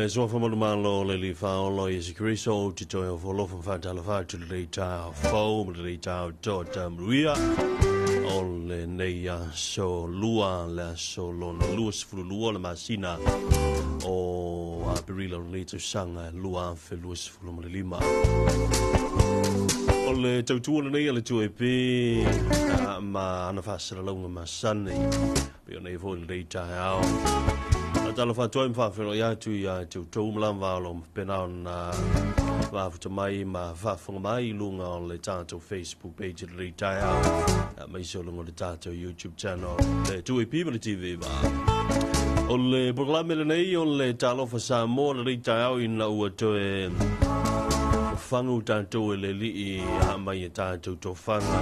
so from the man law, Lily Fowl, Lawyers, Griso, to join of all of Fatalafat to the data, foam, the data, Georgia, Maria, all Neya, so Lua, La Solon, Louis Fulua, Masina, or Abrilo later sang Lua, Louis Fuluma. Ole tau tuana nei ale tue pe ma ana whasara launga ma sane pe o nei fōi rei tae au a tala whātua im whawhero i atu i a tau tau mlam wālo pena na wāwhuta mai ma whawhunga mai lunga o le tātou Facebook page rei tae au mai so lunga le tātou YouTube channel le tue pe ma le TV ba o le programe le nei o le talofa sa mo le rei tae au i na ua toe fangu tātou e le li a mai e tātou tō whanga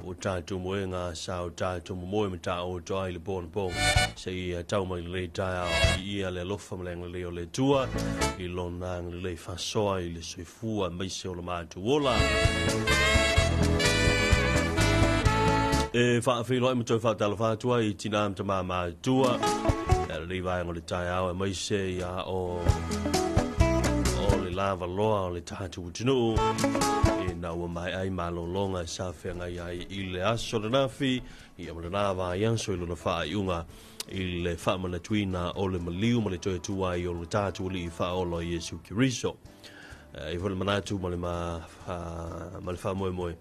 o tātou moenga sa o tātou moe me tā o tō ai le pōna pō se i tau mai le tāia i ia le lofa malenga le o le tua i lona le whasoa i le soifua mai se o le mātu ola e whaafilo e mtoi whaatala whātua i tina amta mā mātua e le vai ngole tāia o mai se ia o lava loa o le tātou utinu e na ua mai ai malolonga sa whenga ai i le aso le nafi i amana nāwa i anso i luna wha i unga i le wha mana tuina o le maliu ma le toe tua i o le tātou li i wha o lo Yesu Kiriso i wale manatu ma le wha moe moe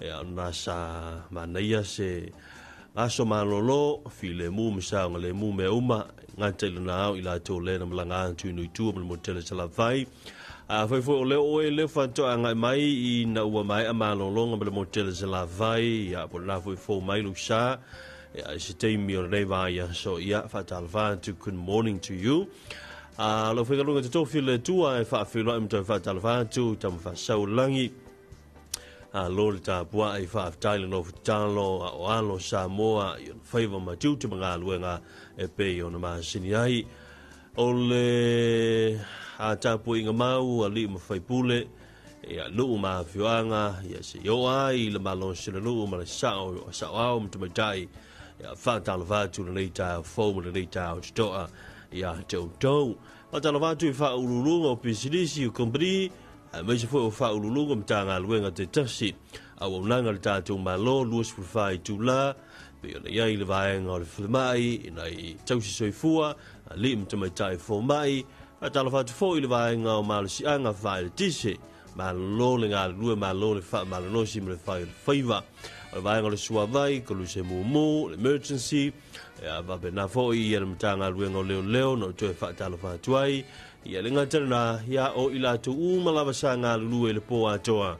e ana sa manaia se aso malolo fi le mu misa nga le mu me uma ngata i luna au i la tō le na malanga antu nui tua ma le motele sa la vai foi o le o le fanto anga mai I na ua mai a malolonga ma le motele se la vai ia po na foi mai lu sa ia se te mi o le vai ia so ia fatal va to good morning to you lo foi galunga te tofi le tua e fa filo im to fatal va to tam fa sau langi lo le ta bua I fa Thailand of Talo o alo Samoa I favor ma tu te mga luenga e pe o na ma sini ai o le a tapu inga mau a li ma fai pule e a luu ma whiwanga i a se yo ai le malon sila luu ma le sao au mtu matai i a whātala vātu na leita fōma na leita o titoa i a tau tau whātala vātu I wha urulunga o pisilisi o kompri a meise fo o wha urulunga mta ngā luenga te tasi a waunanga le tātou malo luas pulwhai tūla pe o na iai le vaenga o le whilamai I nei tausi soifua a li mtu matai fō mai a tala fatu fo I le vaenga o malasi anga whae le tise ma lo le ngā lue ma lo le wha ma le nosi ma le whae le whaiva o le vaenga le sua vai ko lu se mumu le emergency a vape na fo I le mta ngā lue ngā leo leo no tue wha tala fatu ai I le ngatana na ia o I la tu umalawa sa ngā lue le po atoa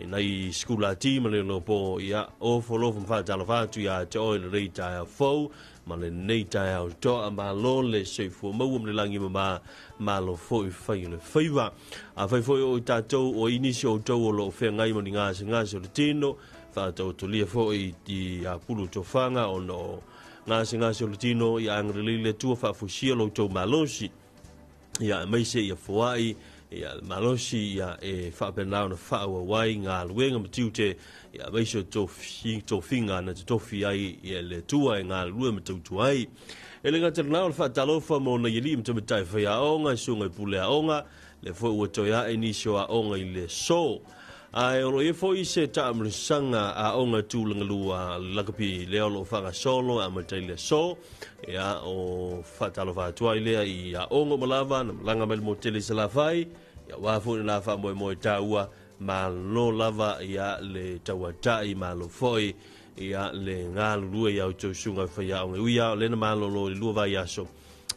nei skula ti ma le no po ia o folo from fa tala fatu ia te o le reita ia fo ma le neita ia o to ma lo le se fo mo le langi ma lo fo I fai le faiva a fai fo o tatou o inisio to o lo fe ngai mo ni nga se le tino fa to lia fo I a pulu to fanga o no nga se le tino ia angri le tu fa fo sia lo to malosi ia mai se ia fo ai ia malosi ia e fa penau na fa wa wai nga luenga mtiute ia maiso to finga na to fi ai ia le tua nga lue mtu ai ele nga ternau fa talofa mo na yeli mtu mtai fa ya onga sunga pule a onga le fo o to ya inisio a onga I le so ai o e fo I se ta msanga a onga tu lua lakapi le o fa solo a mtai le so ia o fa talofa tu ai le ia onga malava na langa mel motele se la fai ia wafu na fa mo taua ma lo lava ia le tauatai ma lo foi ia le ngalu lua ia o tausunga fa ia o ia le na ma lo lo lua vai aso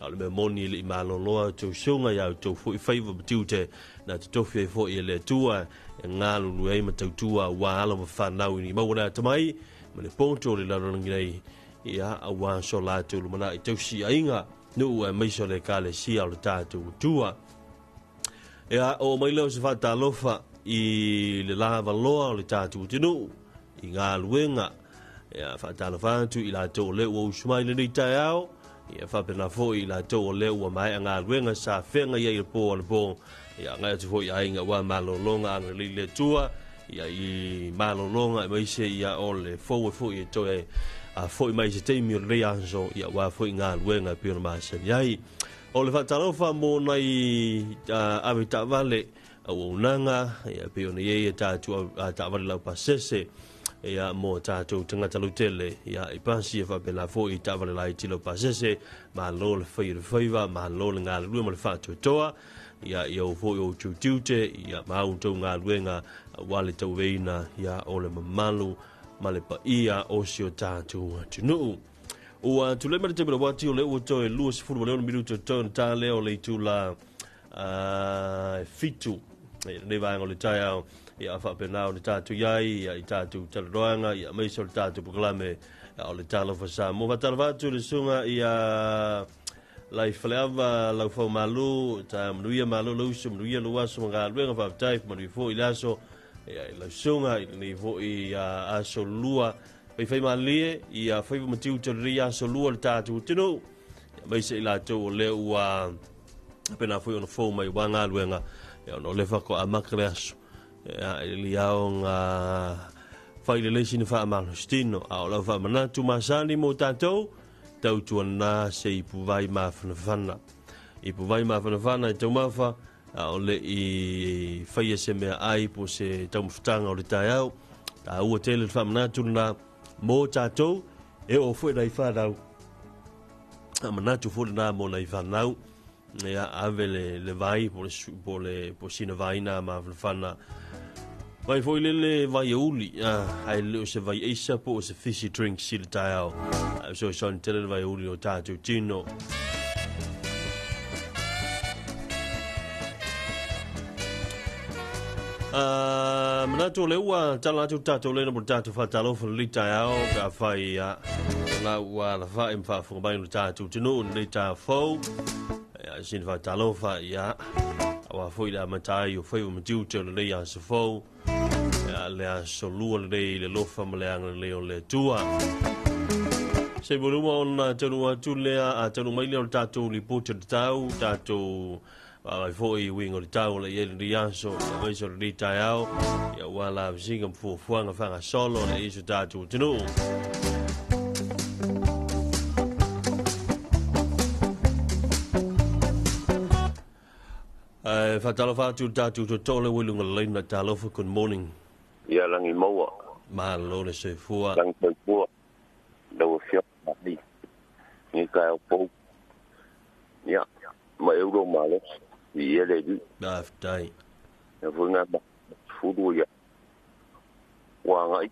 ale me moni le ma lo lo tausunga ia o tau foi favor butiute na te tofi foi ia le tua ngalu lua ma tautua wa ala ma fa nau ni ma wana tamai ma le ponto le la rongi nei ia a wa so la tu lu mana I tausi ainga nu mai so le kale si au le tatu tua ia o mai leo se fa talofa I le lava loa o le tātou tinu I ngā luenga ia whaatala whantu I la tō leo o usumai le nei tai au ia whapena fo I la tō leo o mai a ngā luenga sa whenga ia I le pō ana pō ia ngai atu fo I ainga wa malolonga anga li le tua ia I malolonga I maise ia o le fo I to e a fo I maise teimi o le anso ia wa fo I ngā luenga pio na maasani ai o le whatalofa mō nei awe ta'wale au unanga ia pe ona ia tātua ta'wale lau pasese ia mō tātou tangata lautele ia i pasi e whapena fo i ta'wale lai tilo pasese ma lo le whaiva ma lo le ngā lua ma le whātua toa ia o fo i o tiute ia mauntou ngā luenga wale tau veina ia o le mamalu ma le pa ia o si o tātou tunu. Ua tule mara te mera wati o le ua toe lua si furu leona minuto tōna tā leo le tu la fitu ne vai ngole tai au ia fa pena o le tātou iai ia i tātou talaroanga ia meisa o le tātou proklame o le talo fa mo va talvatu le sunga ia lai faleava lau fau malu ta mnuia malu lau su mnuia luaso mga luenga fa tai manu fo i laso ia lau sunga ni fo i aso lua Pai fai malie ia fai matiu te ria so lua le tātou tino. Mai se ila tau o leo ua pena fai ona fau mai wanga luenga. Ia ono lefa ko a makare aso. Ia ili ao ngā fai le leisi ni wha amalo stino. A o lau wha manatu masani mo tātou. Tau tuana se ipu vai mawhanawhana. Ipu vai mawhanawhana i tau mawha. A o le i fai se mea ai po se tau mwhtanga o le tai au. Ta ua tele wha manatu na mō tātou, e o fwe nei whanau. A manatu fwe nā mō nei whanau. Ea ave le vai, po sina vai nā ma whana. Vai fwe le vai uli, ai leo se vai eisa po se fishy drink si le tai au. So son tele le vai uli o tātou tino. Manato le ua talatu tato le no tato fa talo fa lita ao ka fai la ua la fa im fa fu mai no tato tino le ta fo ya sin fa talo fa ya wa foi la matai o foi o mtiu te le ya se fo ya le so lu le lo fa le ang le o le tua se voluma on tonu atu le a tonu mai le tato li pote tau tato ai foi wingo le tau le ye le yaso vai so le tai au ya wala singa fu fuanga fanga solo le iso tatu tinu fatalo fatu tatu to tole wilunga le na talo for good morning ya langi maua ma lo le se fua langi fua do fio ni ni ka o po ya ma euro malo ia le du dai e funga fudu ya wa ngai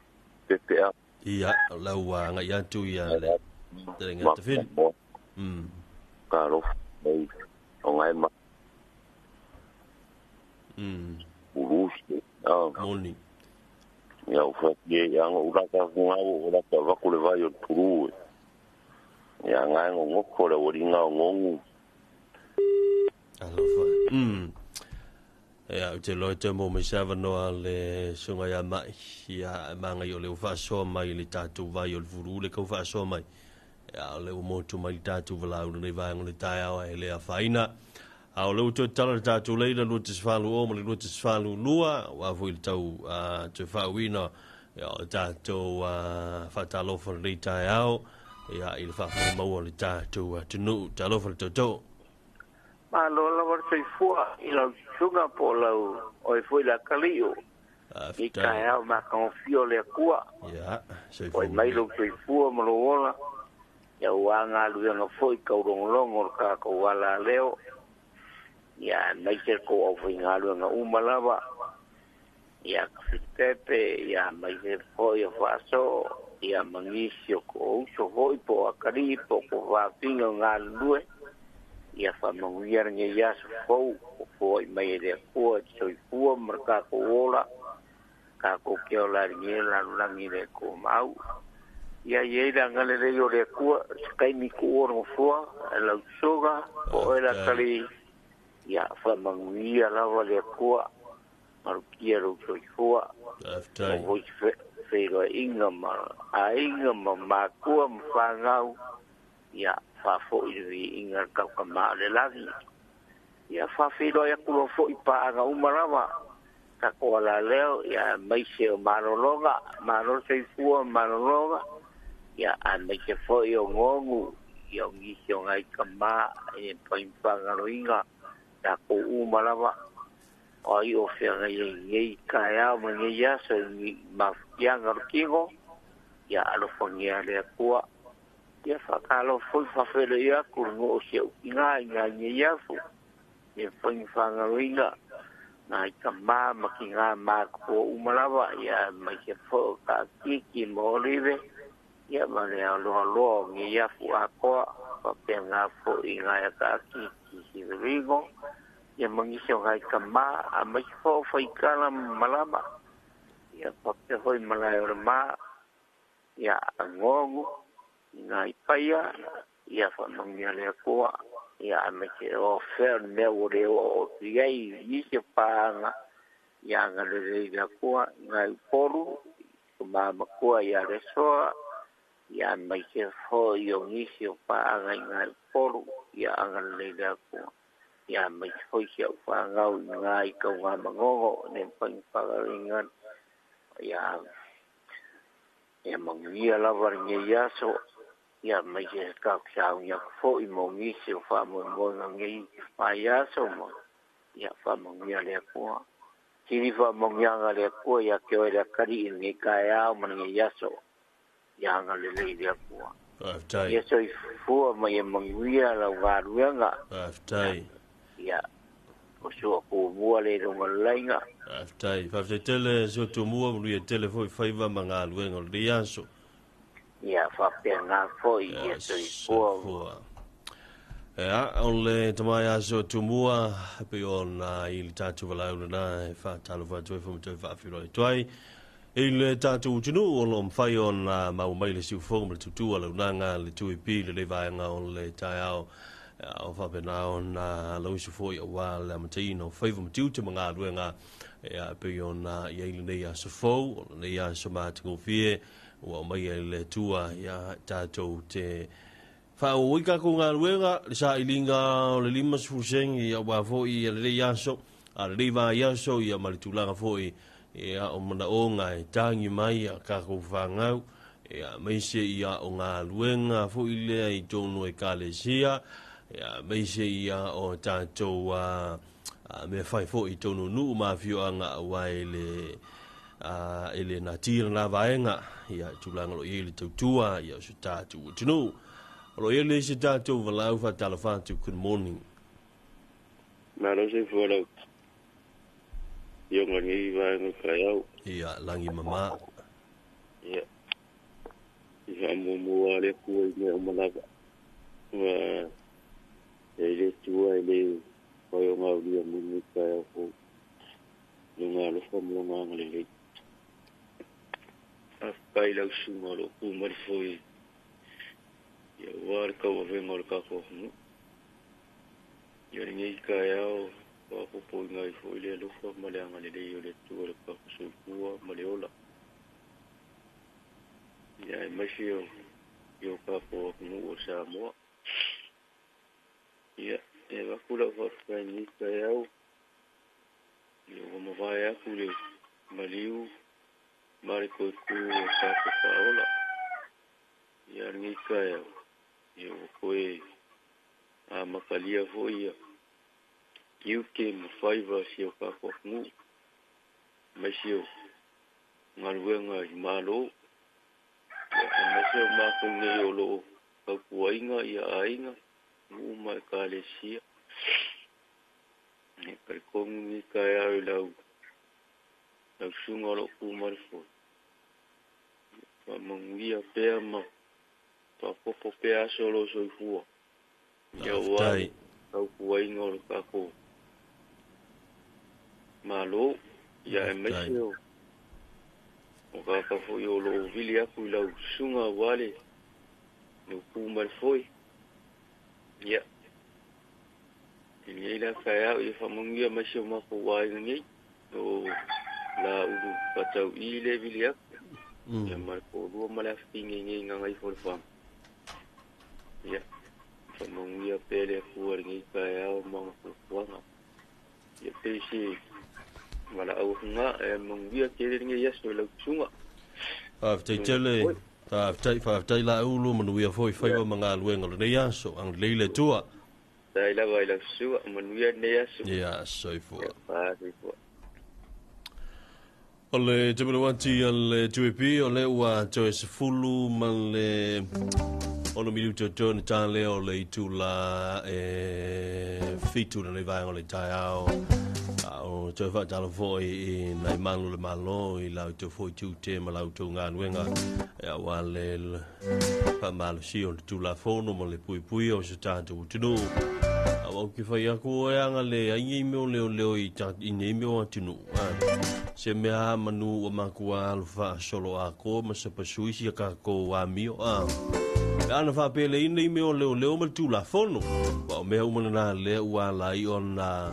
pepe a ia la wa ngai ya tu ya le tenga te fin ka lo nei o ngai ma urusi morning ya o fa ye ya ngo ura ka nga o ura ka va ku le vai o turu ya ngai ngo ko le oringa ngo alofa ya te lo te mo me sava no ale sunga ya mai ya manga yo le fa so mai le tatu vai o vuru le ko fa so mai ya le mo tu mai tatu vala le vai ngole tai a ele a faina a le to tala tatu le le te sfalu o mo le te sfalu lua wa fu il tau te fa wina ya tatu fa talo for le tai au ya il fa mo le tatu tunu talo for to ma lo la vor sei fua i la sunga po lau o e foi la kalio i kai au ma confio le kua ya sei o mai lo sei fua mo lo ola ya wanga lu nga foi ka longo ka ko wala leo ya mai se ko o foi nga lu nga umalava ya tepe ya mai se foi o faso ya mangisio ko so foi po akari po ko va pinga nga lue ia fa manguiar nge ya fo fo mai de fo so fo marka ko ola ka ko ke ola nge la langi de ko mau ia ye da ngale de yo de ko kai mi ko oro fo la soga o era kali ia fa manguia la va de ko markia ro so fo o fe ro inga ma ko ma ngau ia fa fo i inga ka ma le lagi ia fa fido ya kulo fo i pa ga umarama ka ko la leo ia mai se marologa marol se fu marologa ia an mai se fo i ngongu yang iso ngai kama e paimpanga roinga ta ko umalawa ai o fe ngai kaya mengi ya so ni mafianga kingo ya alo fongia le kwa ya fakalo foi fafele ya kurgo o ngai ya fu e paimpanga roinga na kama makinga ma ko umalawa ya mai ke fo ka kiki molive ya mane alo ngi ya fu ako pa penga fo inga ya ka kiki rigo ya mangiso ngai kama a mai fo foi kala malama ya pa pe hoi malai ma ya ngongu ngai paya ya fa mangia le ko ya me ke o fer me o re o yai yise panga ya ngale ya ko ngai poru ma ko ya reso ya me ke ho yo yise panga ngai poru ya ngale ya ko ya me ho ke panga ngai ko ma ngogo ne pang pagaringan ya mangia la varnya ya so ya mai ke ka chao ya fo I mo ngi se fa mo ngi pa ya so mo ya fa mo ngi le ko ti fa mo ngi le ko ya ke ora kari ngi ka ya mo ngi ya so ya nga le le ko ya so fo mo ya mo ngi la wa ruanga ya o so ko mo le ro ngalenga fa tele so to mo lu tele fo fa va manga lu ngol de ya so ya fa pena foi ya so ya ole tamaya so tumua pe ona il tatu vala na fa talo va to fa filo toi il tatu junu olom fai ona ma mai le su fo mo tu ala nga le tu pi le va nga ole taiao o fa pena ona lo su fo ya wa la matino fa mo tu te nga nga ya pe ona ya ile ne ya so fo ne ya so ma tu fie wa mai le tua ya tato te fa o ka ko nga luega sa ilinga le lima suseng ya wa fo I le ya so a le va ya so ya malitula fo ya o mona o nga tangi mai ka ko fanga ya mai se ya o nga luenga fo ile I tonu e kalesia ya mai se ya o tato wa me fai fo I tonu nu ma fio anga wa ile ele na tira na vaenga ya tulanga lo ile tutua ya sutatu tunu lo ile sutatu valau fa talafatu good morning na lo se fora yo ngi vaenga kayau ya langi mama ya ya mo ale ku ni malaba wa ele tua ele ko yo ngau dia mun kayau ko lunga lo fo mo ngale pai lau sunga lo ku mari foi ya war ka o vengo ka ko mu ya ni ka ya o ko po ngai foi le lo fo male anga le yo le tu ka su ku male ola ya mashi yo ka ko mu o sa mo ya va kula fo ka ni ka ya o yo mo va ya ku le maliu Mariko ku ka paola ya ni kaya yo koe a makalia foi you came 5 sio ka ko mu masio ngalwenga malo ya masio ma ko ne yo lo ka kuinga ya ainga mu ma kalesia ne per ni kaya lau sunga lo ku marfo mangia pema pa popo pea solo so fuo ya wa au kuai ngol ka ko malo ya emesio o ka fo yo lo vilia ku la sunga wale no ku marfo ya ni la ka ya i fa mangia mesio ma ko wa ngi o la udu patau ile vilia ya marco dua malas pingi ngai for fam ya famong ya pele kuar ngi kaya mang kuanga ya pesi mala au nga mong ya kele ngi yes lo sunga fa Whaftai la ulu manuia foi whaiwa mga luenga le nei aso, ang leile tua. Tai la vai la sua manuia nei aso. Ia, soifua. Soifua. O le te marawati le tuepi, o le ua toe se fulu ma le ono minuto tōna tā leo le itu la fitu na le vai o le tai ao. O te whaatala fōi i nei manu le malo i lau te fōi tū te ma lau tō ngā nuenga. Ea wā le whamalo si o le tū la whono ma le pui pui o se tātou tino. A wau ki whai ako e anga le aingi meo leo i nei meo atinu. Se mea manu o makua alu wha solo ako ma se pasuisi a kako wa mio. Ana wha pele i nei meo leo ma tū la whono. Wau mea umana nā lea ua lai o na...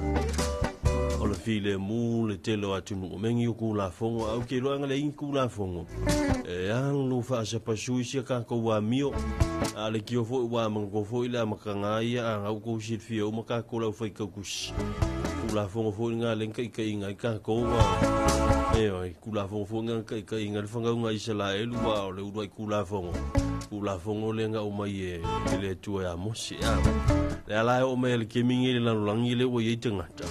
o le file mu le telo atunu o mengi o kula fongo au ke roanga le in kula fongo e anu fa sa pasui sia ka ko wa mio ale ki o fo wa mango fo ile makanga ia au ko sit fio maka ko la fo ka kus kula fongo fo nga len kai kai nga ka ko wa e oi kula fongo nga kai kai nga fonga nga isela e lu wa le u kula fongo le nga o mai e le tu ya mosi ya le ala o me le kemingi le langi le o ye tengata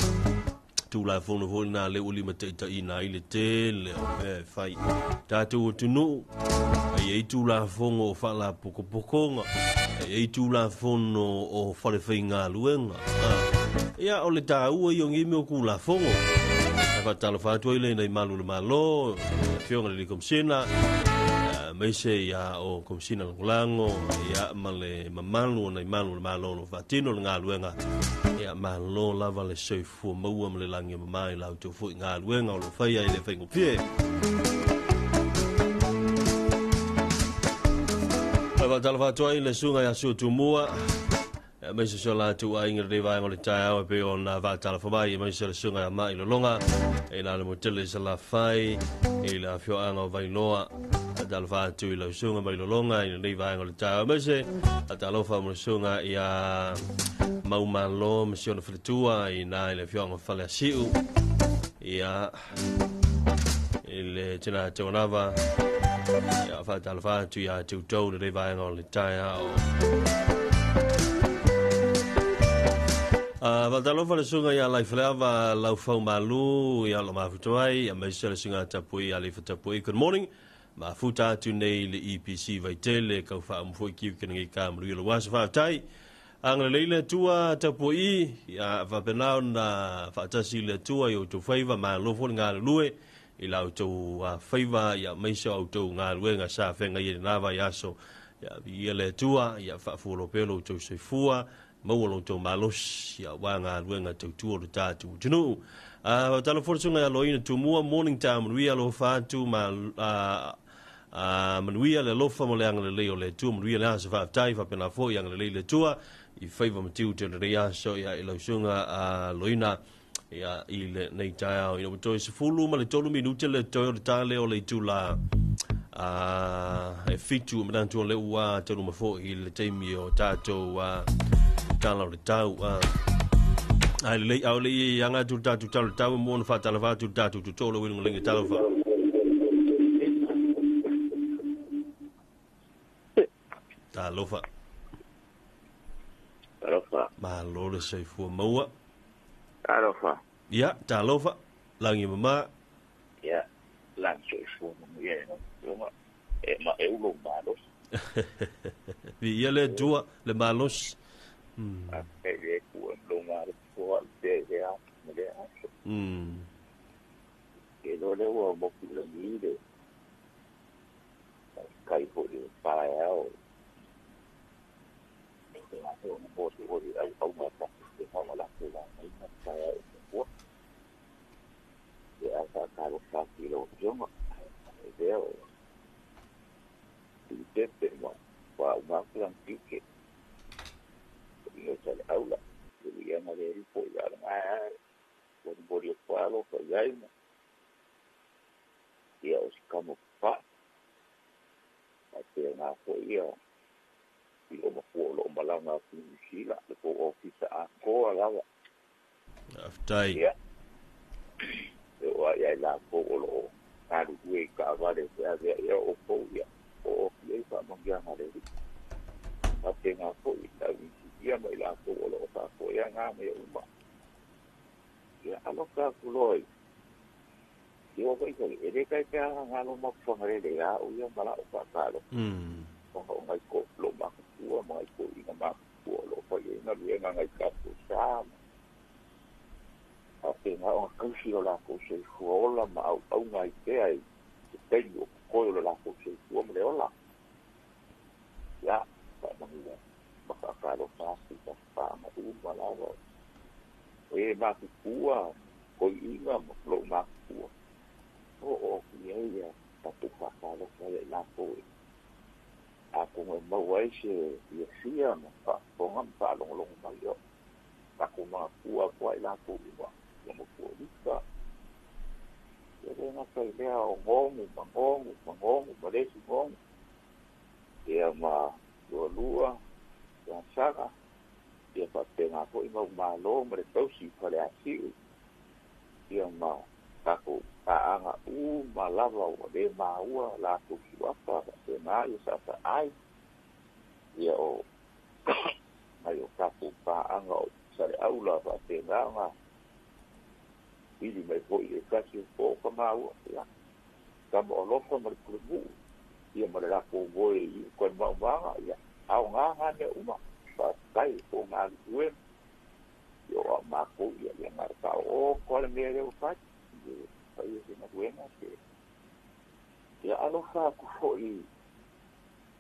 tu la fono na le uli mateta ina ile te le fai tatu tunu ai tu la fongo fa la poko ai tu la fono o fale fainga luenga ia o le tau i ngi me ku la fongo fa talo fa tu ile nei malu le malo fionga le komsina mai se ia o komsina lango ia male mamalu nei malu le malo no fa tino nga luenga ia malo lava le soifu maua mle langi mai lau tu fu nga luenga o lo faia ile faingo pie ava talva toi le sunga ya su tu mua mai se sola tu ai ngi reva ngol tai o pe on va talva mai mai se sunga ya mai lo longa e la le motele se la fai e la fio anga vai noa talva tu le sunga mai lo longa i reva ngol tai mai se atalofa mo sunga ya mau malo misiona fritua i nai le fionga fale asiu ia ile tina tonava ia fa talva tu ya tu to le vai ngol le tai ao va talova le sunga ya lai flava lau fau malu ya lo mafutuai ya mai sele sunga tapui ali fatapui good morning ma futa tu nei le EPC vai tele ka fa mo foi ki ngi ka mo lo was fa tai ang leile tua tapui ya va penau na fa tasi le tua yo to favor ma lo fo nga lue i lau to favor ya mai so auto nga lue nga sa fe nga na va ya so ya vi le tua ya fa fu lo pelo to se fua mo lo to malos ya wa nga lue nga to tu o ta tu junu talo fortunga ya lo ina tu mua morning time we lo fa tu ma manuia le lofa mo le anga le leo le tu manuia le asa fa tai fa pena fo yang le tua i favor matiu te rea so ya ilo sunga loina ya ile nei tau ino to se fulu ma le tolu minuti le to le ta leo le tu la e fitu ma dan tu le ua te no fo i le taimi o tato tala le tau ai le au le yanga tu tau mo na fa tala fa tu tatu tu tolo winu le tala fa Alofa. Ma lore sei fu maua. Alofa. Ya, ta alofa. Langi mama. Ya, lang sei fu ye no. Ma eu lo malos. Vi ele tua le malos. E ku lo malos fu de ya. E lo le wo mo ku le ni de. Kai fu de pa ya o. Aftai. Ya. Wa ya la ko lo. Adu we ka va de ya o ko ya. O ye fa mo ya ngale a tenga ko I ta ia mai la ko lo ta ko ya nga me uma ya alo ka kuloi yo ko I ere kai ka nga lo mo fo ngare de ya u ya mala o ka ka lo ko mai ko lo ma ko mai ko I na ma ko lo ko ye na ye nga ngai ka ko sa a tenga o ka si lo la ko se ko la ma au ngai te ai te yo ko lo la ko se ko me lo la ya pa mangia makakalo kasi ka pa maumalawa e makikua ko inga lo makikua o kiya tapukakalo kaya lako ako may maway siya siya pa kung ang palong mayo ako makakuha ko ay lako iba makuha dito kaya nga kaya mangong malesi ngong kaya lua yang saka dia pakai ngaku imau malo mereka si variasi yang ma aku taanga malawa de maua laku suapa kena isa ai dia o ayo kapu taanga sare aula pakai nganga ini mai ko ia kasi ko kamau ya kamu olofa merkubu dia merelaku boy kon mau ya au nga ne uma pa kai ko nga wen yo maku ya yang marka o ko le mere o pa ai na buena que ya alo fa ku foi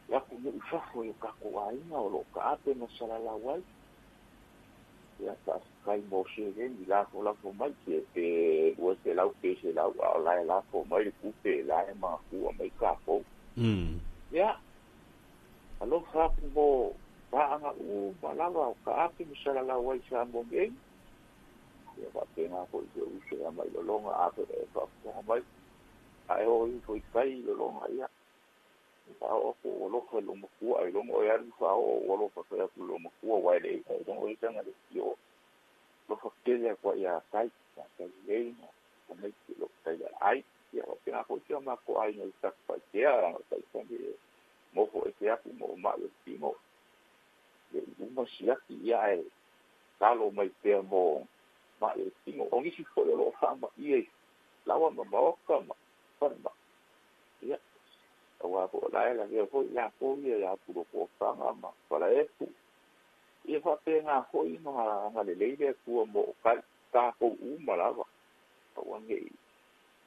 ya ku ni fa foi ka ko ai na o lo ka te na sala la wai ya ta kai mo se gen la ko mai que o se la que se la ko mai ku pe la ma ku mai ka ko ya alo fa mo pa anga malawa ka api misala la wai sa mo gen ya ba tenga ko se use mai lo longa ape fa ko mai ai o foi kai lo longa ya pa o ko lo ko lo mo ku ai lo mo ya fa o lo fa fa lo mo ku wai de ko o tanga de yo lo fa ke ya ko ya kai ka le no mai lo kai ai ya o tenga ko se ma ko ai no sa fa ya ka ko mo ko e aku mo ma yo timo e uma sia ia e talo mai te mo ma yo timo o ngi si fo lo fa ma ie lawa ma ka ma fa ma ia o ko la ye fo ya ko ye ya pu ko fa ma para e pu e fa te nga ho I no nga le le ku mo ka ko uma lawa o ngi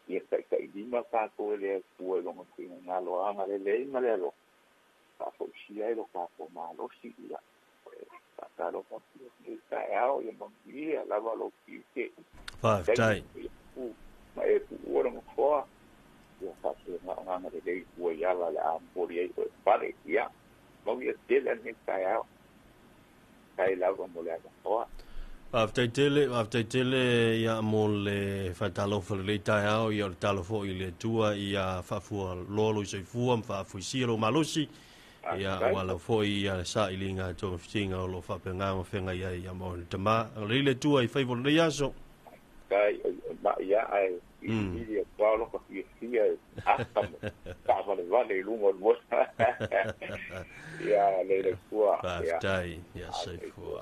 ia kai di ma ka ko le ku lo mo nga lo nga le ma le lo ko sia lo ka ko malo si ya ka lo ko ni ka ao yo mo ia la va lo ki ke 5 dai ma e ku ora mo ko ya ka se nga de ku ya la po ri ko pare ya mo ye de la ni ka ao kai la ko mo le ko after tele ya mole fatalo le tao ya talo fo ile tua ya fa fu lo se fu fa fu si lo malosi ya wala fo ya sa ilinga to finga lo fa penga mo fenga ya mo tama le tua I favor le yaso kai ba ya ai I kwa lo ko si hasta ka vale lungo mo ya le tua ya dai ya se fu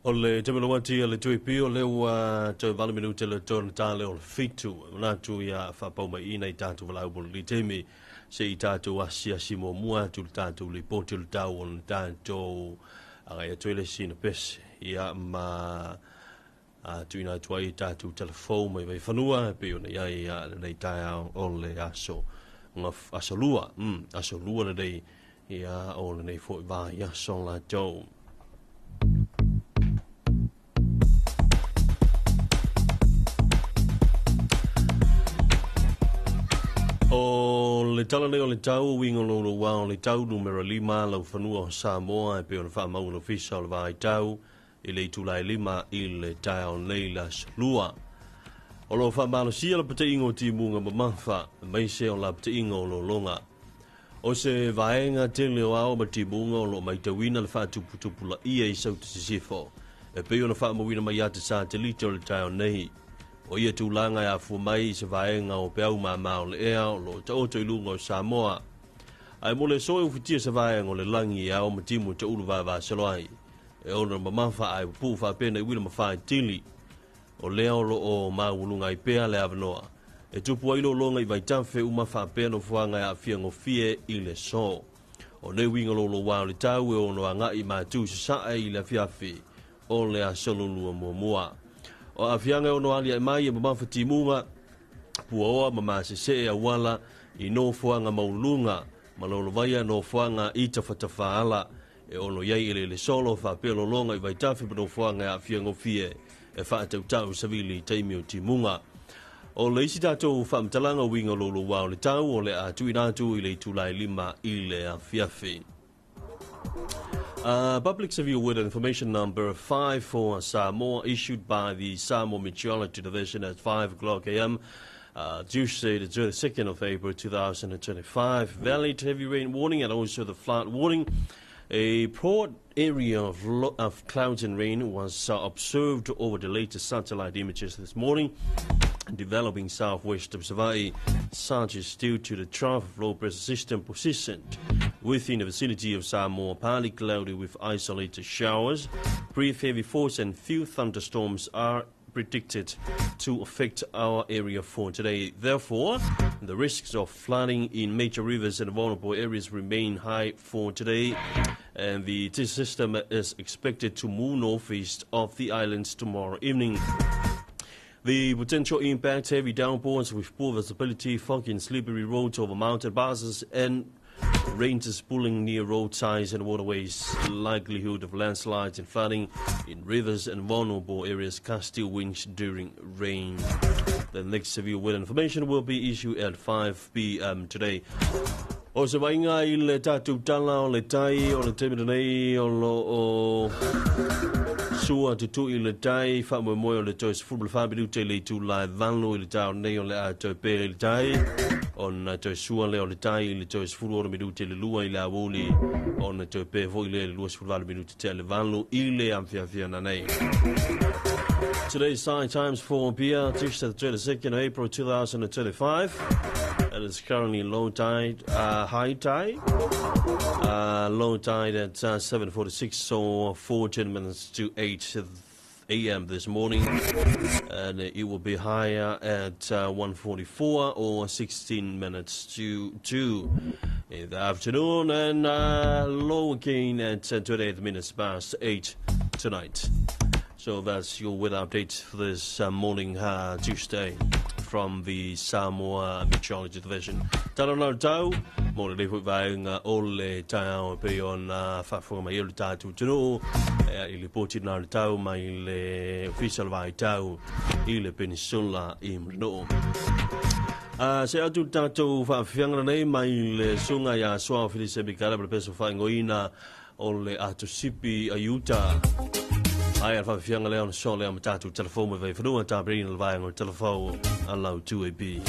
o le te melo wati le tui pio le ua te vale minuta le tōna tāle o le fitu na tu ya whapau mai ina I tātu walau bolo li temi se I tātu asia si mo mua tu le tātu li pōti le tau o le tātu anga ia tui le sina pese ia ma tu ina tuai tātu telefon mai vai whanua pio na ia ia nei tai o le aso aso lua le nei ia o le nei fo I va ia son la tau o le tala nei o le tau wingo lo wa o le tau numero 5 lau whanua o Samoa e pe o na wha mauna fisa o le vai tau I le tulai 5 I le tau nei la lua o lo wha malo sia la pate ingo ti munga mamawha mai se o la pate ingo lo longa o se vaenga te leo ao ma ti munga o lo mai tawina le wha tupu la ia I sauta se sifo e pe o na wha mawina mai ate sa te lito le tau nei o ia tūlanga ia fu mai se vaenga o peau mamao le ea o lo ta oto I lunga o Samoa ai mo le so ufitia se vai ngole langi a o matimu te ulu va seloi e ona mamafa ai pu fa pena wila mafa tili o leo lo o maulunga i pea le avanoa e tupu ai lo longa i vai tanfe uma fa pena fuanga a fiango fie i le so o ne winga lo wa le tau e ono anga i matu sa ai le fiafi o le a solulu mo moa o a fianga ono ali ai mai e mamafa timunga puoa mama se e wala i no fuanga maulunga malolo vaia no fuanga i tafatafaala e ono yai le solo fa pelo longa i vai tafi no fuanga a fiango fie e fa tau savili taimio timunga o le isi tatou whamtalanga winga lolo wao le tau o le a tuinatu i le tulai lima i le a fiafi. Public Severe Weather Information number 5 for Samoa issued by the Samoa Meteorology Division at 5 o'clock a.m. Tuesday, the 22nd of April 2025. Valid heavy rain warning and also the flood warning. A broad area of clouds and rain was observed over the latest satellite images this morning, developing southwest of Hawaii, such is due to the trough of low pressure system positioned within the vicinity of Samoa, partly cloudy with isolated showers. Brief heavy force and few thunderstorms are predicted to affect our area for today. Therefore, the risks of flooding in major rivers and vulnerable areas remain high for today, and the system is expected to move northeast of the islands tomorrow evening. The potential impact: heavy downpours with poor visibility, foggy and slippery roads over mountain passes, and rains pooling near roadsides and waterways. Likelihood of landslides and flooding in rivers and vulnerable areas, gusty winds during rain. The next severe weather information will be issued at 5 p.m. today. O se wainga I le tatu tala o le tai o le temena nei o lo o sua tutu I le tai wha mo o le tois football whabiru te le tu lai vanu I le tau nei o le a toi pe le tai o na toi sua le o le tai I le tois football o miru te le lua I le awoli o na toi pe vo I le lua football miru te le vanu I le amfiafia na nei. Today's sign times for Pia, Tuesday the 22nd of April 2025. It is currently low tide, high tide. Low tide at 7:46, so 14 minutes to 8 a.m. this morning. And it will be higher at 1:44 or 16 minutes to 2 in the afternoon. And low again at 28 minutes past 8 tonight. So that's your weather update for this morning, Tuesday, from the Samoa Meteorology Division. Tarana tau, mo le lefu vaenga o le tau pe on whafonga mai le tatu tunu, I le poti na le tau mai le official vai tau I le peninsula I Mrino. Se atu tatu whawhianga nei mai le sunga ya soa whilise mikara le peso whaingoina o le atusipi a Utah. Ai al whawhianga leo na so leo ma tatu telefonu vei whanua ta brina le vaenga o telefonu allau 2AB.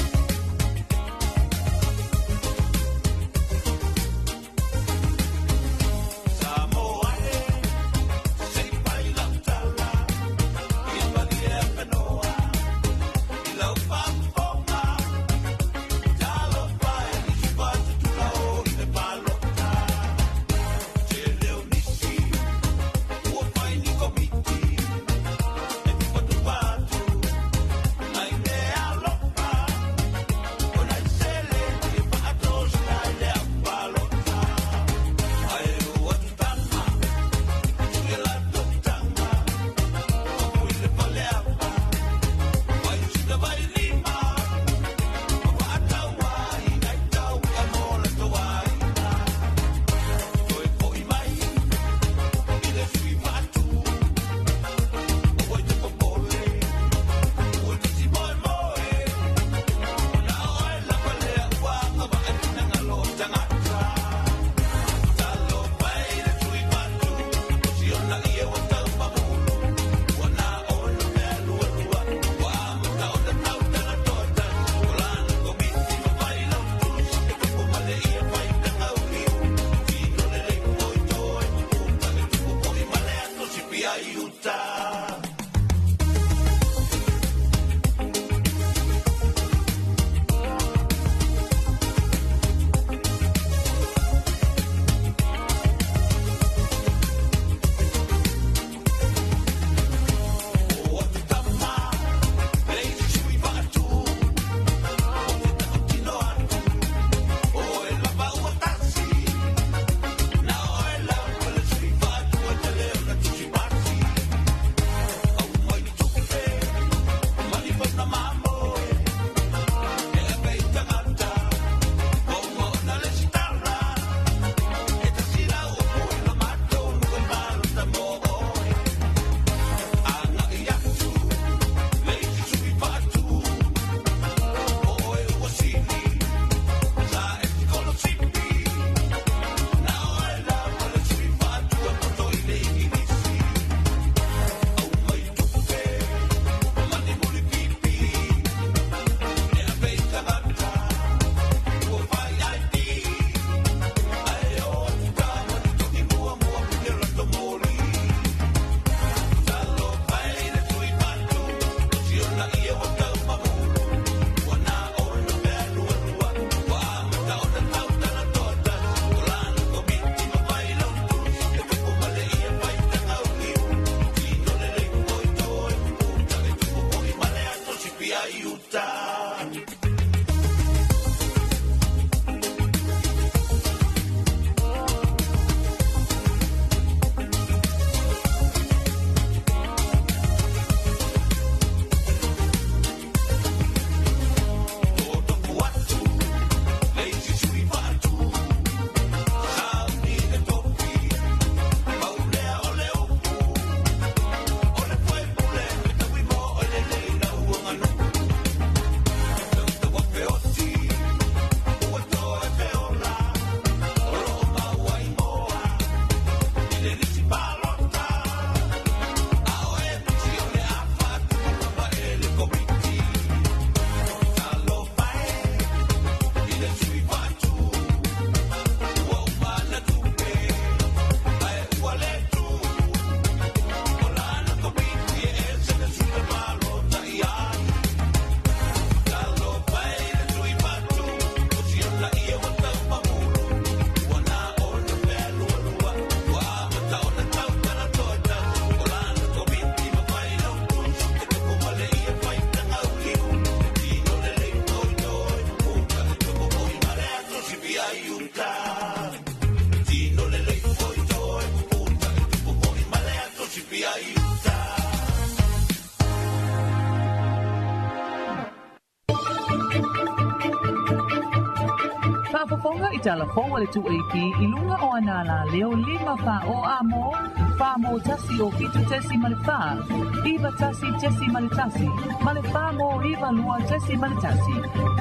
Itala Fowa le tu AP ilunga o anala leo lima fa o amo tasi o fitu tesi malifa iba tasi tesi malitasi malifa mo iba lua tesi malitasi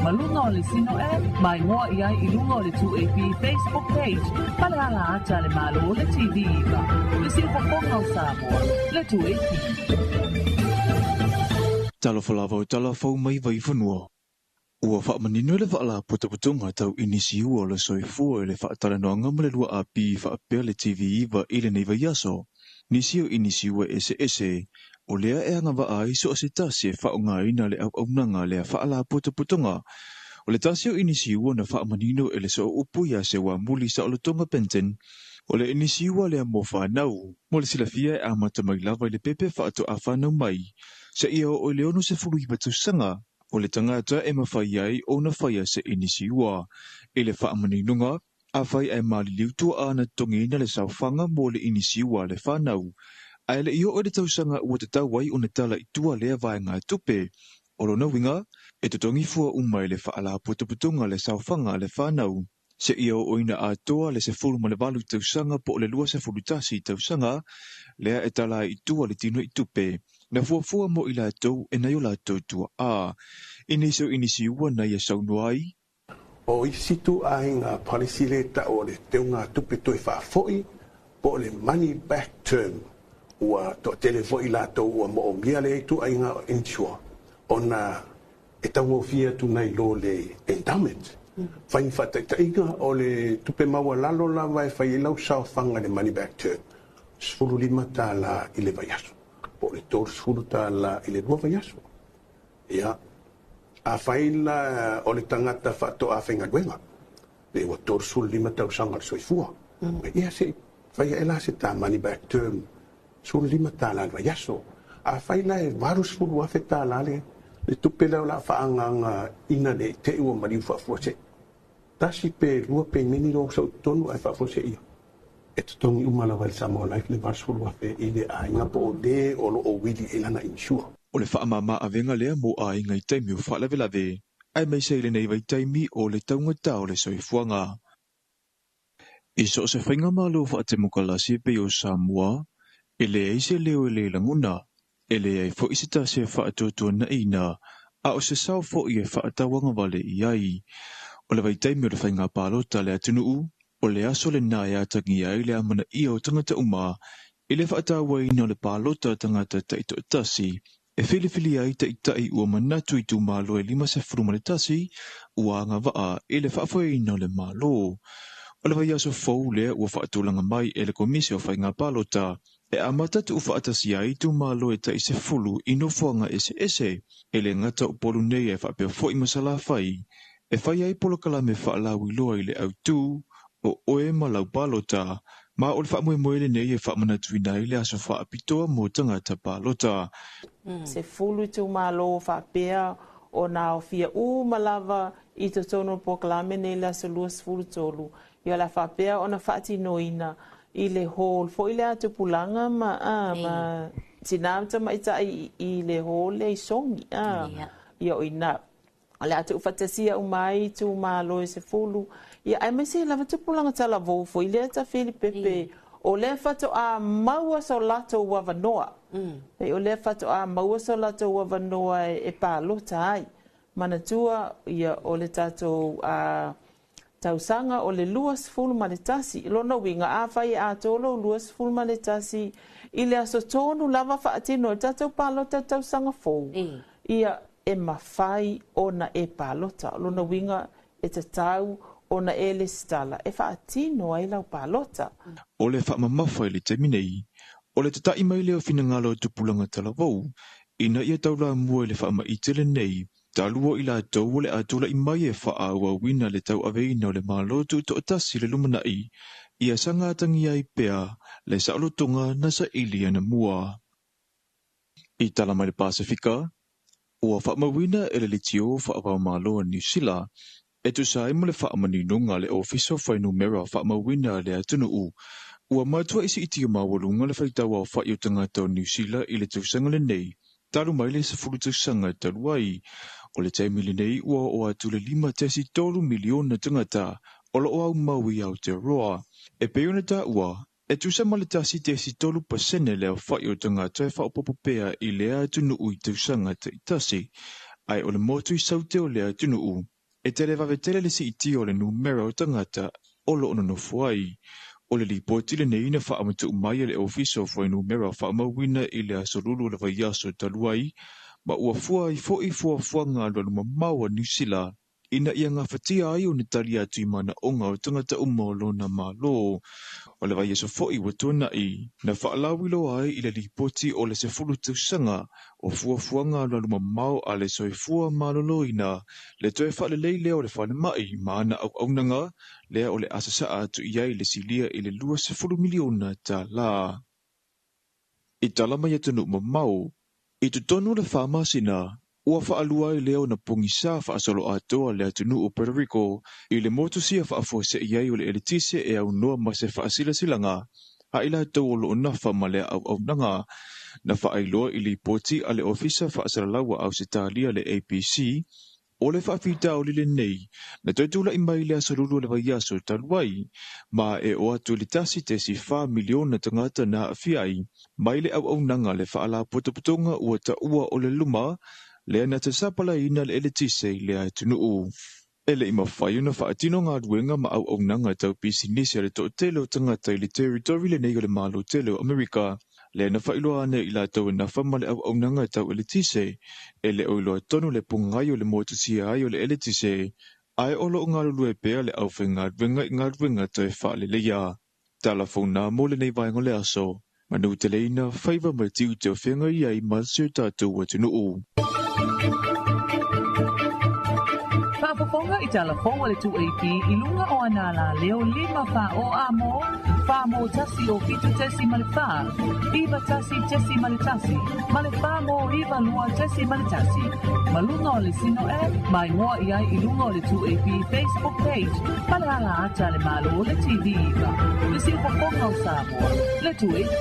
malunga o le sino mai moa ia ilunga o le tu AP Facebook page palala ata le malo le TV iba le silfa fonga o Samoa le tu AP Talo falava o tala fau mai vai fanua. Ua wha manino le wha la puta tau inisi ua le soifua le wha talanoanga ma le lua api wha apea le TV iwa ile nei vai aso. Nisi o inisi ua ese o lea e anga wa ai so se tasi e wha o ngā ina le au nanga le wha la puta. O le tasi o inisi ua na wha manino e le so upu ia se wa muli sa o le tonga penten. O le inisi ua le mo whanau mo le silafia e amata mai lava le pepe wha ato a whanau mai. Se ia o leono se fulu iwa tausanga. O le tangata e mawhai ai o na whaia se inisi ua. E le wha maninunga, a whai ai mali liutua ana tongi na le sauwhanga mo le inisi ua le whanau. Ai le io o le tausanga ua te tawai o na tala itua lea vai ngā tupe. O lo na winga, e te tongi fua umai le whaala putuputunga le sauwhanga le whanau. Se ia o ina a toa le se fulu ma le walu tausanga po le lua se fulu tasi tausanga, lea e tala itua le tino i tupe. Na fuafua mo i lātou e nei o lātou tua a. Inisi o inisi ua nei e saunuai. O i situ ai ngā parisile ta o le teo ngā tupe toi whaafoi, po le money back term, ua to telefo i lātou ua mo o mia le tu ai ngā insure. O na e tau o fia tu nei lo le endowment. Whain whataita inga o le tupe maua lalo la vai whai lau sao whanga le money back term. Sfuru lima tā la i le vai aso. Po le tōru sfuru tā la i le rua vai aso. Ia, a whaila o le tangata whato a whenga duenga. Le ua tōru sfuru lima tau sanga le soifua. Ia se, whaia e la se tā money back term. Sfuru lima tā la vai aso. A whaila e waru sfuru a whe tā la le tupe leo la whaanganga ina le te ua mariu whafua se. Tasi pe rua pe mini ro sau tonu ai whafua se ia. E tutongi umala wale Samoa Life le varsfulu wafe i le ainga po o de o lo o wili e lana insua. O le whaamama a venga lea mo a inga i taimi o whaalavelave. Ai mai seile nei vai taimi o le taungata o le soifuanga. I so se whainga malo whaatemokalasi pe o Samoa, e le eise leo e le languna, e le ai fo isita se whaatotua na ina, a o se sao fo i e whaatawanga wale i ai. O le vai taimi o le whainga palota le atunuu, o le aso le nā ea tangi ai le amana ia o tangata uma, i le whaatawai no le palota tangata taito tasi, e whiliwhili ai taitai ua manatu i tu malo e 5 le tasi, ua anga waa i le whaafoi no le malo. O le vai aso fau lea ua whaatulanga mai e le komisi o whainga palota, e amata tu whaatasi ai tu malo e taise fulu i no fuanga ese, e le ngata o polu nei e whaapea fo i masala whai, e whai ai polo kalame whaalawi loa i le au tū, o oe malau palota, ma o le whaamoemoe le nei e whaamanatuina i le aso whaapitoa mo tangata palota. Se fulu i tu malo whaapea o nā o fia malava i te tono poklame nei la se luas fulu tolu. I la whaapea o na whaatinoina i le hall, fo i le atu pulanga ma tinamta ma ita i le hall le i songi. I o ina. Ale atu ufatasia umai tu malo se fulu. Ia ai mai se lava tupulanga tala vofo i lea ta Filipepe o lea fato a maua so lato wavanoa. O lea fato a maua so lato wavanoa e palota ai. Manatua ia o le tato a tausanga o le luas fulu maletasi. Lona winga a fai a tolo luas fulu maletasi i le aso tonu lava faatino le tato palota tausanga fou. Ia e mawhai ona e palota. Lona winga e te tau ona e le stala. E whaatino ai lau palota. O le whaamamawhai le teminei, o le tatai mai leo finangalo tupulanga talavou, ina ia taula mua le whaama i tele nei, talua i la tau o le atola i mai e whaaua wina le tau aveina o le malotu to atasi le lumanai, ia sangatangi ai pea le saolotonga na sa ilia na mua. I tala mai le Pasifika, ua whaamawina e le litio whaavau maloa New Zealand, e tu sai mo le whaamaninunga le office of Whainumera whaamawina le atunuu, ua matua isi iti o mawalunga le whaitawa o whai o tangata o New Zealand i le tausanga le nei, talu mai le sefulu tausanga taluai, o le taimili nei ua o atu le 5 miliona tangata o lo au maui au te roa. E peona ta ua, e tusa maletasi te si 3% leo whai o tanga toi whaopopopea i lea tunu ui tausanga te itasi, ai o le motu i saute o lea tunu u. E tere vavetele le si iti o le numero o tangata o lo ono no fuai. O le lipoti le neina wha amatu umai le ofiso fwai numero wha amawina i lea solulu le vaiaso taluai, ma ua fua i fua ngā lua maua Nisila. Ina ia ngā whatia ai o Natalia atu i mana onga o tangata umolo na malo. O le vai eso fo'i wa tona i. Na whaalawilo ai i le lipoti o le se fulu tausanga o fuafuanga la luma mau a le soifua maloloina. Le toe whaalelei leo le whane mai maana au aunanga lea o le asasaa atu i ai le silia i le 2 miliona ta la. I talama ia tunu mau, i tutonu le whamasina, ua whaalua i leo na pungisa whaasolo atoa le atunu o Puerto Rico i le motusia whaafose iai o le elitise e au noa ma se whaasilasilanga a ila tau o loo nafa ma le au nanga na whaailoa i li poti a le ofisa whaasalaua au sitalia le APC o le whaafita o lile nei na toitula i mai le asalulu le vaiaso taluai ma e o atu li tasi te si 4 miliona tangata na afiai mai le au nanga le whaala putoputonga ua ta ua o le luma le na te sapala ina le elitise le atunu u. Ele ima whai una whaatino ngā ruenga ma au nanga tau pisi nisi le to tele o tangata i le territory le neiga le malo tele o Amerika. Le na whailoa ane i la tau na whamale au nanga tau elitise. Ele oiloa tonu le pungai o le motusia ai o le elitise. Ai olo o ngā lulu e pea le au whenga ngā ruenga tau e whaale le ia. Talafona mo le nei vaengo le aso. Manu te leina whaiva mai tiu te o whenga i ai masio tātou atunu u. Whaapaponga i talafou le 2AP i lunga o anala leo 5 wha o amo, wha mo tasi o fitu tesi male wha, iwa tasi tesi male tasi, male wha mo iwa lua tesi male tasi. Malunga o le sino e, mai ngoa i ai i lunga o le 2AP Facebook page, male ala ata le malo o le TV iwa. Le si upaponga o Samoa, le 2AP.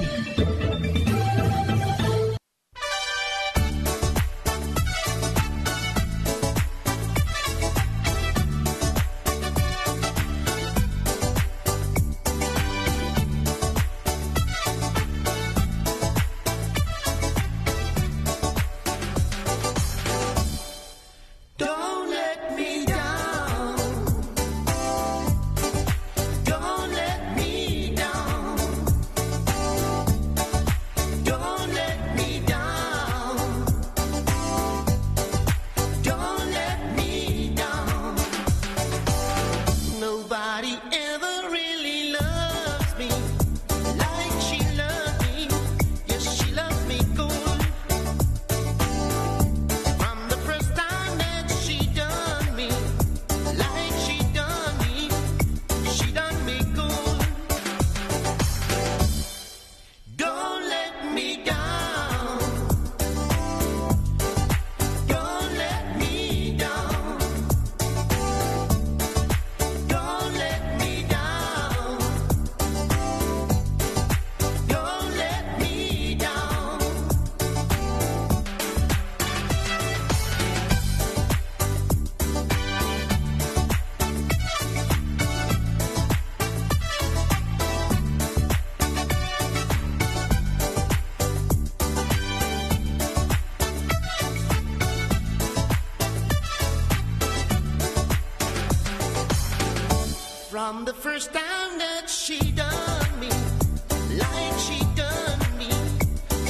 From the first time that she done me, like she done me,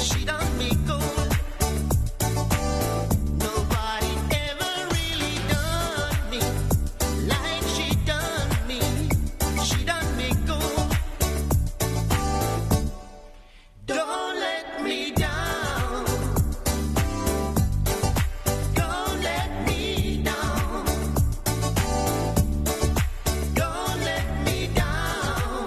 she done me good. Nobody ever really done me, like she done me, she done me good. Don't let me down, don't let me down. Don't let me down.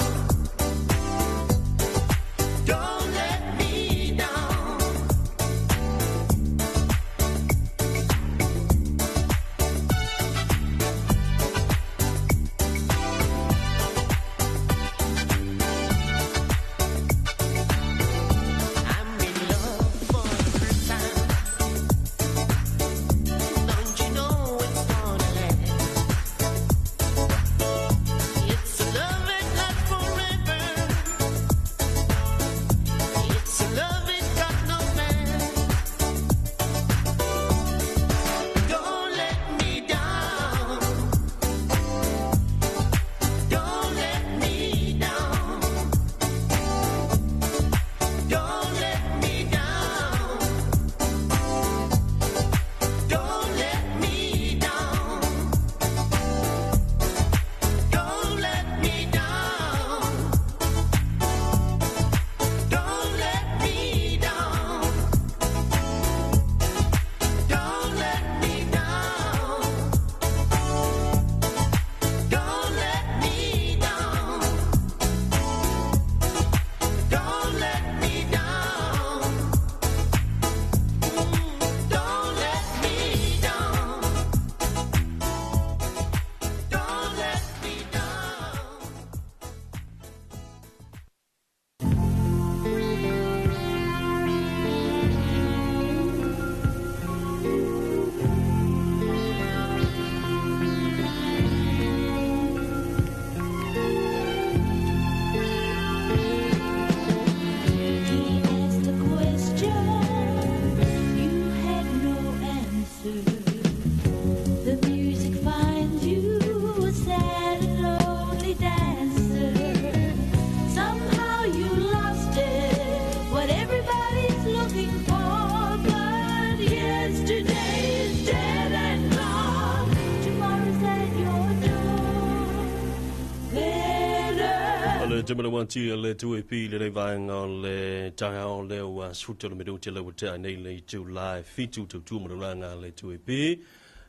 te mera wanti le tue pi le vainga le tanga o le wa suto le medu te le wata nei le July fitu tu mera le tue pi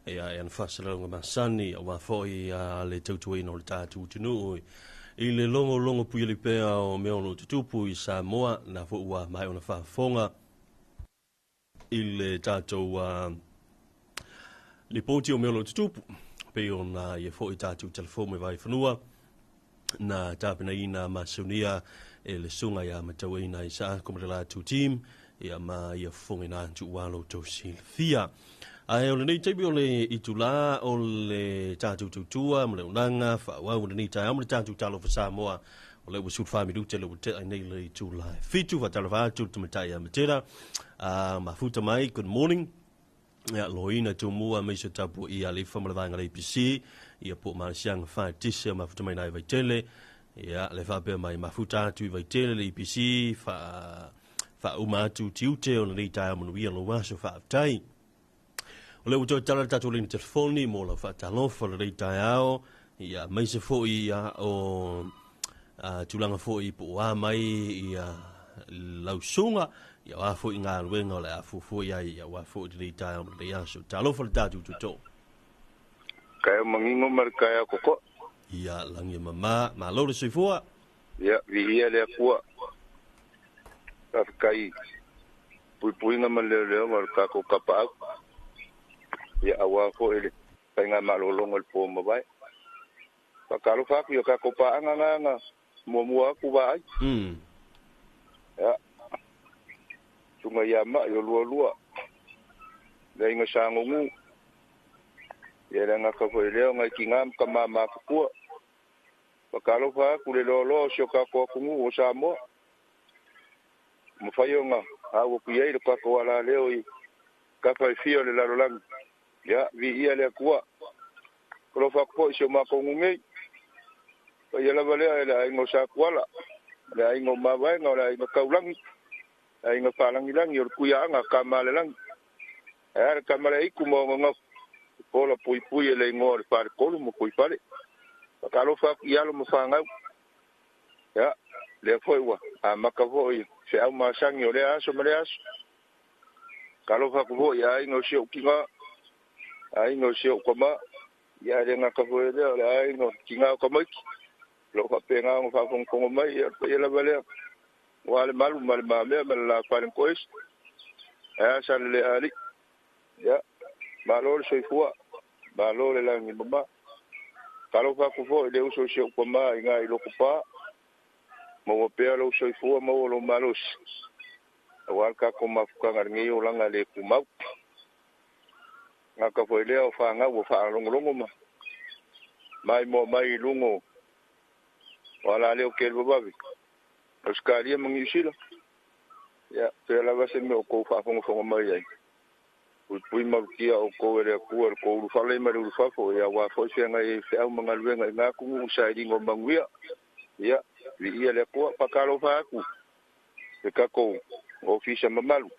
e an fasala nga masani wa foi le tautuina o le tatu tunu i le longo pui le pea o meono tutupu i Samoa na fo wa mai ona whafonga i le tātou le pōti o meono tutupu pe ona i fo i tātou telefone vai whanua na tāpina ina masunia e le sunga ia matawaina i sa komarela tu team ia ma ia fongina tu walo to silfia ai o nei taibi o le itula o le tātou tutua mo le unanga fa wa o nei tai o le tātou talo fa Samoa o le wasut fami du te le te ai nei le itula fitu fa talo fa tu matai matera mafuta mai good morning ya loina tu mua me se tapu ia le famala vanga le PC ia po marsiang fa tise mafuta mai nai vai tele ia le fa pe mai mafuta tu vai tele le PC fa uma tu tiute o le tai mo ia lo waso fa tai o le uto tala tatu le telefoni mo la fa talo fa le tai ao ia mai se fo ia o tulanga fo i po wa mai ia lausunga ia wa fo inga luenga le afu ia ia wa fo le tai o le aso talo fa tatu to kaya mangingo markaya koko ia langi mama ma lo le sifua ia vi ia le akua kai pui nga malele marka ko kapa ia awa fo ele penga malolong el po mabai pakalo fa yo ka ko pa nga mo ku ba ya tunga ya ma yo lua le nga sangu ya nga ka fo ele nga kingam kama ma ku pakalo fa ku le lo shoka ko ku o samo mo fayo nga awo ku ye ka ko ala leo i ka fa fio le la rolang ya vi ia le kuwa ko fa ko se ma ko ngai pa ia la vale ala ngo sa kwala la ngo ma vai ngo la ngo kaulang ai ngo pa lang ilang yor ku ya nga kamale lang er kamale I ku mo ngo ko la pui le ngo pa ko mo pui pare ka lo fa ia lo mo fa nga ya le foi wa a makavo se au ma sang yo le aso me le aso ka lo fa ko ya ngo se kinga ai ngo se ko ma ya le nga ka foi le ai ngo kinga ko mai lo fa penga ngo fa fon ko mai ya la vale wa le malu mal ma me la pa ko is ya sa le ali ya ma lo se fua ba lo le la ni mama ka lo fa ko fo le uso se ko ma nga I lo ko pa mo pe lo se fua mo lo malos wa ka ko ma fuka ngi o langa le ku mau nga ka foi leo fa nga wo fa longo ma mai lungo wala leo ke lo babi oskaria mangi sila ya pe la va se me ko fa fongo mai ai pui ma kia o ko re ku ko lu fa le ma lu fa fo ya wa fo se nga e fa ma nga nga ku sa ri ngo manguia ya vi ia le ko pa ka lo fa ku e ka ko ofisa mamalu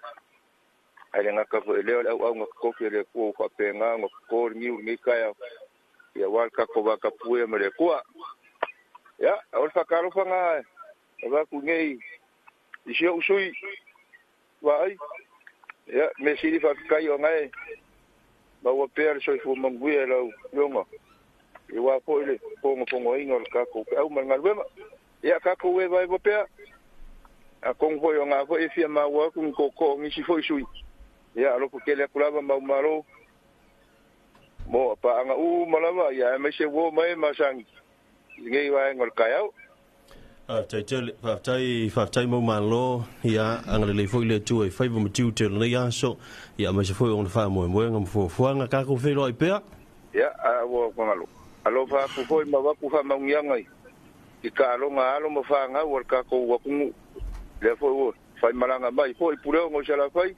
ai nga ka le au nga ko fe le ko fa pe nga ko ni ka ya wa ka ko ba ka pu me le ko ya o fa ka lo fa nga va ku ngai I se usui wa ai ya me si fa ka yo ngai ba wa pe so fu mangui lo yonga I wa po le pongo ingo ka ko au ma ngalwema ya ka ko we vai pe a kong fo yo nga fo e fia ma wa ku ko ngi si fo sui ya lo ko kele kulava ma maro mo pa nga malama ya me se wo mai masang ngai wa ngol kayau tai mo malo ya angale le foi le tu e fai mo tu te le ya so ya me se foi on fa mo ngam fo nga ka ko fe lo I pe ya a wo ko ngalo alo fa ku foi ma wa ku fa ma ngai I ka lo nga lo mo fa nga wo ka ko wa ku le foi wo fai malanga mai foi pure ngo sala fai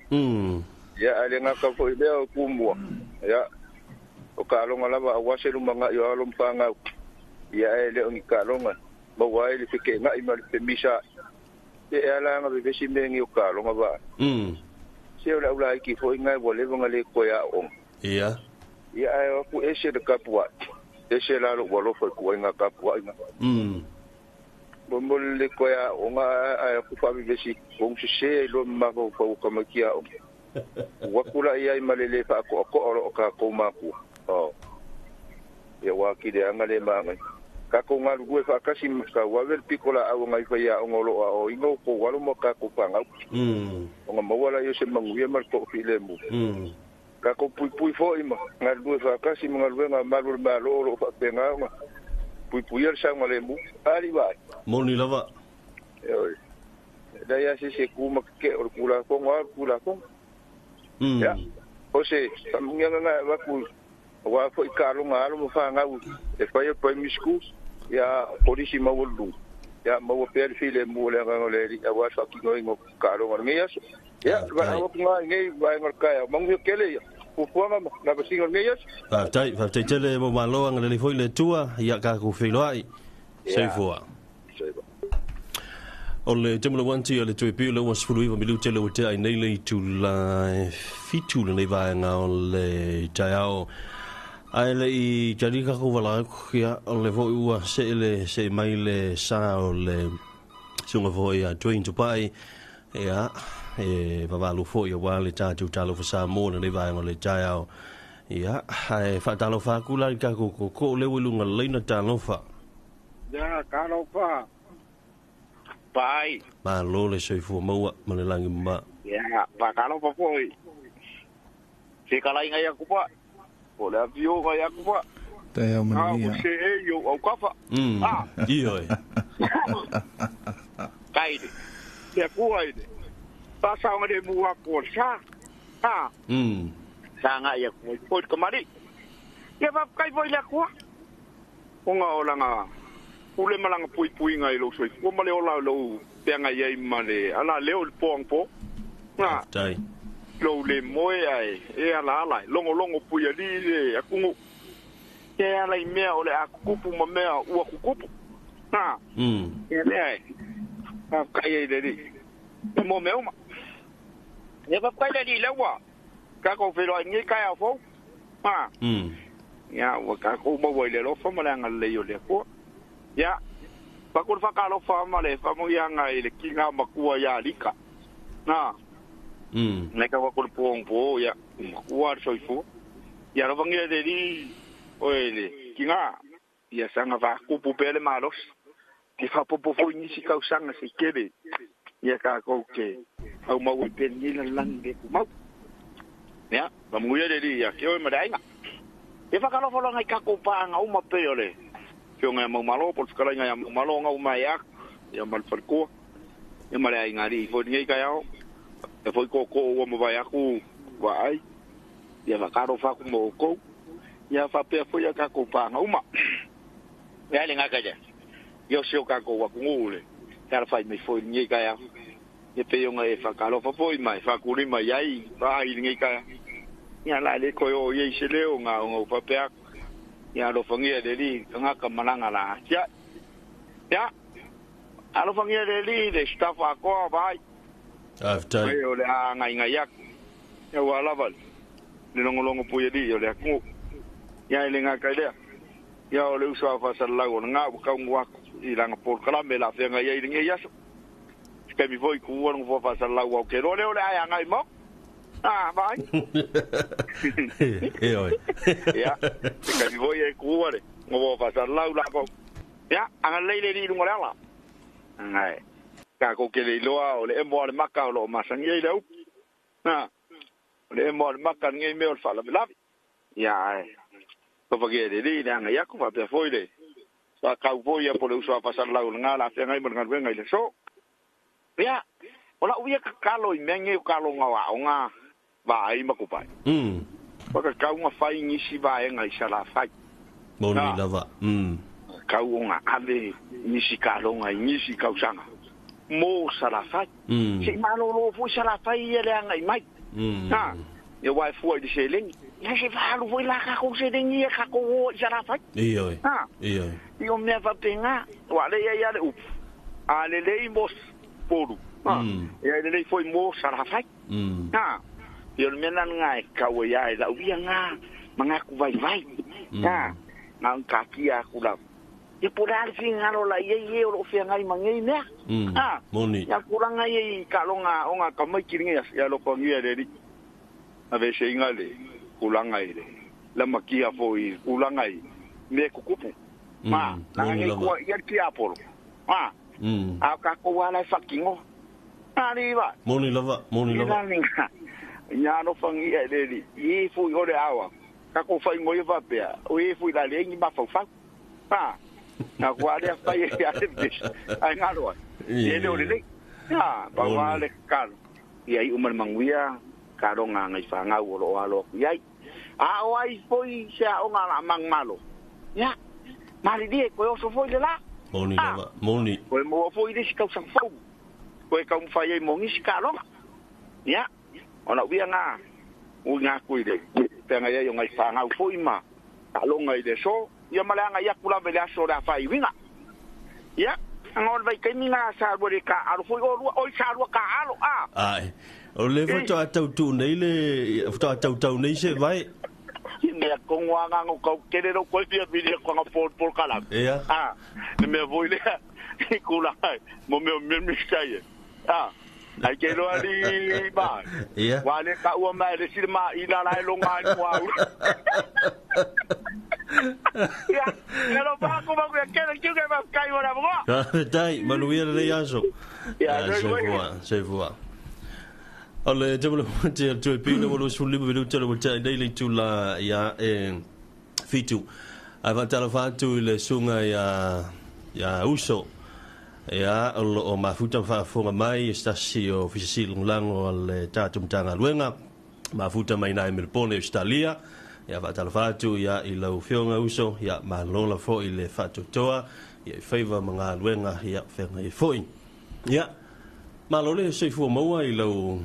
ya ale nga ka foi le ku mo ya o ka lo nga la wa se lu manga yo lo fa nga ya ele on ka lo nga mo wa ele ke nga I ma le misa e ala nga be si me ngi o ka lo nga ba se o la ki foi nga wo le nga le ko ya o ya ai ku ese de kapua ese la lo wo lo foi ku nga kapua nga Bomole ko ya onga ku fa besi kong se lo ma ko ka makia wa kula ia malele fa ko oro ka ko ma ku ya wa ki de anga le ma ka ko nga lu fa ka sim ka wa ver pikola a nga fa ya ngolo o ingo ko wa lo mo ka ko pa nga onga mo wala yo se mangu ya mar ko file mu ka ko pui fo ima nga lu fa ka sim nga lu nga malu malo fa pe nga pui el sang le mu ali ba Moni lava. Da ya se kuma ke or kula ko. Ya. O se tamunga nga wa ku wa fo ikalo nga lo fa nga u e fa yo primary school ya polisi mawulu. Ya mawo per file mu le nga le ri wa sa ki ngo kalo nga ngia. Ya ba wa nga ngai ba nga ka ya mangu kele ya. Puanga na basingo ngia. Va tai tele mo malo nga le foi le tua ya ka ku filoi. Sei foa. Ole te mula wanti ale tui piu lewa sifuru iwa milu te lewa te ai nei lei tu la fitu le nei vai nga o le tai ao ai le i jarika ko wala kia o le vo ua se mai le sa o le sunga vo ia tuin tu pai ia vavalu fo ia wale tatu talo fa sa mo le nei vai nga le tai ao ia ai fa talo fa kula ka ko le wilunga leina talo fa ya kalo fa pai ma lo le soifu maua ma le langi ma ya pa kalo pa foi se kala inga ya kupa o le avio ga ya kupa te o mania se yo o kafa io kaide ya kuaide pa sa ngade mua ko sa sa nga ya ko kamari ya pa kai voi la kuwa onga olanga ule malanga pui ngai lo soi ko male ola lo penga ye male ala leo pong po na tai lo le moe ai ala longo pui ali e akungu e ala i mea ole akupu ma mea ua kukupu na e le ai kai ai dedi e mo mea uma e pa kai dedi lewa ka ko felo ai ngai kai a fo ya wa ka ko mo le lo fo malanga le yo le ko ya pakul fakalo fama le famo yanga ile kinga makua ya lika na neka wakul po ya makua soifu ya lo vangia de di oele kinga ya sanga va kupu pele malos ki fa popo fo ni si ka usanga se kebe ya ka ko ke au mau pe ni la lange ku mau ya vamuya de di ya ke o madainga e fakalo fo longa ka ko pa nga uma pe ole nga mo malo por skala nga malo nga umaya ya mal farko ya mala ngari fo ni ka yao e fo ko o mo vai aku vai ya va karo fa ku mo ko ya fa pe fo ya ka ko pa nga uma ya le nga ka ja yo sio ka ko wa ku ngule ya fa me fo ni ka yao ye pe yo nga e fa karo fa fo mai fa ku ri mai ai va ai ni ka ya la le ko yo ye se le nga ngo fa pe ya lo fangia de li nga ka malanga la ya alo fangia de li de stafa ko vai after yo le nga yak ya wala val ni longo pu ye yo le ku ya ile nga ka le ya o le usa fa sallahu nga ka ngwa ilanga por kala me la fe nga ye ile ya ska mi voi ku won fa sallahu o ke lo le ya nga mo vai. Ya, ka mi voi e kuare. Mo vo pasar lau la ko. Ya, anga leile ni lunga la. Ngai. Ka ko ke le loa o le mo le maka lo masangi le u. Na. Le mo le maka ngai me o fala la. Ya. Ko pagi de ni anga ya ko pa pe foi le. Sa ka voi e po le usa pasar lau nga la fe ngai mo ngai ngai le so. Ya. Ola uia ka kalo i menge kalo nga nga vai makupai paka kau nga fai ngisi vai ngai sala fai moni lava kau nga ave ngisi kalo nga ngisi kau sanga mo sala fai si malo lo fu sala fai ele ngai mai na ye wai fu di seling ya se va lu voi la ka ko se dengi ka ko sala fai iyo yo me va penga wale ya le up ale le mos poru ya le foi mo sala fai na yo mena ngai kau ya la uia nga mangaku vai na nga kaki aku la ia pura le fingalo la ia o fiangai mangai nea moni ia kuranga ia kalonga onga kamai kiringa ia lo kongia le ave se ingale kulanga ile la makia foi kulanga i me kukupu ma ngai ko ia ki apolo aka ko wala fakingo ani ba moni lava nya no fangia le i foi ore awa ka ko fai ngoi va pe o i foi la le ngi ba fa na guardia fai ya ai ngalo ele o le ba wale kal ia i umar manguia karonga ngai fanga o lo alo ia a o ai foi sa o ngala mang malo ya mali die ko o so foi le la moni ko mo foi de ska sang fo ko ka um fai mo ngi ska lo ya ona wi nga u nga ku de tenga ia ngai fanga foi ma alo ngai de so ia malanga ia kula vele aso da fai winga ya ngol vai keminga sa borika alo foi o sa ro ka alo ai o le foto atau tu nei le foto atau nei se vai me kongwa nga ko kerero ko dia video ko nga por kala me voi le kula mo me sai ai ke lo ali ba wale ka o ma le silma ila la longa wa ya pero pa ko ba que que va kai ora bo dai manuia le yaso ya se voa ale te mo te pino mo su libo vedo te mo te dei tu la ya fitu ava tala fatu le sunga ya uso ya o mafuta fa fonga mai stasi o fisili lango le tatum tanga luenga mafuta mai nai melpone Australia ya va tala fatu ya i lau fionga uso ya malola fo i le fatu toa ya favor manga luenga ya fenga i foi ya malole se fu mo i lau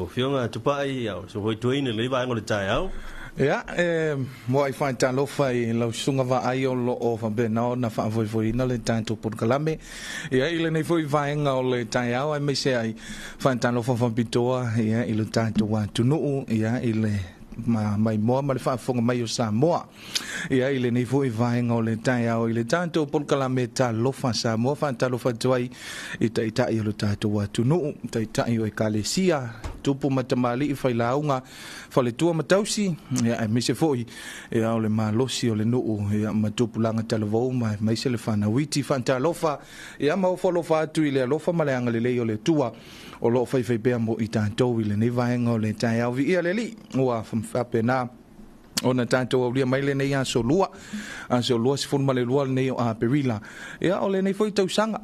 fionga tupai ya so voi tuine le vai ngol tai au ya mo ai fa tan lo fai lo sunga va ai o lo o fa bena na fa voi na le tanto por kalame ya ile nei foi vai nga o le tai au ai me se ai fa tan lo fa pitoa ya ile tanto wa tunu ya ile mai mo ma le fa fonga mai o Samoa ia ile nei foi vai nga o le tai au ile tanto por kalame ta lo fa Samoa fa ta lo fa tuai ita i lo tanto wa tunu ita i o ekalesia tupu matamali fai launga fa le tua matausi ya me se foi ia o le malosi o le nuu ia matupu langa talavo mai se le fana witi fa ta lo fa ia ma fo fa tu ile lo fa malanga le o le tua o lo fai pe mo ita to ile nei vai nga o le tai au vi ia le li wa fa pena ona tanto o lia mai le nei a so lua se fun male lua nei a perila ia o le nei foi tau sanga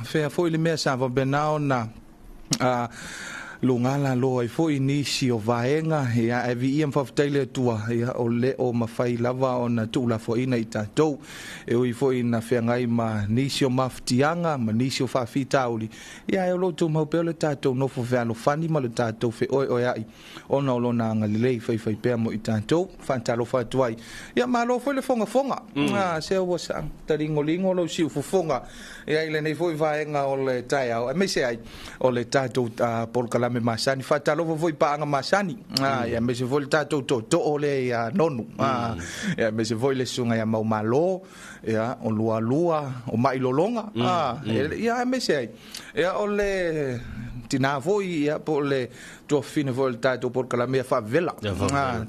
fe foi le mea sa va benao na lungala lo ai foi nisi o vaenga ia e vi im faftele tua ia o le o mafai lava ona tu la foi na itatou e o foi na fengai ma nisi o maftianga ma nisi o fafitauli ia e lo tu mau pele tatou no fo valo fani ma le tatou fe o ai ona lo na ngalei fai pe mo itatou fantalo fatuai ia ma lo foi le fonga se o sang taringolingo lo si fonga ia ile nei foi vaenga o le tai au me se ai o le tatou por me masani fatalo voi pa nga masani ya me se vol tato to ole ya nonu ya me se voi le sunga ya mau malo ya o lua o mai lolonga ya me se ya ole tina voi ya po le to fine vol tato por kala me fa vela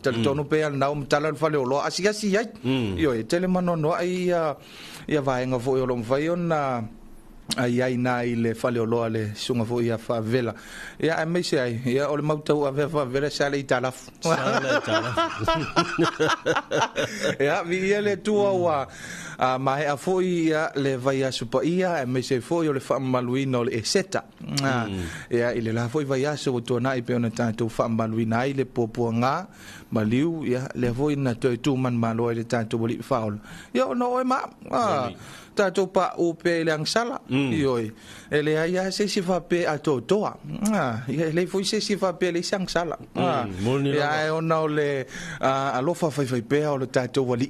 tato no pe al naum talan fa le lo asi ya yo tele manono ai ya vai nga voi lo vai ona ai na ile fale o loa le sunga fo ia fa vela ia me se ai ia o le mautau a fa vela sale itala ia vi ele tua wa mai a fo ia le vai a supa ia me se fo o le fa maluino le seta ia ile la fo vai a so to na i pe ona tanto fa maluina ile popo nga maliu ia le fo ina to tu man malo le tanto boli faul ia no e ma tato pa o pe lang sala yoi ele ya se si fa pe a to toa le foi se si fa pe le sang sala ya ona le a lo fa fa pe o le tato wali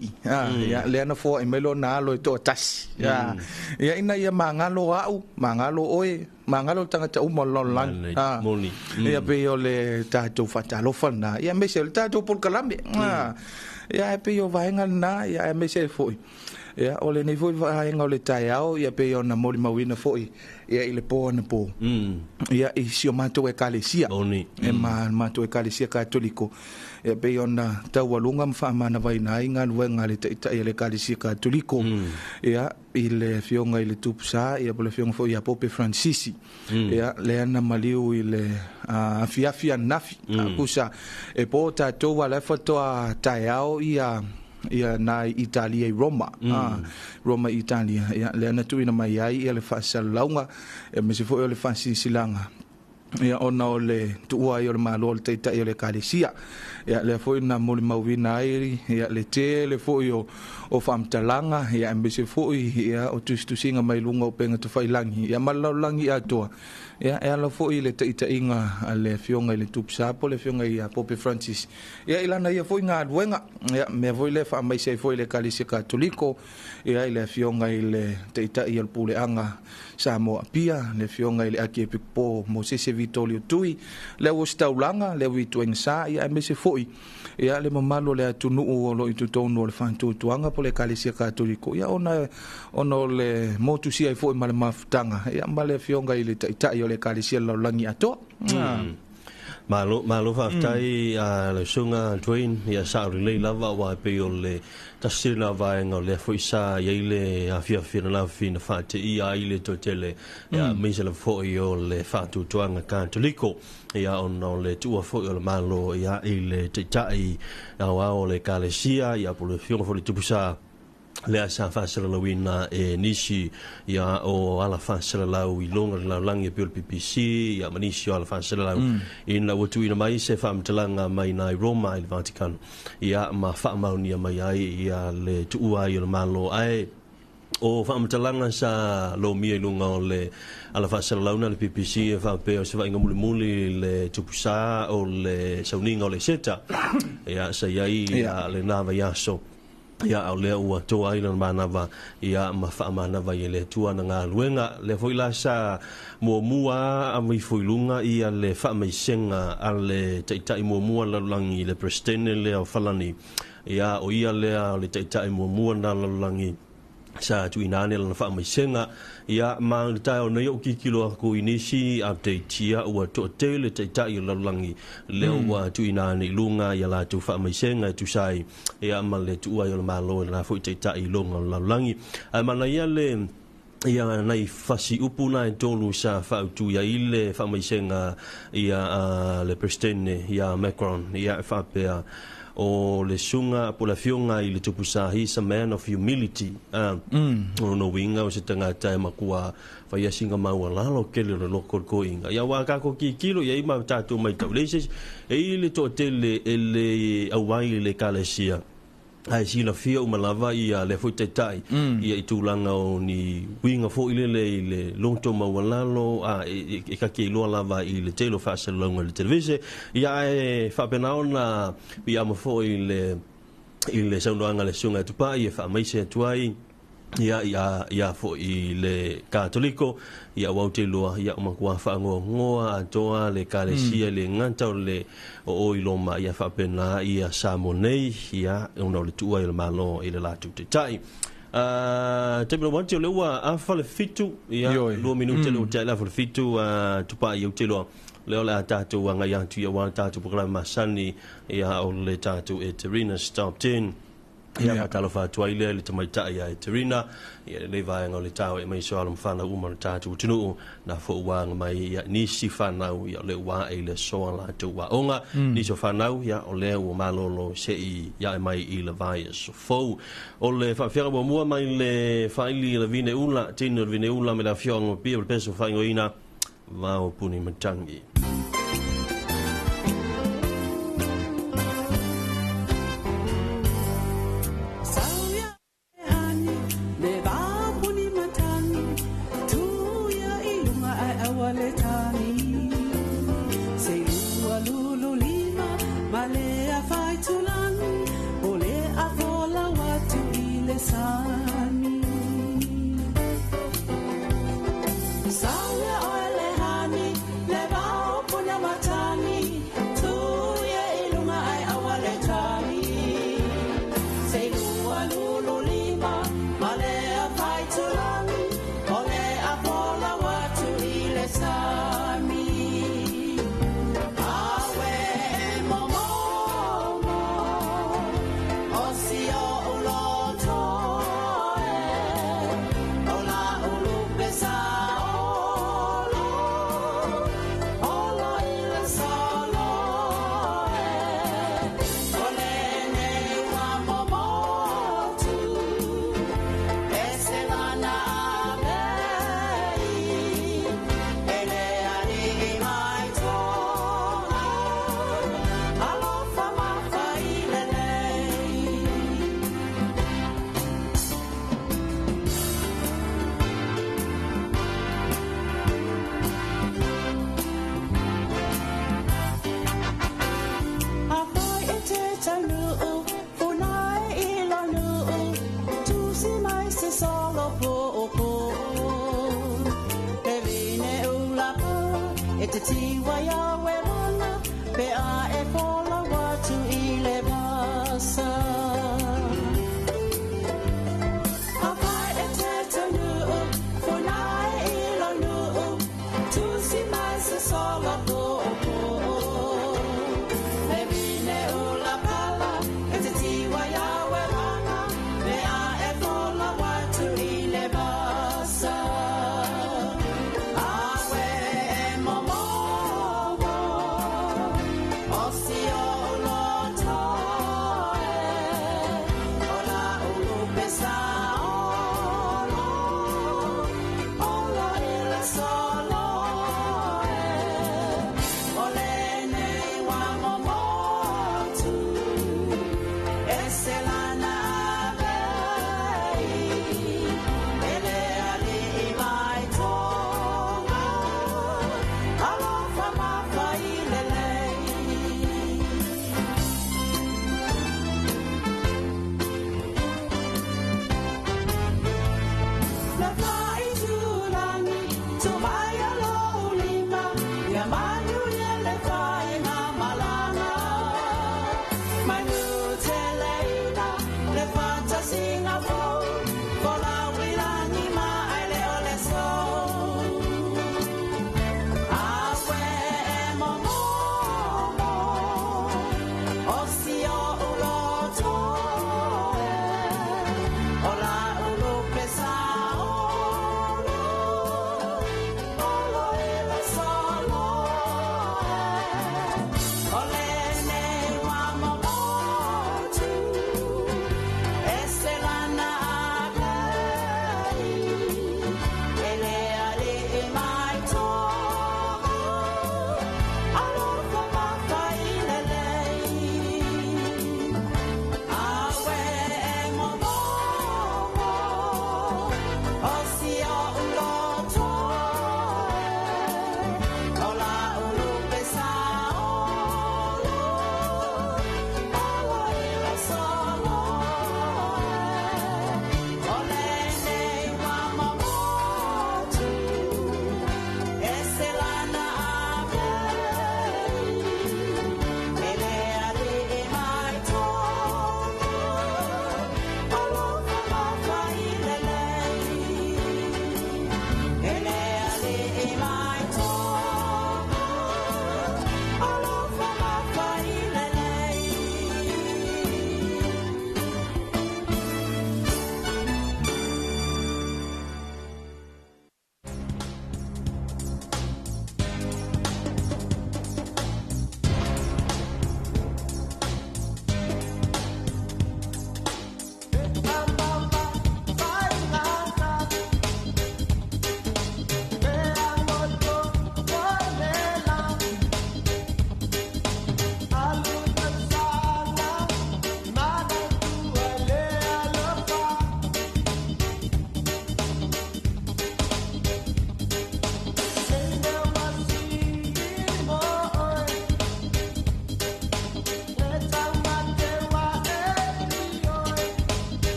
ya le na fo e melo na lo to tas ya ina ya mangalo au mangalo oe mangalo tangata umololang moni ia pe o le tatou fatalofa na ia me se le tatou por kalame ia pe o vaenga na ia me se foi ia o le nei foi vaenga o le taiao ia pe ona moli mawina foi ia ile po na po ia i sio mato e kalesia e mato e kalesia katoliko ia pe ona taualunga mfama vai na inga luenga le ta ile kalesia katoliko ia ile fionga ile tupsa ia pole fionga foi ia Pope Francis ia le ana maliu ile afia nafi kusa e po tatou ala foto a taiao ia na Italia Roma Roma Italia ia le ana tuina mai ai ia le fasalauga e me se foi le fasilanga ia ona o le tua i o le malo le teita i o le kalesia ia le foi na moli mauina ai ia le te foi o famtalanga ia me se foi ia o tustusinga mai lunga o penga to failangi ia malaulangi atoa ia e ala foi le teita inga le fionga i le tupsapo le fionga i a Pope Francis ia ilana ia foi nga duenga ia me foi le fa mai se foi le kalesia katoliko ia le fionga i le teita i o puleanga Samoa pia le fionga i le aki po Moses Vitolio Tui le o staulanga le witu ensa ia me se foi ia le mamalo le atunu o lo itutonu le fantu tuanga po le kalesia katoliko ia ona le motusia i foi male mafutanga ia male fionga i le taita i o le kalesia laulangi ato malo faftai le sunga train ia sa le lava wa pe o le tasina vaenga le foisa ia le afia fina la fina fate ia ile totele ia misela fo io le fatu tuanga katoliko ia ono le tua fo o le malo ia ile tai wa o le kalesia ia po le fionga fo le tupusa le asa fasela lawina e nisi ia o ala fasela lau i longa la langi pe PPC ia manisi ala fasela lau in la watu ina mai se famtalanga mai na Roma il Vatican ia ma fa maunia mai ai ia le tua i le malo ai o famtalanga sa lo mi longa le ala fasela lau na le PPC e fa pe o se va inga muli le tupusa o le sauninga o le seta ia sa ia le nava yaso ia au lea ua toa ina manava ia mafa manava ia le tua na ngā luenga le foila sa mua a mai foilunga ia le fa mai senga a le taitai mua lalangi le prestene le au falani ia o ia lea le taitai mua na lalangi sa tu inane la fa mai senga ia ma ta o nei o kikilo ko inisi update ia o to tele ta ia lalangi le o tu inane lunga ia la tu fa mai senga tu sai ia ma le tu ia ma lo na fo ta ia lunga lalangi ma na ia le ia nei fasi upuna e tolu sa fa tu ia ile fa mai senga ia le prestene ia Macron ia fa pe o le sunga po la fionga i le tupusa he's a man of humility o no winga o se tanga tai makua fa ia singa maua lalo kele lo ko inga ia wa ka ko kilo ia ma tatu mai tau le e le to tele ele awai le kalesia ai si la fia o malava ia le foi tai ia itulanga o ni winga fo ile le longto mawalalo e ka ke lo lava ile telo fa se longa le televise ia e fa penaona ia mo fo ile saunga le sunga tu pa ia fa mai se tuai ia fo ile katoliko ia wautelo ia makua fa ngoa toa le kalesia le nganta le o iloma ia fa pena ia samonei ia ona le tua ile malo ile la tu tai te me wanti le wa afa le fitu ia 2 minuto le hotel afa le fitu tu pa ia utelo le ola tatu wanga yang tu ia wa tatu programa sani ia o le tatu e Terina Stop 10 ia matalofa tuaile le tamaita ia e Terina ia le vai ngole tau e mai so ala mfana uma tatu tunu na fo wang mai ia ni si fanau ia le wa e le so ala tu wa onga ni so fanau ia o le o malolo se ia mai i le vai so fo o le fa fera mo mua mai le faili le vine ula tino le vine ula me la fiong pe o peso fa ngoina va o puni matangi Sauya oile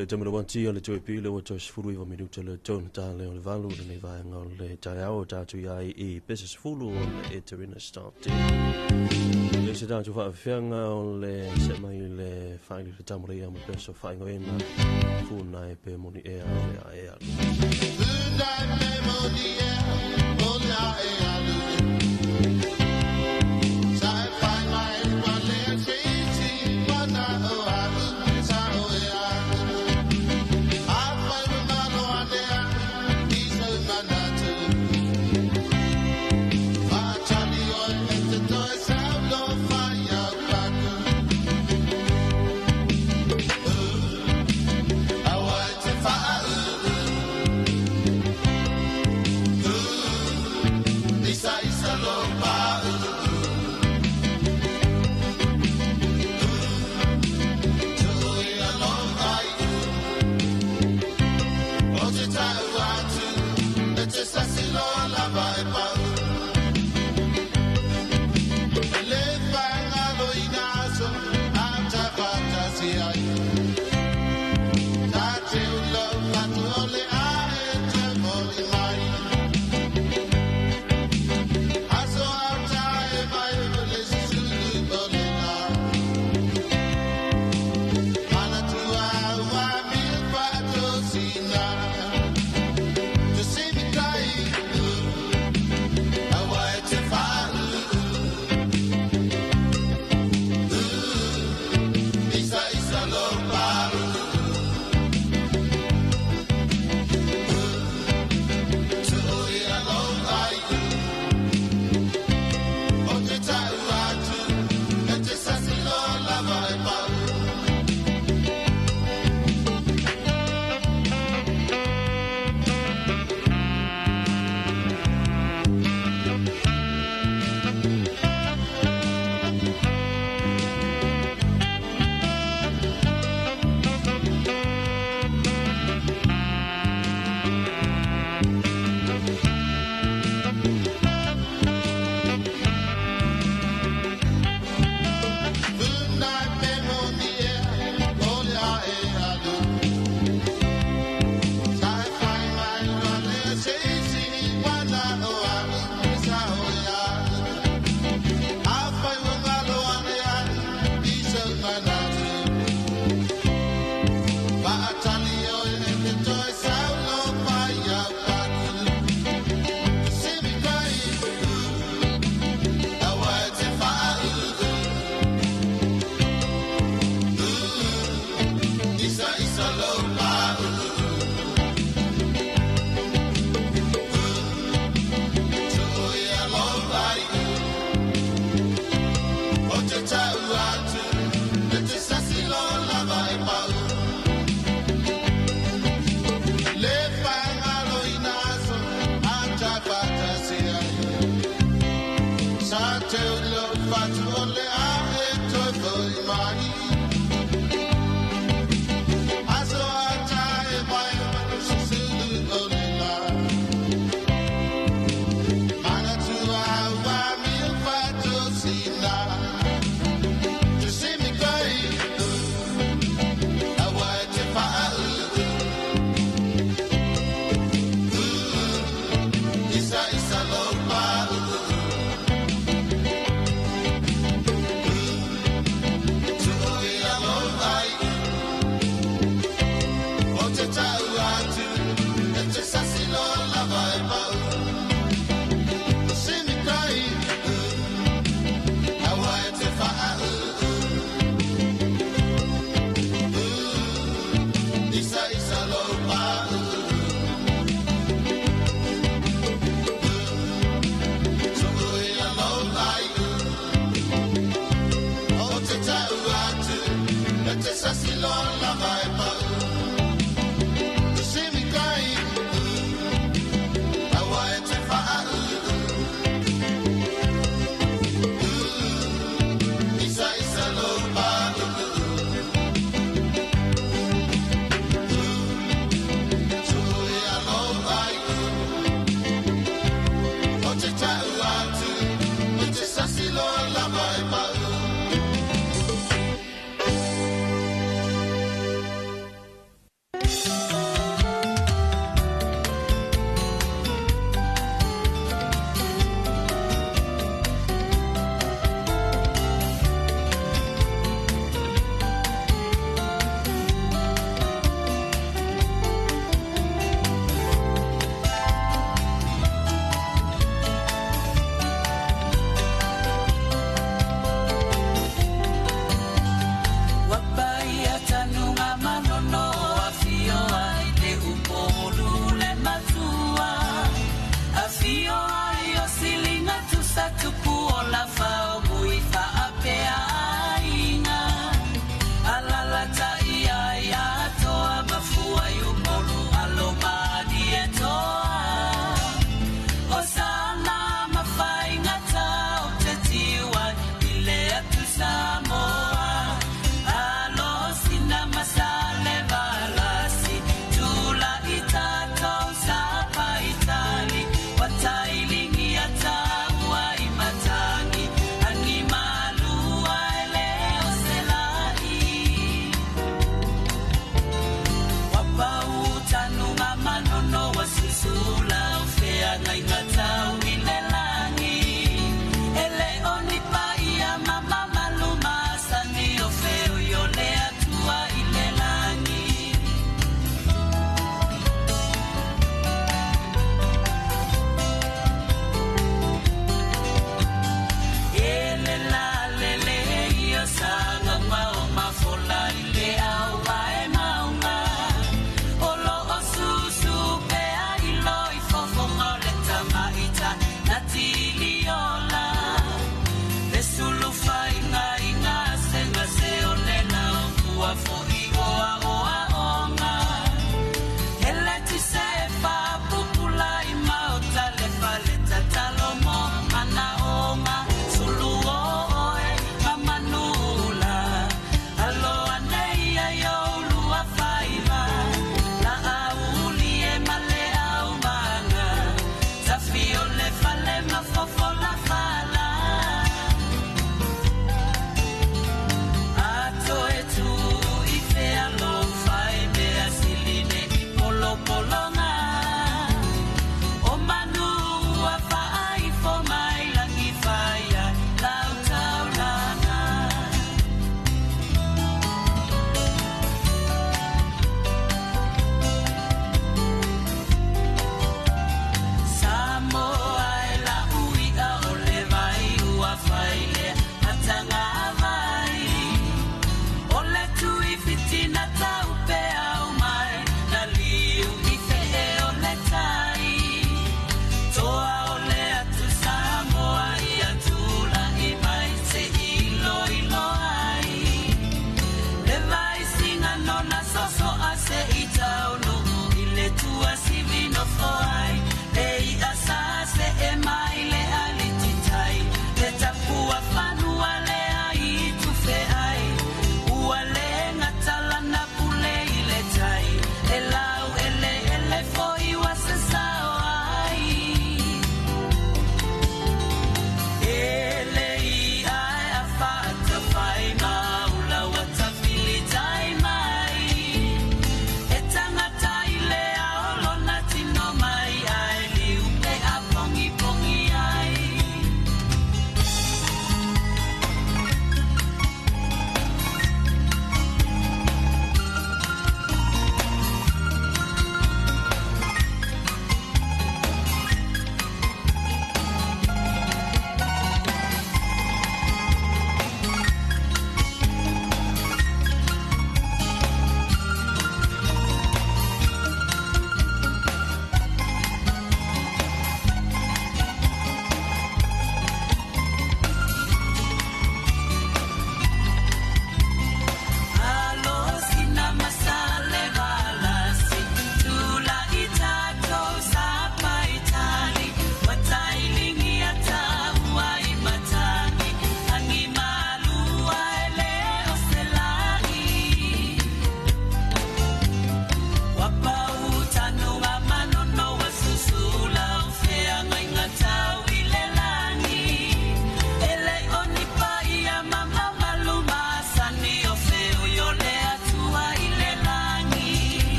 e te mera wanti o le toi pi le o toi sifuru iwa minuta le tona ta le o le valu le nei vai ngau le tai au tatu iai I pesa sifuru o le e terina start le se tatu wha whianga o le se mai le whaili le tamura ia ma peso whaingo e na funa e pe moni e a le a e a I want to find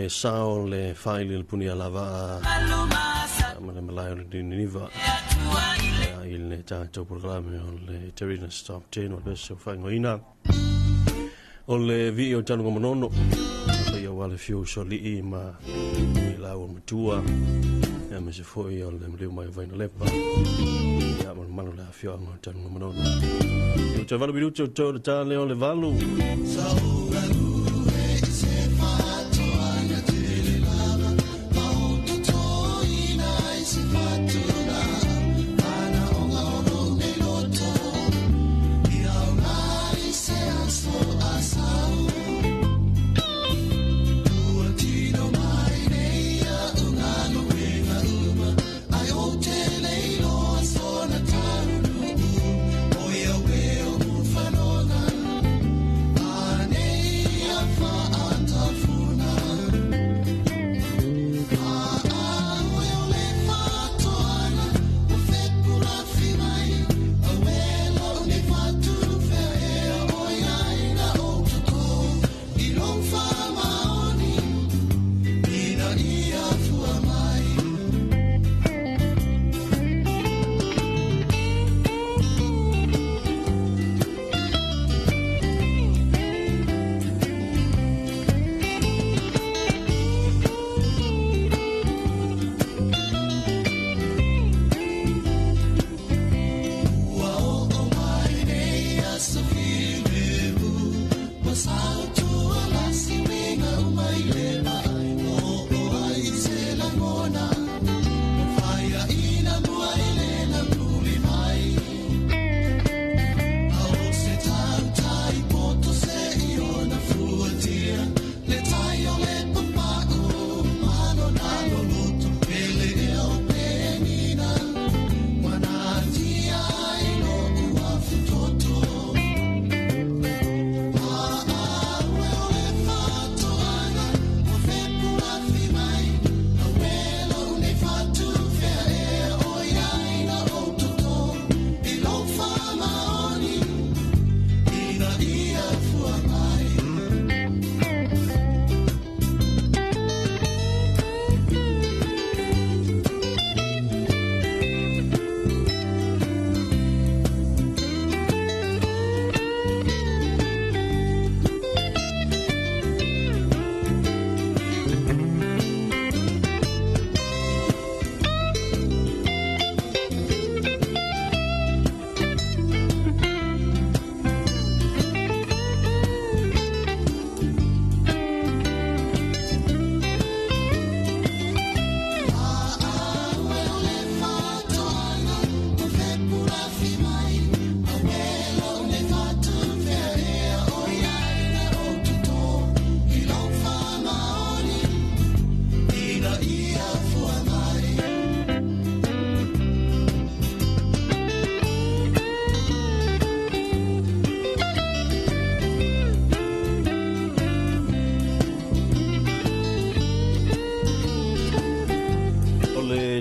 le sao le file le punia lava ma le malai le niva il le tanto programma le Terina Stop 10 o le so fa ngoina o le video tano como nono ia wale fiu so li ma la o matua ya me se foi o le mleu mai vai na lepa ya ma manu la fiu ngo tano como nono o te valu minuto to ta le o le valu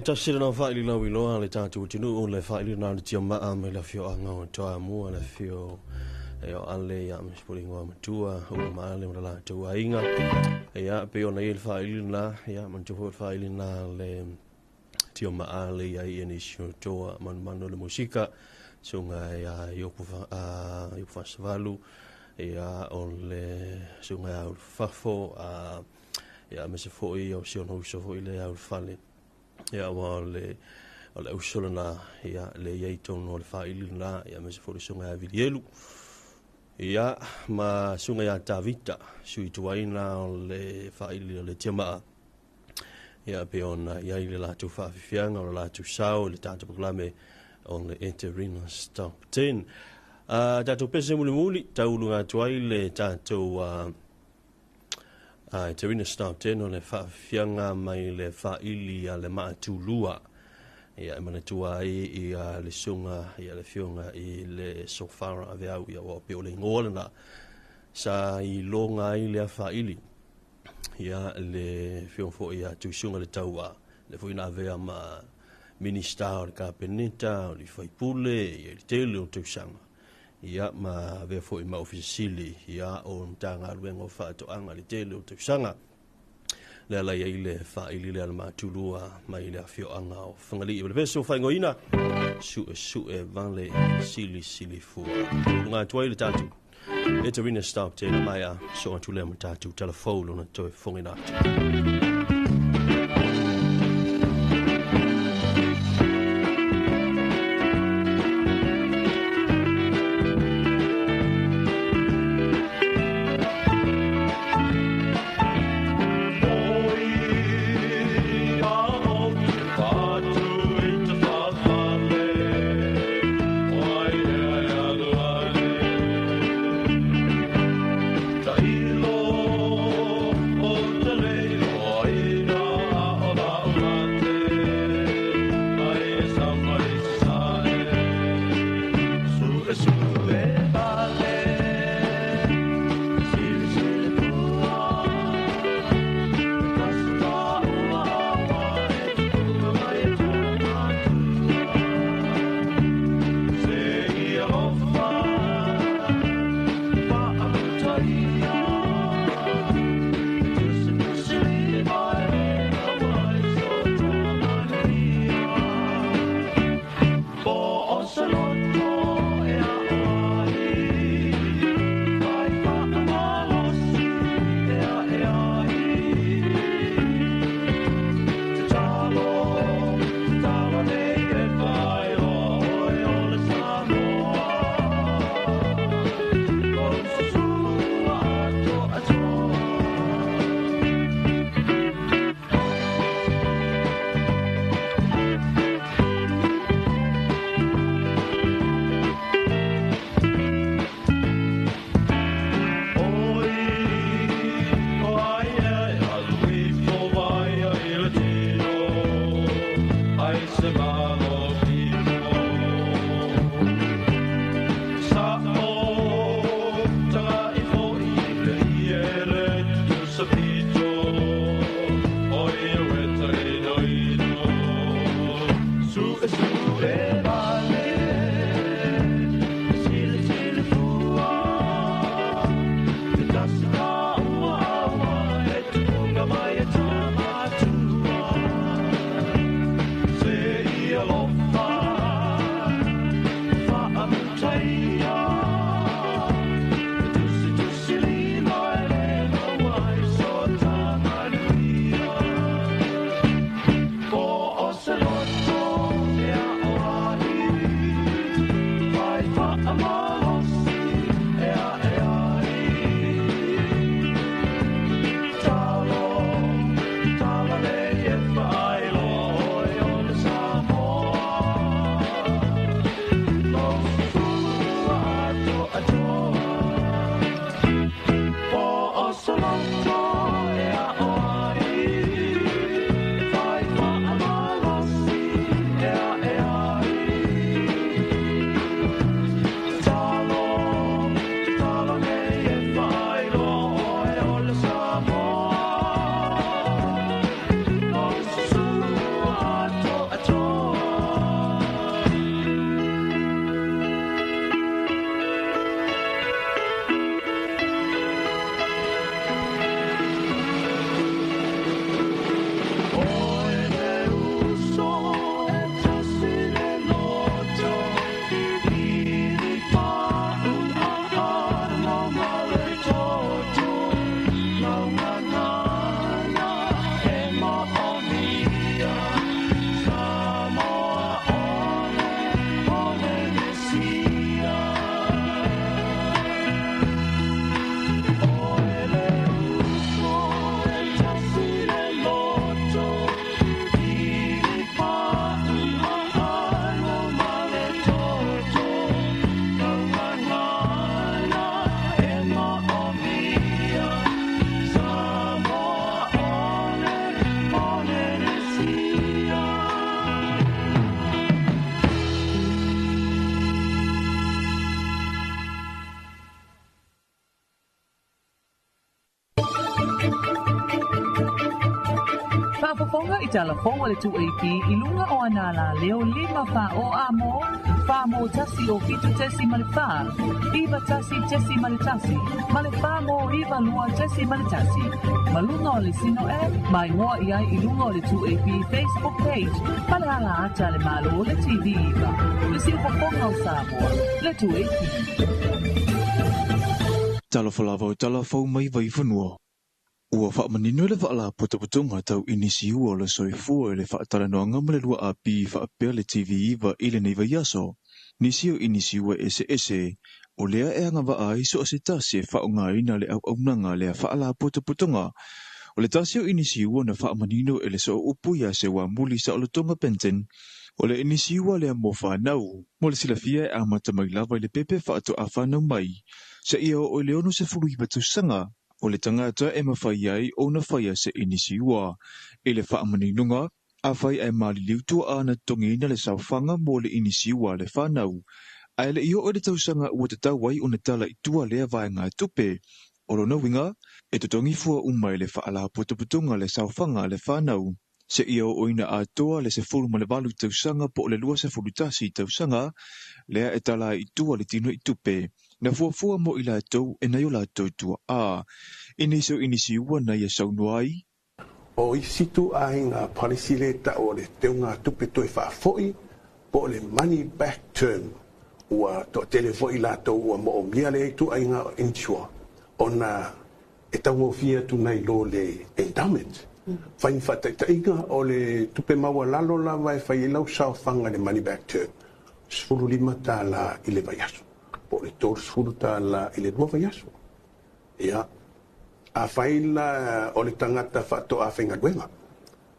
tasira na faili na wilo le tatu tinu le faili na tia ma me la fio anga to amu la fio yo ale ya mspori ngwa matua o ma le la tu ainga ya pe ona il faili na ya man tu faili na le tia ma ale ya inisho to man mano le musika sunga ya yo festivalu ya on le sunga ya fafo ya me se foi yo si ono so foi le ya fale ya wale ole usolana ya le yeito no le faili na ya me se foi sunga ya vidielu ya ma sunga ya tavita sui tuaina le faili le tema ya pe ona ya ile la tu fa fianga o la tu sao le tanto proclame on le Interina Stop 10 tato pese muli taulunga tuai le tato Interina Stop 10 o le fa fianga mai le fa ili a le maatulua ya mana tuai i le sunga ya le fionga i le sofara ave au ya o pe o le ngolana sa i longa i le fa ili ya le fionfo ya tu sunga le taua le foina ave ma minister ka penita o li fai pule i le tele o tu sanga ya ma ave fo i ma ofisili ya o ntanga luengo fa to anga le tele o tu sanga le ala ia ile fa ili le ala matulua mai le afio anga o whangali i le so whaingo ina su e vale sili fu ngā tuai le tatu e te rina stop te mai a so atu le tatu telefone na toi whongina atu Whaafafonga I tala fonga le tu AP I lunga o anala leo 5 o amo Famo tasi o fitu tesi malifa. Iba tasi tesi malitasi. Malifamo iba lua tesi malitasi. Malunga o le sino mai ngoa iai ilunga o le 2AP Facebook page. Palahala ata le malo o le TV iba. Le silfofonga o Samoa. Le 2AP. Tala falava o tala fau mai vai whanua. Ua whaamanino le whaala puta tau inisi ua le soifua le whaatara noa ngamale lua a pi whaapea le TV iwa ile nei vai aso. Nisi o inisi ua ese o lea e anga wa ai so o se tasi e whaonga ina le au nanga le a whaala puta. O le tasi o inisi ua na whaamanino e le so upuia se wa muli sa o le tonga penten. O le inisi ua le a mo whanau, mo le silafia e amata mai lava le pepe whaato a whanau mai. Sa ia o leonu se fulu iwa sanga. O le tangata e mawhai ai o na whaia se inisi ua. E le whaamaninunga, a whai ai maali liutua ana tongina le sauwhanga mo le inisi ua le whanau. Ai le io o le tausanga ua te tawai o na tala i tua lea vai ngā tupe. O lona winga, e tutongi fua umai le whaala putuputunga le sauwhanga le whanau. Se ia o ina a toa le se fulu ma le walu tausanga po le lua se fulu tasi tausanga, lea e tala i tua le tino i tupe. Na fuafua mo i la tau e nai o la tau tua a. Iniso inisi ua na ia saunuai. O i situ a inga parisile ta o le teunga tupe toi whaafoi, po le money back term. Ua to telefo i la tau ua mo o mia le tu a inga insure. Ona e tau mo fia tu nai lo le endowment. Fain whataita inga o le tupe maua lalo la vai whai lau sao whanga le money back term. Sfuru lima ta la i le vai aso. Po le tōru sfuru ta la i le rua vai aso. Ia. A whaila o le tangata whato a whenga duenga.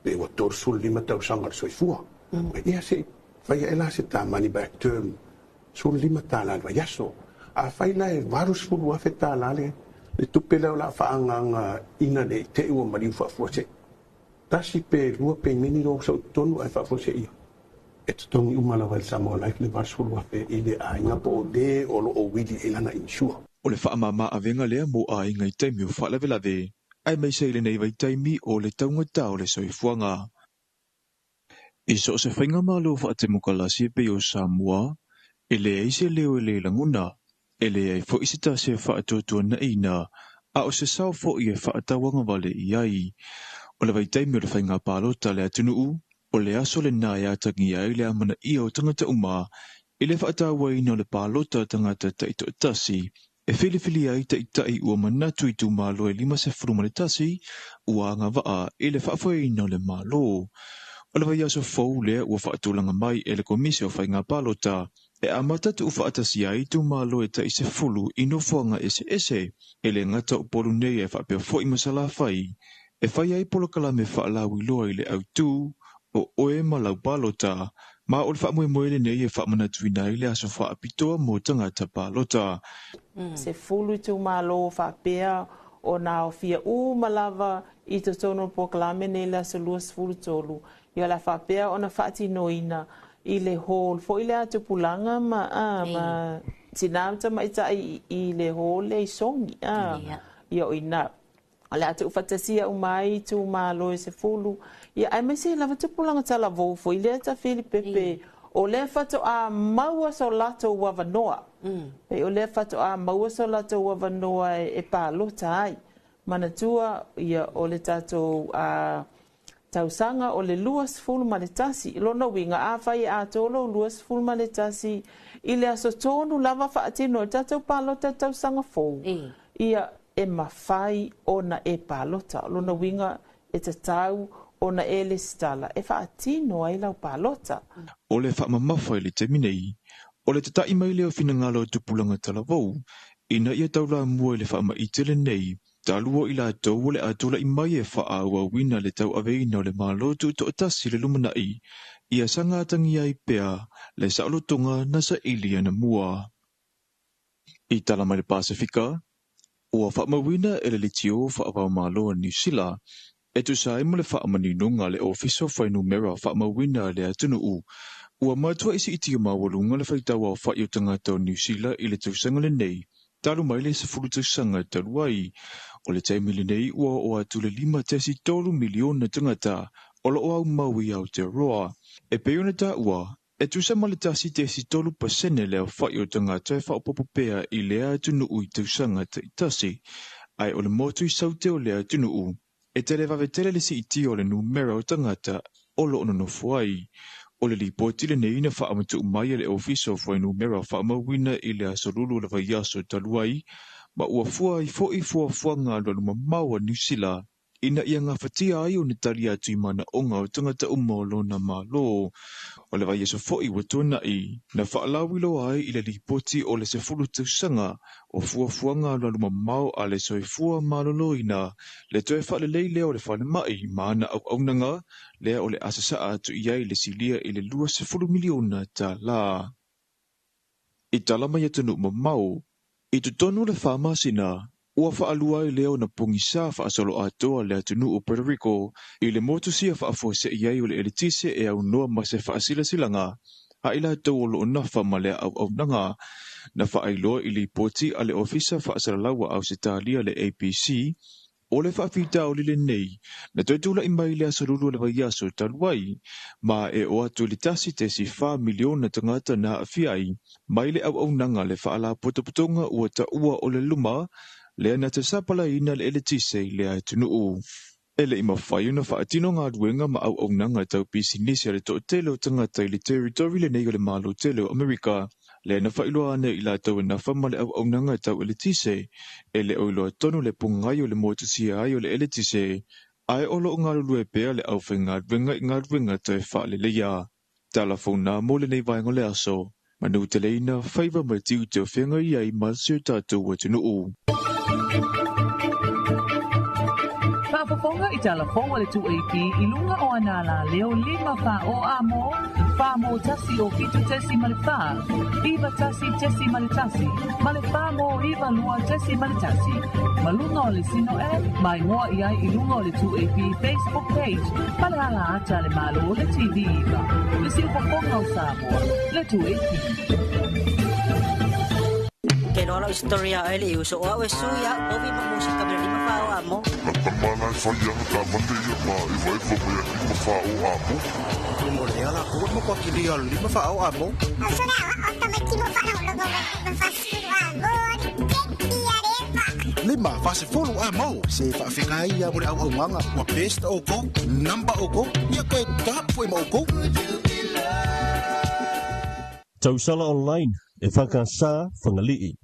Le wa tōru sfuru lima tau sanga le soifua. Ia se whai e la se ta money back term. Sfuru lima ta la vai aso. A whaila e varu sfuru a wheta la le. Le tupe leo la whaanganga ina le te ua mariu whaafuase. Tasi pe rua pe mini ro sa tonu ai whaafuase ia. E tutongi umala wale Samoa Life le varsuru wafe i le a inga po de o lo o wili e lana insua. O le whaamama a venga lea mo a inga i taimi o whaalavelave. Ai mai se ile nei vai taimi o le taungata o le soifuanga. I so se whainga malo whaate mukalasi pe o Samoa, e le eise leo e le languna. E le ai fo isita se whaatotua na ina, a o se sao fo i e whaatawanga wale i ai. O le vai taimi o le whainga palota le atunuu, o le aso le nā ia tangi ai le amana ia o tangata uma, i le whaatawa ina o le palota tangata ta ito tasi, e whilifili ai ta itai ua manatu i tu malo e 5 le tasi, ua anga waa i le whaafua ina o le malo. O le vai aso fau lea ua whaatulanga mai e le komisi o whainga palota, e amata tu whaatasi ai tu malo e ta ise fulu ino fuanga ese, e le ngata o polu nei e whaapea fo i masala whai, e whai ai polo kalame whaalawi loa i le autu, o oe malau palota, ma o le whaamue moele nei e whaamana tuina i le aso whaapitoa mo tangata palota. Se fulu tu malo whaapea o nā o fia malawa i te tono po kalame nei la se luas fulu tolu. Ia la whaapea o na whaati noina i le hall, fo i le atu pulanga ma tinamta ma ita i le hall le songi. Ia o ina. Ale atu ufatasia umai tu malo e se fulu. Ia ai mai se lava tu pulanga tala vou fo i le ata Fili Pepe. O le fato a maua so lato wavanoa. Pe o le fato a maua so lato wavanoa e palota ai. Manatua ia o le tato a tausanga o le luas fulu maletasi. Lona winga a fai a tolo luas fulu maletasi. I le aso tonu lava faatino tato palota tausanga fou. Ia e mawhai ona e palota. Lona winga e tatau ona e le stala. E faatino ai lau palota. O le whaamamawhai le te minei. O le tatai mai leo finangalo tupulanga talavou. Ina ia taula mua le whaama itele nei. Talua i la tau le atola i mai e whaaua wina le tau aveina o le malotu to atasi le lumanai. Ia sanga tangi ai pea le saolotonga na sa ilia na mua. I tala mai le Pasifika, ua whaamawina e le litio whaavau maloa New Zealand, e tu sai mo le whaamaninunga le ofiso whainumera whaamawina le atunuu, ua matua isi iti mawalunga le whaitawa o whaio tangata o New Zealand i le tausanga le nei, talu mai le sefulu tausanga taluai, o le taimili nei ua o atu le 5 miliona tangata, o lo au maui au te roa, e peona ta ua, E tu sa male tasi te si tolu pasene leo whai o tanga tai wha o popopea I lea tunu ui tausanga te itasi. Ai o le motu I saute o lea tunu u. E te le vave tele le si iti o le numera o tangata o lo ono no fuai. O le lipoti le neina wha amatu umai le ofiso fuai numera wha amawina I le asolulu le vaiaso taluai. Ma ua fuai fo I fua ngā lua maua nusila. Ina ia ngā whatia ai o ne tari atu I mana o ngā o tangata umolo na malo. O le vai fo'i wa tōna I, na whaalawi loa ai I le lipoti o le sefulu tausanga o fuafuanga la luma mau a le soifua maloloina, le toe whaalelei leo le whale mai maana au aunanga, lea o le asasa atu iai le silia I le 2 miliona ta la. I talama ia tanu mau, I tutonu le whamasina, ua whaalua I leo na pungisa whaasolo atoa le atunu o Puerto Rico I le motusia whaafose iai o le elitise e au noa ma se whaasila silanga a ila tau o loo nafa ma lea au nanga na whaailoa I le poti a le ofisa whaasaralaua au se talia le APC o le whaafita o le nei na toitula I mai lea sarulu le vaiaso taluai ma e o atu le tasi te si 4 miliona tangata na afiai mai le au nanga le whaala potopotonga ua ta ua o le luma lea na te sapala ina le elitise lea tunu u. Ele I mawhai una whaatino ngā ruenga ma au nanga tau pisi nisi ale to tele o tangata I le territory le nei o le malo tele o Amerika. Lea na whailoa ane I la tau e nafa ma le au nanga tau elitise. Ele o iloa tonu le pungai o le motusia ai o le elitise. Ai olo o ngā lulu e pea le au whai ngā ruenga tau e wha le leia. Telefona mo le nei vaenga le aso. Manu te leina whaiva mai tiu te o whenga I ai masio tātou wa tunu u. Whaafafonga I talafonga le tuaiti I lunga o anala leo 5 wha o amo, wha mo tasi o kitu tesi male wha, iwa tasi tesi male tasi, male wha mo iwa lua tesi male tasi. Malunga o le sino e, mai ngoa I ai I lunga o le tuaiti Facebook page, pale ala ata le malo o le TV iwa, le silfafonga o Samoa, le tuaiti. Ke no la historia ele uso o suya o vi música pero lima fa o amo la mana fa ya ta mande ya ma I vai fa me lima fa o amo mo le ala ko mo ko ki dia lima fa o amo asuna o ta me ki mo fa no lo go fa su lima fa se fulu amo se fa fikai ya mo au nganga wa best o ko number o ko ya ko tap foi mo ko Tausala online e whakasa whangalii.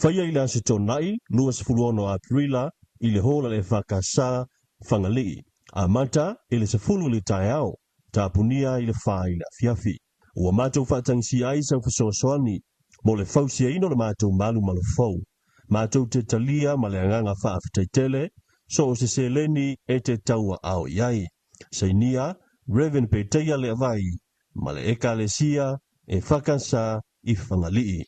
Whaia I la se tonai, 20 Aprila, I le hola le whakasa whangalii. A mata I le se fulu le tai au, ta punia I le whai la fiafi. Ua mātou whaatangsi ai sau whasoasoani, mo le whausia ino le mātou malu fau. Mātou te talia ma le anganga whaafitaitele, so o se seleni e te taua au iai. Seinia, Reverend Peteia le avai, ma le eka le sia, e whakasa I whangalii.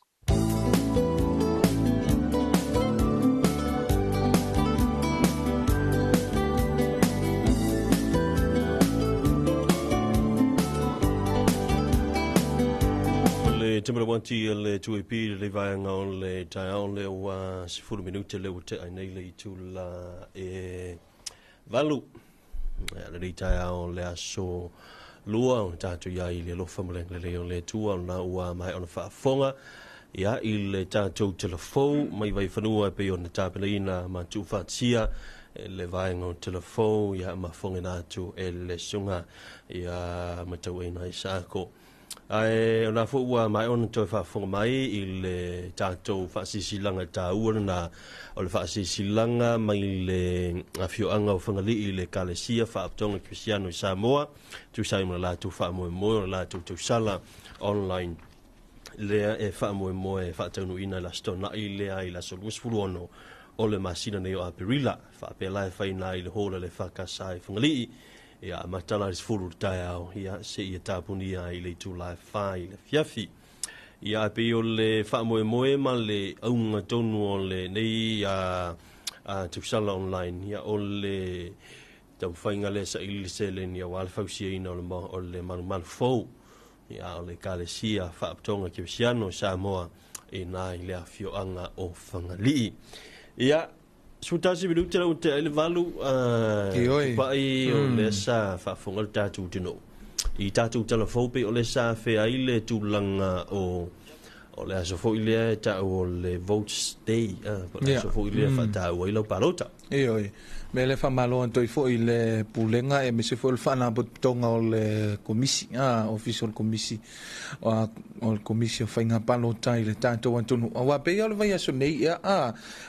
Le temera wanti le tuipi le vaanga o le tae le wa 10 minute le wote ai nei le itula e valu. Le tae le aso lua o tātou ia I le lofa maleng le tua na ua mai ona whaafonga ia I le tātou telefou mai vai whanua pe o na tāpelaina ma tu whaatia le vaenga o telefou ia ma whonga nātu e le sunga ia matau e nai sāko ai ona fo ua mai ona toi whaafonga mai I le tātou whaasisilanga tāua na o le whaasisilanga mai le awhioanga o whangalii le kalesia whaaptonga Cristiano I Samoa tu sai mo la tu whaamoe la tu sala online lea e whaamoe whaatanu ina la stona I lea I la solusfuruono o le masina nei o Aperila whaapelai whaina I le hola le whakasai whangalii ia matala is fulu tai au ia se ia tapuni ai le tu live fai le fiafi ia pe o le fa moe ma le aunga tonu o le nei a tupsala online ia o le tau fainga le sa ili sele ni wal fausia ina o le mal fo ia o le kalesia fa aptonga Cristiano Samoa e nai le afio anga o fangali ia Sutasi minuti la unte ele valu pai o le sa fa fongal tatu tino I tātou telefou pe o le sa fea i le tūlanga o le aso fo i le ta o le votes day. Le aso fo i le whatau i lau parota. Oi. Me le whamalo antoi fo i le pulenga me se fo le whana tonga o le komisi, official komisi, o le komisi o whainga palota i le tātou antonu. Awa pe ia le vai aso nei ia,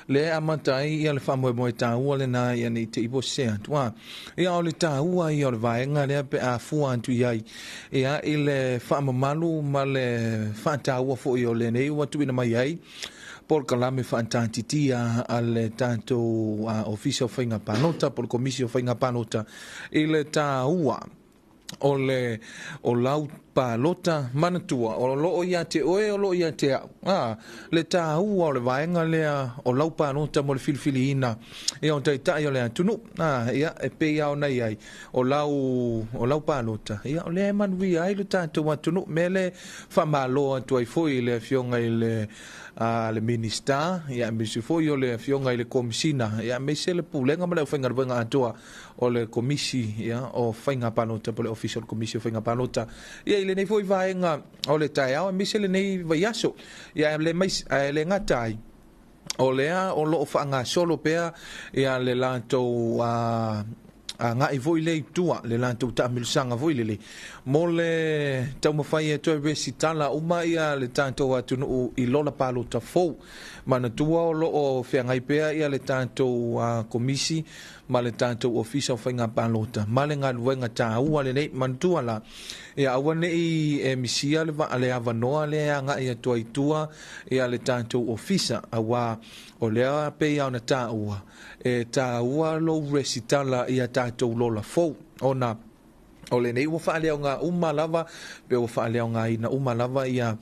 le amatai ia le whamoe moe tāua le nā ia nei te ipo sea. Ia o le tāua ia o le vaenga lea pe a fua antu iai. Ia i le whamamalu ma le whatāua fo i o le nei watu ina mai ai. Por kalame fantantitia ale tanto official whainga panota, por komisio whainga panota, i le tāua o lau palota manatua, o loo ia te oe, o loo ia te au. Le tāua o le vaenga lea o lau panota mo le filifili ina, ia o taitai o le atunu, ia e pe ia o nei ai, o lau palota, ia o le manui ai le tātou atunu, me le whamalo atu ai foi le fionga i le minister, ia me se foi o le fionga i le komisina, ia me se le pulenga ma le whainga ruenga atua o le komisi, ia o whainga panota, po le official komisi o whainga panota, ia i le nei foi vaenga o le tai au, me se le nei vaiaso, ia le ngatai, o lea o loo whaanga solo pea, ia le lantou nga I voi le tua le lantou taamilusanga voi lele mo le taumawhai e toi resitala uma ia le tātou atunu I lola palota fou mana tua o loo whiangai pea ia le tātou komisi ma le tātou ofisa o whainga palota ma le ngā luenga tā ua le nei mantua la ia awa nei e misia le avanoa le nga ia tua itua ia le tātou ofisa awa o lea pea ona tā ua e tā ua lo resitala ia tātou lola fou ona o le nei ua whaaleo ngā umalava pe ua whaaleo ngā ina umalava ia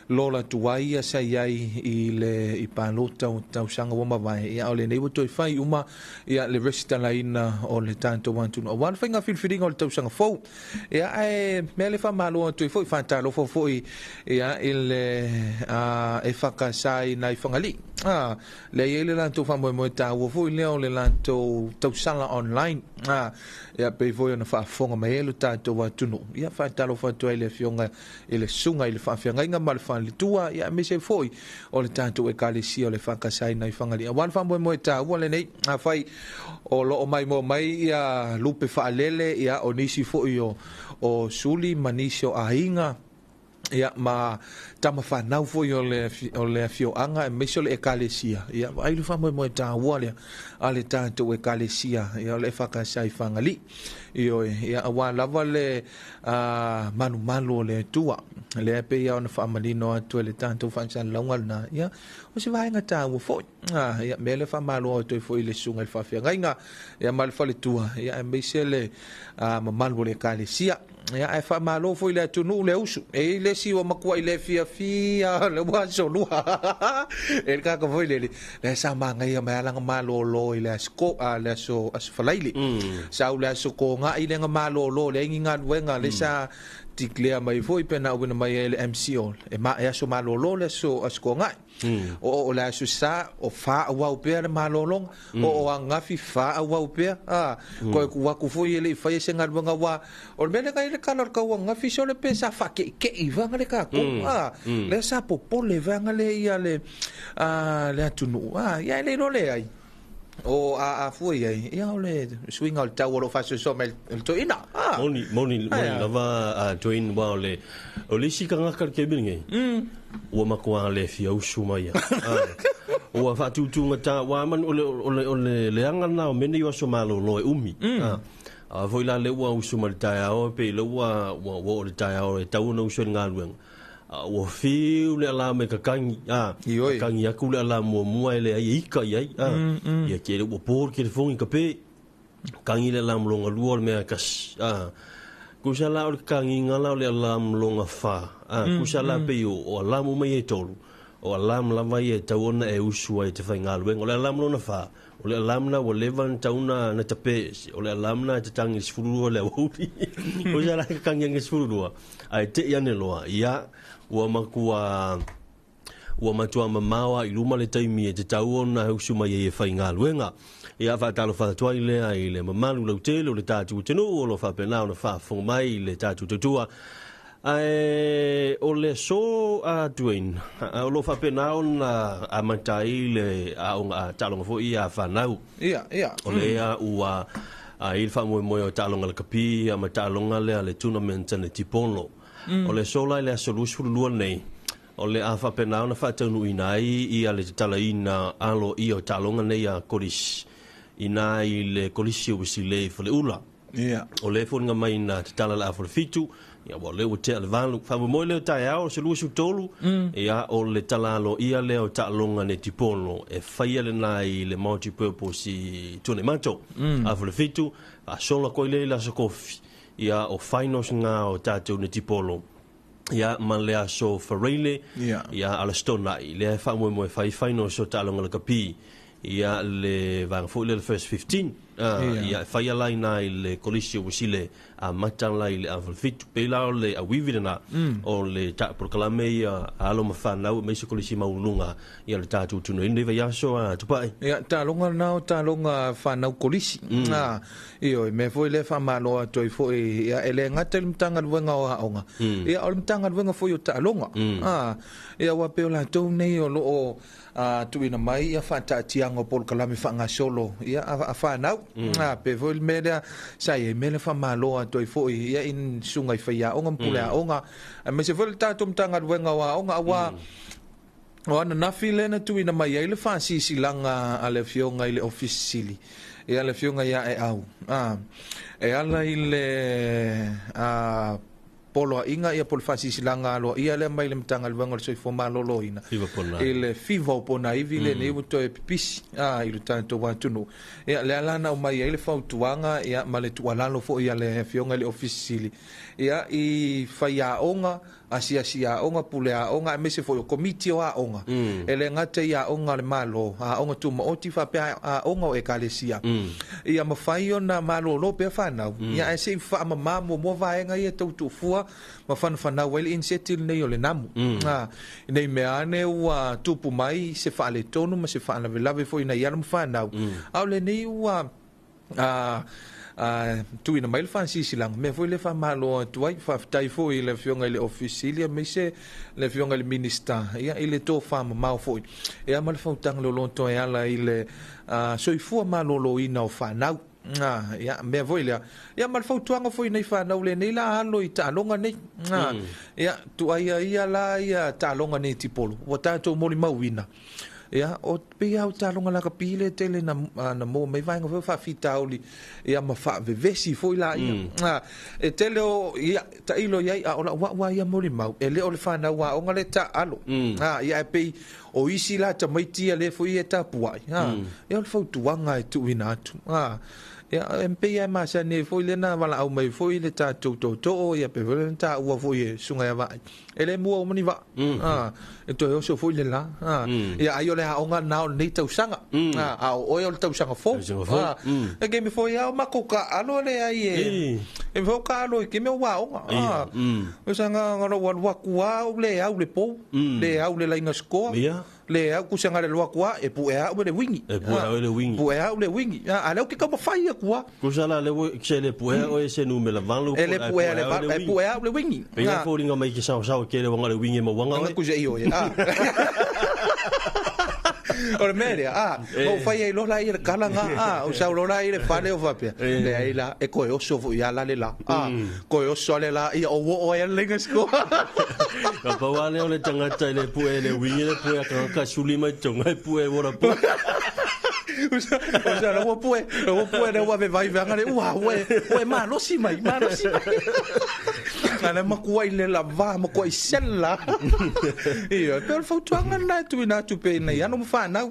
lola tuai ia sa iai I palota o tausanga wama vai ia o le nei ua toi whai uma ia le resitala ina o le tātou wantuna o wan whainga whilwhiringa o le tausanga fou ia e mea le whamaloa toi fo I whantalo fo ia I le e whakasai nai whangali le ia le lantou whamoe moe tā ua fo I leo le lantou tausanga online ia pe foi ona whaafonga mai elu tātou atunu ia whaatalo whatua I le fionga I le sunga I le whawhiangainga ma le whaalitua ia me se foi o le tātou e kālesia o le whakasai nai whangali a wan whamoe moe tā ua le nei a whai o loo mai mo mai ia lupe whaalele ia o nisi foi o suli ma nisi o ainga ia ma tama whanau foi o le fioanga e meso le ekalesia ia ai lu whamoe moe tā ua lea a le tātou ekalesia ia le whakasai whangali ia awa lava le manu o le tua le ape ia ona whaamalino atu le tātou whansan launga na ia o se vaenga tā ua foi ia me le whamalo o toi foi le sunga le whawhiangainga ia ma le whale tua ia e meise le mamalu o le ekalesia ia e whamalo foi le atunu le usu e le siwa makua I le fia le waso lua e le kaka foi le sa manga ia mai alanga malo lo I le asko le aso falaili sa le aso ko nga I le nga malo lo le inga wenga le sa tiklea mai foi pena wina mai le MCO e ma e aso malo lo le aso asko nga o le aso sa o fa wa upea le malo long o angafi fa wa upea ko ku wa ku foi le fa se nga wenga wa o le mele kai le kalor ka wa ngafi so le pesa fa ke I vanga le ka ko le sa popo le vanga le ia le atunu ia le no le ai o a foi ai ia o le swing al tau o faso so mel to ina moni lava join wa o le si kanga ka ke binge o makua le fia usu mai o fa tu ngata wa man o le anga na o meni wa so malo lo umi a foi la le wa usu mal tai o pe le wa o le tai o tau no so nga lueng o fiu le ala me kakangi kakangi aku le ala mua le ai ika ia ke le por ke le fongi kape kangi le ala mlonga luor me kas kusala o kangi ngala le ala mlonga fa kusala pe o ala mo mai tolu o ala mla mai tau na e usu ai te fainga lueng o le ala mlonga fa o le alamna o levan tauna na tape o le alamna te tangi sfuru le wuri o ja la kangi ngi sfuru ai te ia ne loa ia ua makua ua matua mamawa i luma le taimi e te tau ona husuma ye whai ngā luenga. Ia whaatalo whaatuai lea i le mamalu lau tele o le tātu tenu o lo whapena o na whaafonga mai i le tātu tutua. O le so a Dwayne, o lo whapena o na amatai le a talonga fo i a whanau. Ia. O le a ua a il whamoe moe o talonga le kapi a matalonga lea le tournament ane tipono. O le so lai le asolus lua nei. O le a whapena o na whaataunu inai i a le tala ina alo i o talonga nei a korisi. Ina i le kolisi o wisi le fo le ula. O le fōringa mai na te tala la fo le fitu. Ia wa le o te alvalu. Whamu moi leo tai ao se lua tolu. Ia o le tala alo ia leo ta alonga ne tipono. E whaia le nai le multi-purpose i tune mato. A fo le fitu. A sola koi le la sa kofi. Ia o whainos ngā o tātou ne tipono. Ia man lea so whareile. Ia ala stonai. Lea whamu moi whainos o ta alonga le kapi. Ia le vang fo le first 15 ia faia lai nai le kolisi o sile a matan lai le avol fit pela le a wividena o le ta proclame ia alo mafana me se kolisi maulunga ia le tatu tunu inde va yaso a tupai ia ta longa na ta longa fana kolisi io me foi le fa malo a toi foi ia ele ngata mtanga wenga o onga ia o mtanga wenga foi o ta longa ia wa pe la to nei o lo tuina mai ia fa ta tiango pol kalame fa nga solo ia a fa na pe vol media sai me le fa malo a toi foi ia in sungai fa ia onga pula onga me se vol ta tum tanga wenga wa onga wa ona na file na tuina mai ile fa si silanga ale fionga ile officially ia le fionga ia e au e ala ile polo inga ia pol fasi silanga lo ia le mai le mtanga le wangol so fo malo lo ina ile fiva pona ivile ne uto e pipisi ile tanto wa tunu ia le ala na mai ile fa tuanga ia male tuala lo fo ia le fionga le officially ia I faya onga asia onga pulea onga me se fo committee wa onga ele ngate ia onga le malo onga tu mo oti fa pe onga o ekalesia ia mafai ona malo lo pe fa na ia se fa mama mo vaenga ia tu fua ma fan wel insetil nei o le namu nei me ane ua tupu mai se fa le tonu ma se fa na velave fo ina ia mo fa na au le nei ua tu ina mail fancy silang me foi le fa malo tu ai fa tai foi le fionga le officialia me se le fionga le minister ia ile to fa ma foi e mal fa tang lo lonto ia la ile so fu malo lo ina o fa na ia me foi le ia mal fa tuanga foi nei fa na le nei la alo I ta longa nei ia tu ai ia la ia ta longa nei tipolo o ta to mo ma wina ia o pe au talonga la kapile tele na mo me vai ngo fa fitauli ia ma fa vevesi foi la ia e tele o ia ta ilo ia wa ia mo mau ele o le fa na wa o ngale ta alo ia pe o isi la ta maiti le foi eta puai ia o fa tuanga e tu inatu ia MP ia ma sa ne foi le na wala au mai foi le ta to ia pe vele ta ua foi sunga ia vai ele mua o mani va e to so foi le la ia ai ole o nga na nei tau sanga o le tau sanga fo e ke me foi au makoka alo le ai e fo ka alo ke me wa o o sanga ngoro wa ku le au le po le au le inga score le au ku sanga le wa ku e pu e au le wingi pu e au le wingi ala ke ka fai ku sala le ke le pu e o se no me la vanlu ele pu e au le wingi pe ya fo ringa mai ke sa ke le wanga le wingi mo wanga ku je io o media o fai ai lo la ir kalanga o sa lo la ir fale o va pe le ai la e ko so fu ya la le la ko so le la i o e le ngasko ka pa wale o le tangata le pu e le wingi le pu e ka suli mai tonga pu e ora pu o sa lo pu e le wa ve vai vanga le we ma lo si mai ana makua ile la va makua isella ia per fotuanga na tu pe na ya no fa na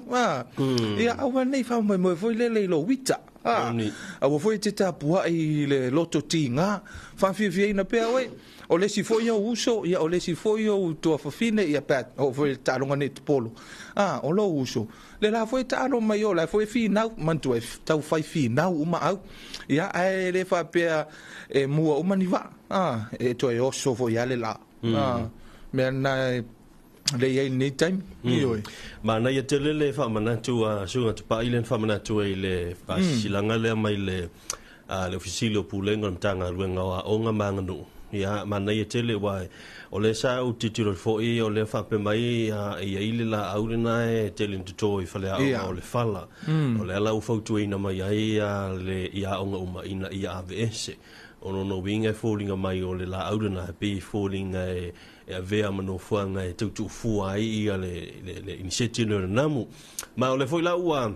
ia au nei fa mo foi le lo wita au foi te tapua I le loto tinga fa fi na pe we o le si foi o uso ia o le si foi o to fa fine ia pat o foi ta longa net polo o lo uso le la foi ta no mai o la foi fi na man tu ta fai fi na uma au ia ai le fa pe e mua o maniva e to e oso foi ale la me na le ye ni time yo ma na ye tele le fa mana tu sunga tu pa ile fa mana tu ile pa silanga le mai le le ofisilo pulengo tanga luenga wa onga manganu ya mana ye tele wa o le sa u titiro fo o le fa pe mai ia ile la aurina e tele to fa le o le fala o le ala u fo tu ina mai ia le ia onga uma ina ia AVS ono no winga falling mai o le la aurina be falling e vea mano fuanga e tu fua ia le initiative le namu ma o le foi la ua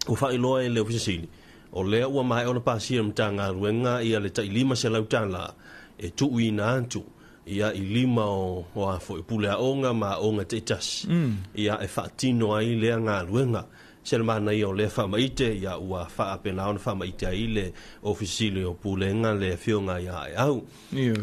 o fa iloa le ofisili o le ua mai ona pasia mtanga ruenga ia le tai lima se lautala e tu ina antu ia i lima o wa foi pule onga ma onga te tas ia e fatino ai le nga ruenga selmana ia o le fa maite ia ua fa apena ona fa maite ai le ofisili o pulenga le fionga ia au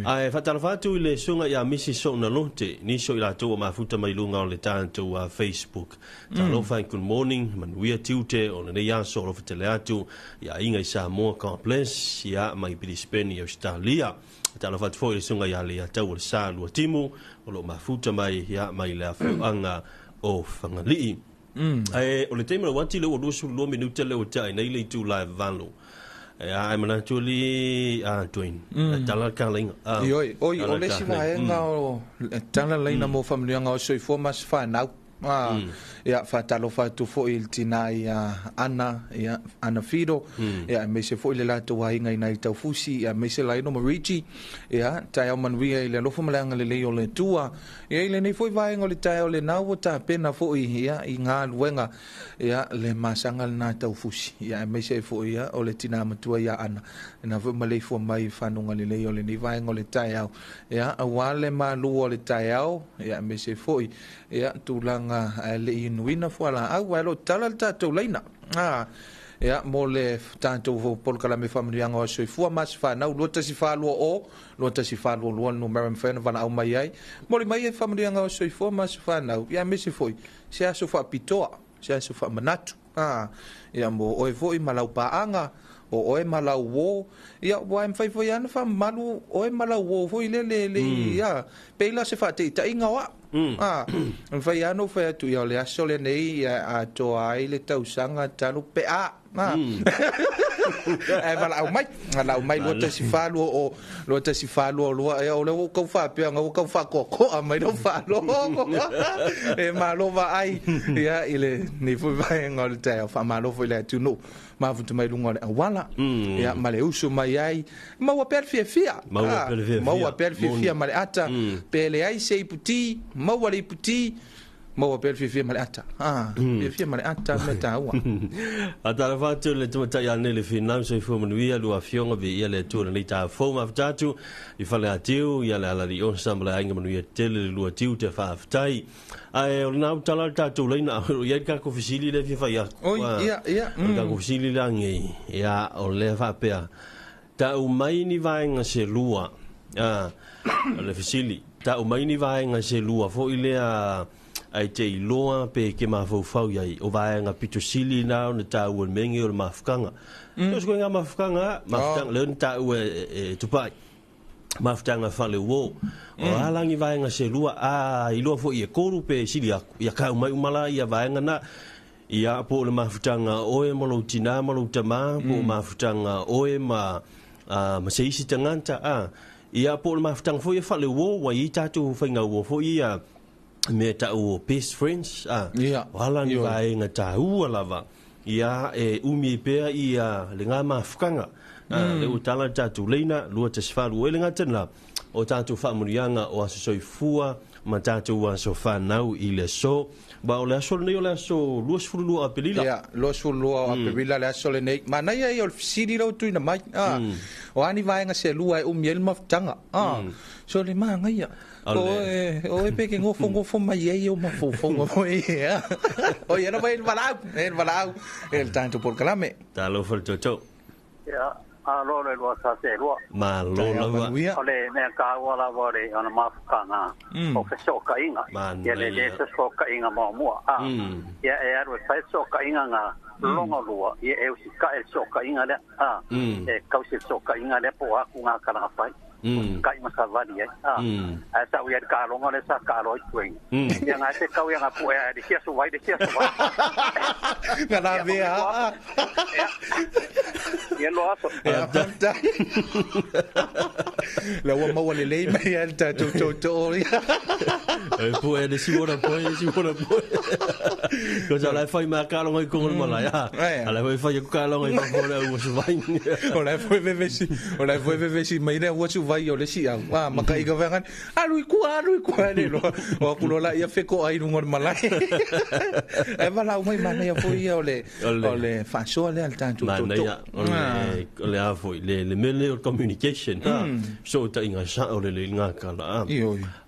ai fatala fatu le sunga ia misi so na lote ni so ila to ma futa mai lunga o le tanto Facebook talo fa good morning man we tute on le ia so lo fatele atu ia inga isa mo complex ia mai Brisbane Australia talo fatu foi sunga ia le tau le sa lu timu o lo ma futa mai ia mai le fuanga o fangali o le tema wanti le o lusu lo minuta le o tai nei le tu live valo ai mana tuli twin tala kaling oi o le si vai nga o tala leina mo family nga o soi formas fa now ia fa talo fa tu fo il tinai ana fido ia me se fo le la to wa inga ina tau fusi ia me se la no marichi ia tai man wi le lo fo malanga le o le tua ia le nei foi vai ngole tai o le na o ta pena fo ia inga luenga ia le masanga na tau fusi ia me se fo ia o le tina matua ia ana na fo male fo mai fa no ngale le o le nei vai ngole tai au ia awale ma lu o le tai au ia me se fo ia tulanga le inuina fuala au lo tala tatou leina ia mo le tatou vo pol kala me family anga so fu mas fa na lo tasi fa lo no meram fa na au mai ai mo le mai family anga so fu mas fa na ia me se foi se aso fa pitoa se aso fa manatu ia mo o foi malau pa anga o e malau wo ia wa em fai foi ana fa malu o e malau wo foi le ia peila se fa te inga wa fai ano fai tu ia le aso le nei a to ai le tausanga tanu pe e malau mai lo te si falu o lo te si falu lo o le ko fa pe nga ko fa ko mai do fa lo e malo va ai ia ile ni fu vai ngol te fa malo foi le tu no ma fu mai lungo wala ia male uso mai ai ma wa per fia ma wa per fia male ata pele ai sei puti ma wa le puti ma wa per fia male ata fia male ata meta wa ata va tu le tu ta ya le final so fu manuia lu afionga vi ia le tu le ta fo ma tatu I fa le atiu ia le ala di o sambla inga manuia tele lu atiu te fa aftai ai o na tala tatu le na ia ka ko fisili le fa ia ia ka ko fisili la ngi ia o le fa pe ta u mai ni va nga se lua le fisili ta u mai ni va nga se lua fo ile ai te loa pe ke ma fau ia o vai nga pitosili na o ta u mengi o mafkanga no sko nga mafkanga le ta u tupai mafkanga fa le wo o alangi vai nga se lua I lo fo ia koru pe sili ia ka mai umala ia vai nga na ia po le mafkanga o e molo tina molo tama po mafkanga o e ma seisi tanganta ia po le mafkanga fo ia fa le wo wa I tatu fainga wo fo ia me ta o best friends wala ni vai nga ta lava ia umi pe ia le nga mafkanga le utala tatu leina lu te sfalu le nga tena o tatu fa murianga o aso fua ma tatu wa so fa nau ile so ba o le aso ne o le aso lu sfulu a pelila ia lu sfulu a pelila le aso le nei ma na ia o sidi lo tu na mai o ani vai nga se lu ai umiel maftanga so le ma nga ia o e pe que ngofo mai e o mafo o ia o ia no vai valau el tanto por calame talo for toto ya lo le lo sa se lo ma lo la ole ne ka wala vore ona mafkanga o fe so ka inga ya le so ka inga mo ya e aro sai so ka inga nga longa lua ya e si ka so ka inga le e ka si so ka inga le po aku nga kana fai kai masavani sa uya ka longa le sa ka roi twing yang ate kau yang apu di sia suwai ngana vea ya lo aso la wa ma wale le mai alta to pu de si bona pu ko ja la fai ma ka longa ko ngol mala ya ala fai ka longa ko fo le wo suwai ola foi vevesi mai le wo suwai o le si a makai ka vengan alui ku le lo o ku lo la ia feko ai ngol mala e vala mai mana ia foi ole fa so le alta to le a foi le mele communication so ta inga sa ole le nga kala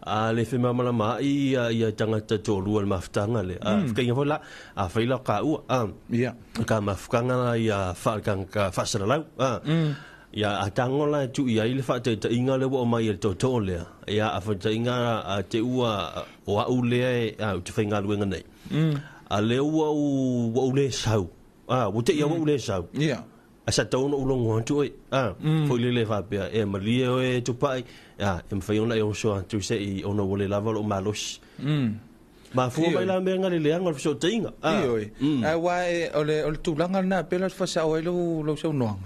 a le fe mama ma ia tanga to lu ma ftanga le a ka ia vola a fa ila ka u ia ka ma fkanga ia fa kan ka fa sala lau ya atangola tu ia ile fa te inga le wo mai to le ya afa te inga te ua o ule te finga luenga nei a le wo ule sau wo te ia wo ule sau ia asa tono ulongo tu fo le fa pe e malie e tu pai ya em fa yona yo so tu se i ono wole lava lo malos ma fu mai la me ngale le angol so tinga ai wai ole tu langa na pela fa sa o lo so no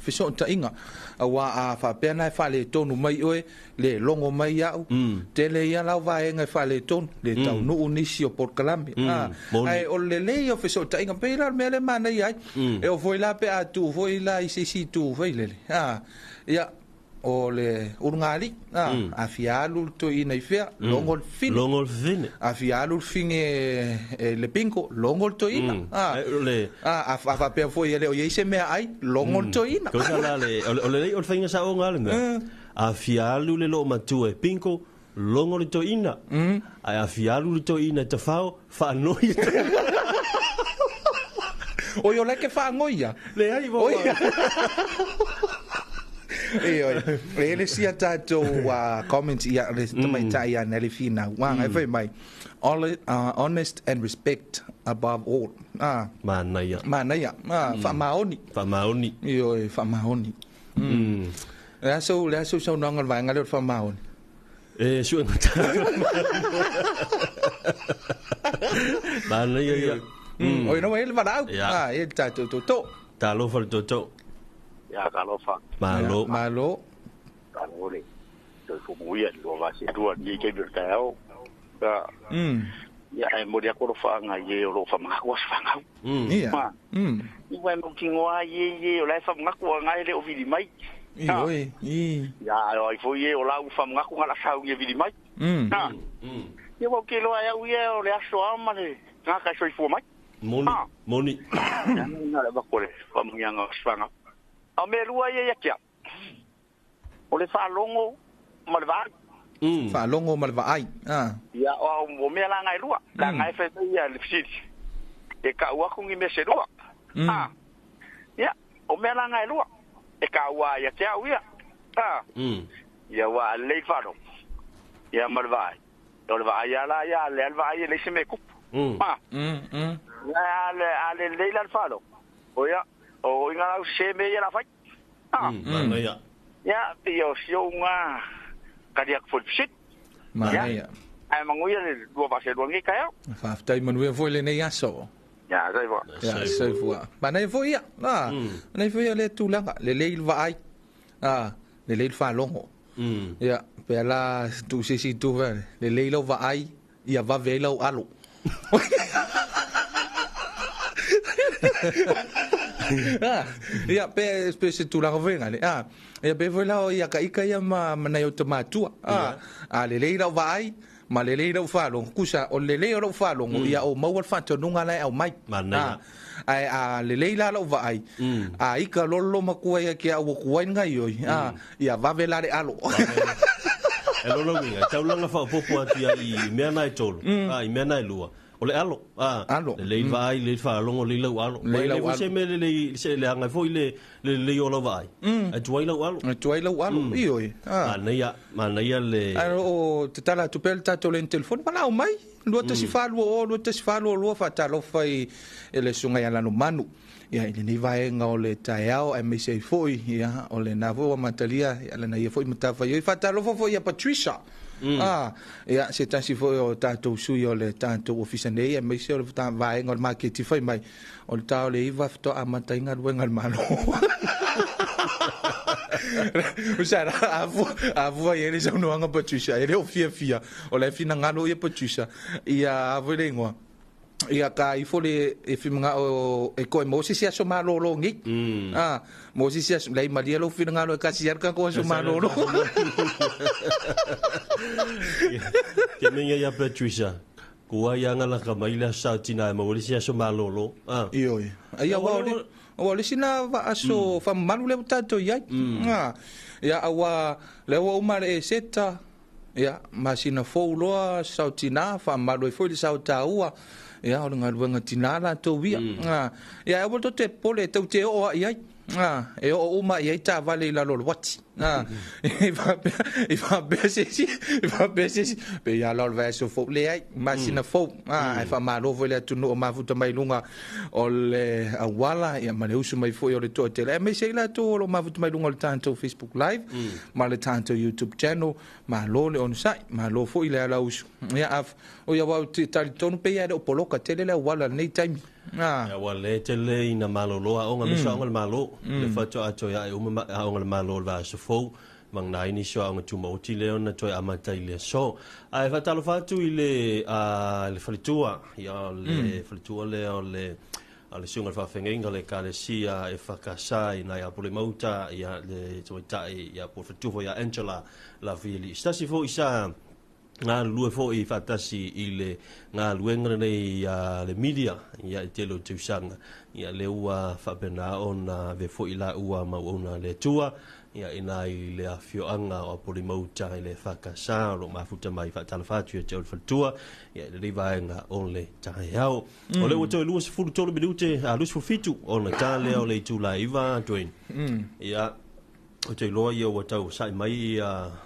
fi so tinga wa a fa pena fa le tonu mai oe le longo mai ya te le ya la vai ngai fa le ton le tau no unisio por calambi ai ole le yo fi so tinga pela me le mana ya e o foi la pe a tu foi la si tu foi le ya o le urungali a fialu to ina ifea longol fin a fialu fin le pinko longol to ina a fa pe foi ele o yese me ai longol to ina ko sala le o le o finga sa o ngalanga a fialu le lo matu e pinko longol to ina a fialu to ina te fa noi o yo le ke fa ngoia le ai vo ele sia tato comment ia le tamai tai ana le fina wang ai mai honest and respect above all manaya fa maoni io fa maoni la so nongal vai ngal fa maoni su manaya oi no ele va dau ele tato to ta lo fa to ya kalau fa malo kalau le to fu muy en lo va si tu ni ke bir tao ya ai mo dia ko fa nga ye lo fa ma ko fa nga ia ni wa mo ki ngwa ye o la fa nga ko nga le o vidi mai ya ai fo ye o la fa nga ko nga la sa ye vidi mai ye mo ki lo ya ye o le aso ama le nga ka so fu mai moni na le ba ko le fa mo nga fa nga a me lua ia kia o le whalongo malvai whalongo malvai ia o mea la ngai lua la ngai whai ia le fisiri e ka ua kungi me se lua ia o mea la ngai lua e ka ua ia te au ia ia wa lei whalo ia malvai o le vai ala ia le alvai le se me kupu ia le leila le whalo o ia o inga au se me ia la fai ya pio sio nga kadia fol shit ya ai manguia le dua va se duangi kaio fa tai manue foi le nei aso ya sai va ya sai va mana foi ya mana foi le tu langa le leil va ai le leil fa longo ya pela tu si tu le leil va ai ia va velo alo ia pe especie tu la venga ia pe foi la ia ka ia ma yo tomatua le leira vai ma le leira fa lo kusa o le leira fa lo ia o mau fa to nunga lai au mai ai le leira lo vai ai ka lo ma ku ia ke au ku nga yo ia va velare alo e lo ngia tau langa fa popo atu i mea nai tolu i mea nai lua o le alo le vai le fa longo le lau alo le se me le se le anga foi le yo lo vai a tuai lau alo io mana ia le o te tala tu pel tato le telefone mana o mai lua tasi whalua o, lua tasi whalua lua whatalofa i le sunga i alano manu. Ia i le ni vaenga o le taiao e meise i foi, ia o le navo matalia, ia le na ia foi matafa, ia i whatalofa foi a Patricia. Ia se tasi foi o tātou sui o le tātou ofisa nei, e meise o le vaenga o le maketi foi mai, o le tau le iwa fito a matainga ruenga le mano. Usara avua ele sa unoanga Patricia ele o fia o le fina ngalo ia Patricia ia avule ngoa ia ka I fole e fiminga o e ko Moses ia so malolo ngi Moses ia lei malia lo fina ngalo ka siar ka ko so malolo ke minga ia Patricia kua ia ngala ka maila sa tina mo ia so malolo iyo ia wa o le sina va aso fa malu le tato ia ia awa le o mare e seta ia masina fo loa sautina fa malu e fo le sauta ua ia o nga luanga tinala to via ia o to te pole to te o ia e o uma ia ta vale la lo what e va bese pe ia lo va so fo le ai masina fo e fa malo vo le tu no ma futa mai lunga o le awala ia ma le usu mai fo o le to te le me se la to lo ma futa mai lunga le tanto Facebook live ma le tanto YouTube channel ma lo le on sai ma lo fo ile ala usu ia af o ia wa te tali tonu pe ia o poloka tele le wala nei time ya wale tele ina malolo a onga misa onga malo le fato ato ya e uma onga malo va so fo mang nai ni so onga tu moti le ona to amata ile so ai fatalo fatu ile le falitua ya le falitua le ale sunga fa fengenga le kalesia e fakasai na ya pole mauta ya le toitai ya por fatu ya Angela la vili stasi fo isa nga lue fo I fatasi ile nga luenga nei le media ya telo tusanga ya le ua fa pena ona ve fo ila ua ma ona le tua ya ina ile afio anga o polimauta ile fakasa lo mafuta mai fatala fatu ya telo fatua ya le vaenga ole taiao ole o to luas fu tolo minute a lus fu fitu ona tale ole tu laiva twin ya o te loa ia wa tau sai mai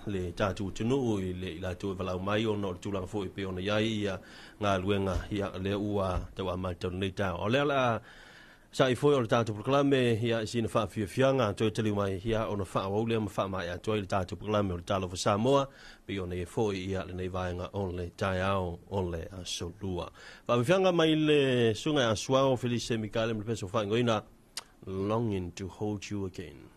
le tatu tunu le la tu vala mai o no tu lang fo pe ona ia ia nga luenga ia le ua tau ama tau nei ta o le la sai fo o tatu proclame ia sina fa fianga to te mai ia ona fa o le ma fa mai a to le tatu proclame o talo fa Samoa pe ona e fo ia le nei vaenga on le taiao on le asolua fa fianga mai le sunga aswao Felice Mikale me peso fa ngoina longing to hold you again.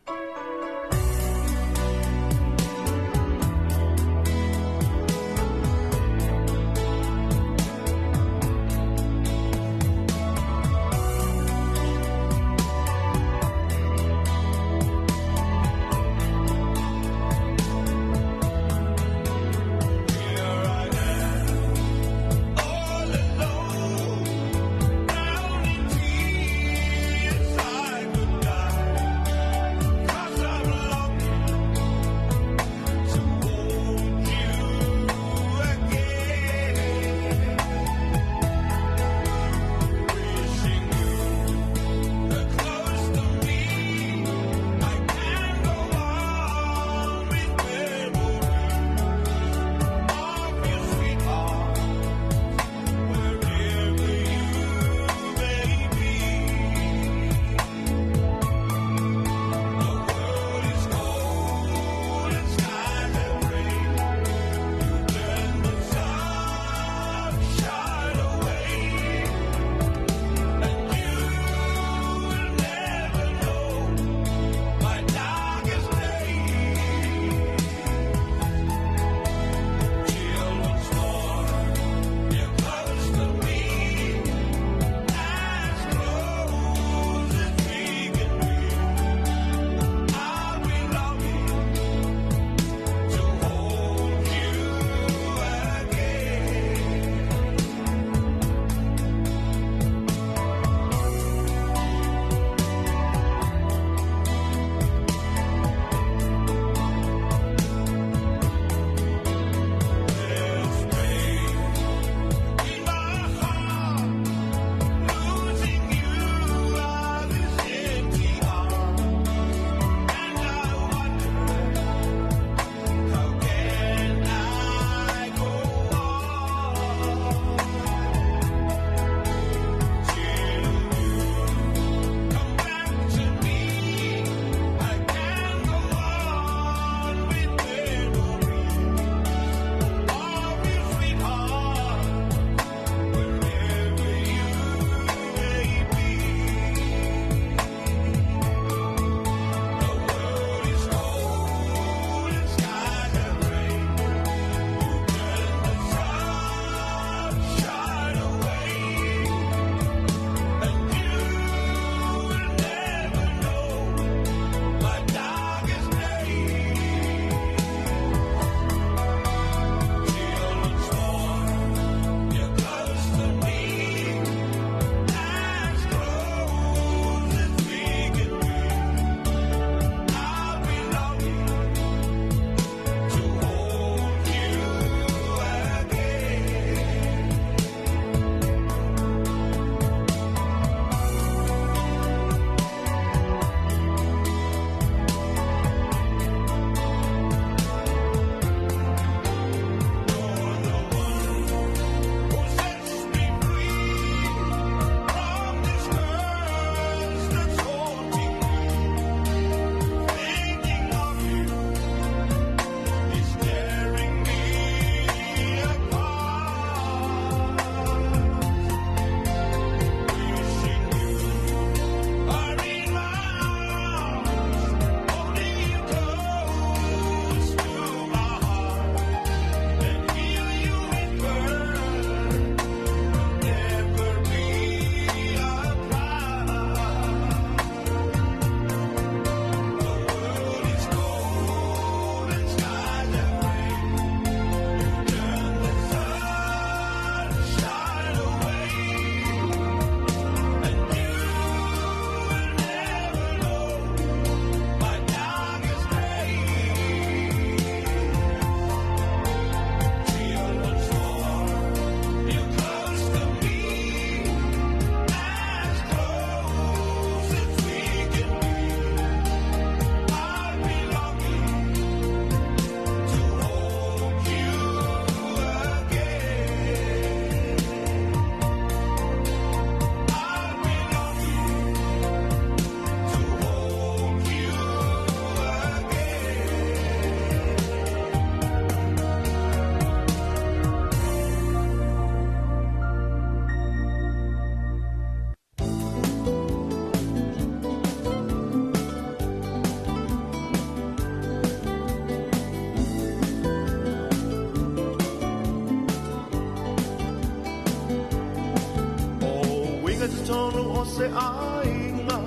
ainga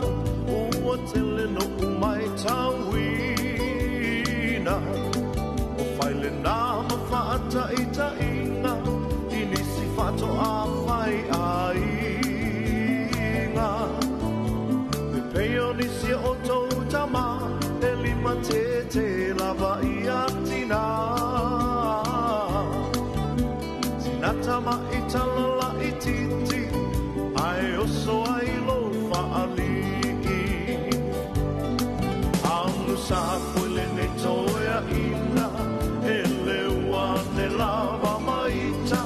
ua tele no umai tauina o faile nā mawhaata I tainga I nisi whato a whai ainga me peo nisi o tau tama e lima te lava I atina sinatama I talala I titi ai oso ai lo whaali anu sa pule ne toia ina e leua ne lava maita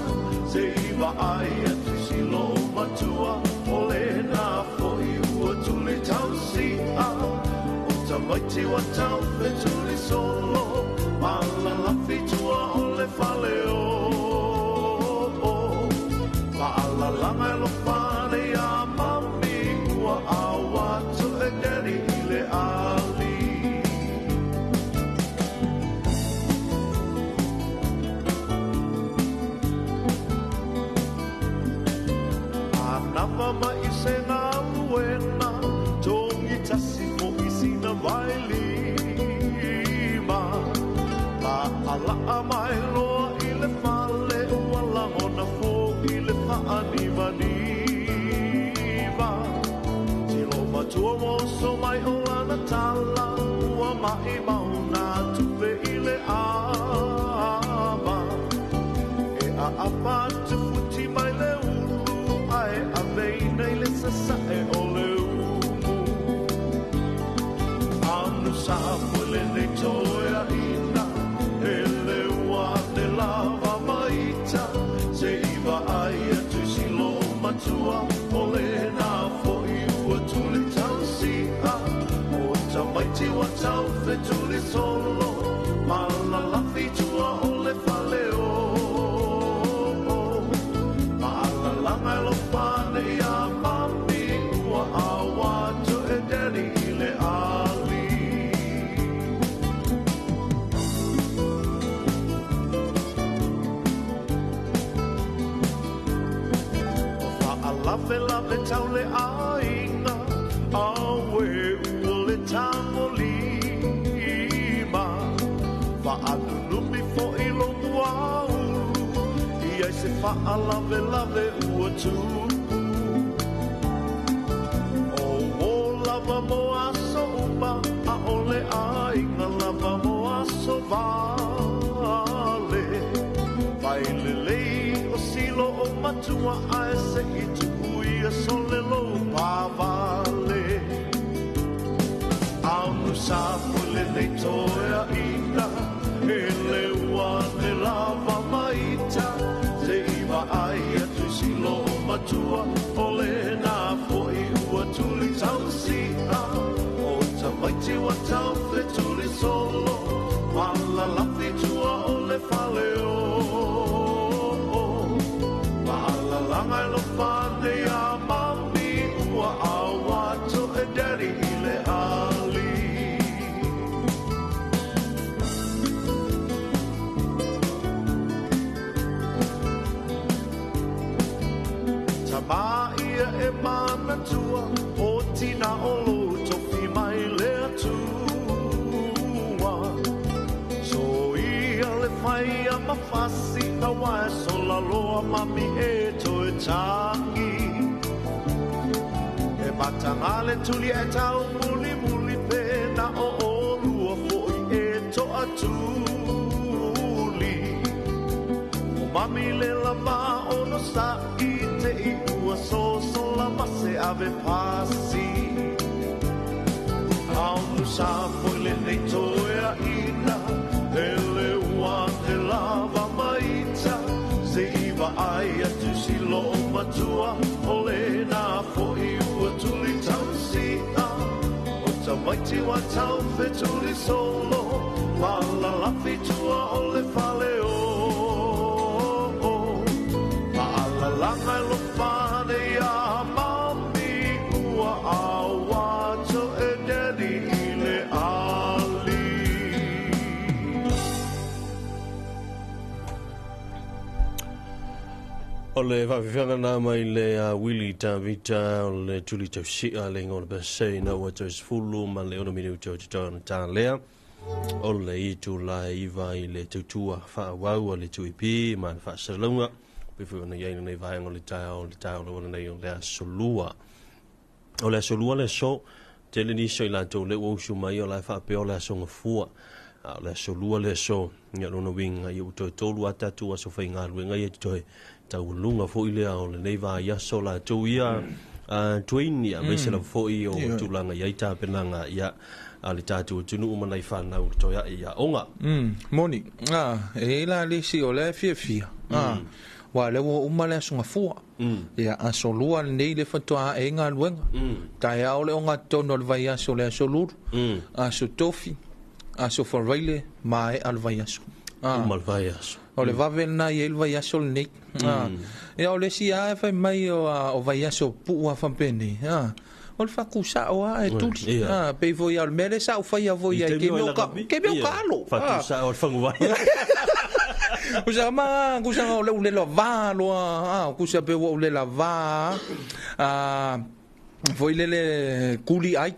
se iwa ai atu si lo matua o le na fo I ua tuli tau si a o ta maiti wa tau fe tuli solo ala la fitua o le fale o ala langa lo fale a mami ua awa tu e deri I le ali anapa ma I se ngā uena tongi tasi mo I sina vaili ma la ala a mai loa I le fale ua langona fo I le whaaniwa niwa Tilo matua mo so mai o ana tala ua mai mauna tupe I le ama e a apa tu futi mai le ulu ai a veina I le sasae o le umu anu sa pule nei toia ina e le ua ne lava maita se iwa ai atu si lo matua o le na fo I ua tuli tau si a o ta maiti wa tau fe tuli solo ma la lafi tua o le fale o ma la langa lo pane a mami ua awa tu e deri I le ali lave lave tau le ainga awe ua le tango lima fa alunumi fo I lo ulu I ai se fa lave lave ua tu o lava mo aso uma a ole ainga lava mo aso vale vai lelei o silo o matua ai se I tu ia sole lo pavale anu sa pule nei toia ina e le ua ne lava maita se iwa ai atu si lo matua o le na fo I ua tuli tau si a o ta maiti wa tau fe tuli solo wala lafi tua o le fale o wala langa lo fane a mami ua awa to e deri I le ali tama ia e mana tua o tina o lo tofi mai le atua so ia le fai a mawhasi ka wae so la loa mami e to e tangi e matangale tuli e tau muli muli pena o lua foi e to atuli o mami le lama o no sa I te I ua so la mase ave pasi aunu sa foi le nei toea ina e le ua te lava maita se iwa ai atu si lo matua o le na fo I ua tuli tau si a o ta maiti wa tau fe tuli solo ma la lafi tua o le fale o ma la langa lo fane a mami ua awa to e deri I le ali Ole whawhiwhanga nā mai le Willie Davita, le Julie Tausia, le ngona basei na ua tois fulu, ma le ona minu George John tā lea. Ole I tu la iwa I le tautua whāwau a le tuipi, ma le whaasalunga. Pifu ona iei nei vahenga le tau le ona nei o le asolua. O le asolua le so, te le niso I lato le uausu mai o le whaapea o le asonga fua. Le asolua le so, nga lona winga I utoi tolu atatu aso whainga luenga I toi. Tau lunga fo ilea o le neiva yaso la tau ia tuini a meisela fo I o tulanga ia ita penanga ia a le tatu tunu umanai whanau toia ia onga. Moni, e la lisi o le fia. Wa le wo umale asunga fua. Ia asolua nei le fatoa e ngā luenga. Tai au le o ngā tono le vai aso le asoluru. Aso tofi, aso farwaile, mai al vai aso. Umal vai aso. O le vavel na I el vai aso le nei. Ia o le si a e fai mai o vai aso pu a fampeni. O le whakusa o a e tuli. Pei voi al mere sa o fai a voi a ke meo kalo. Whakusa o le whangu vai. Kusa ma, kusa o le ule la va loa. Kusa pe o le la va. Foi le kuli ai.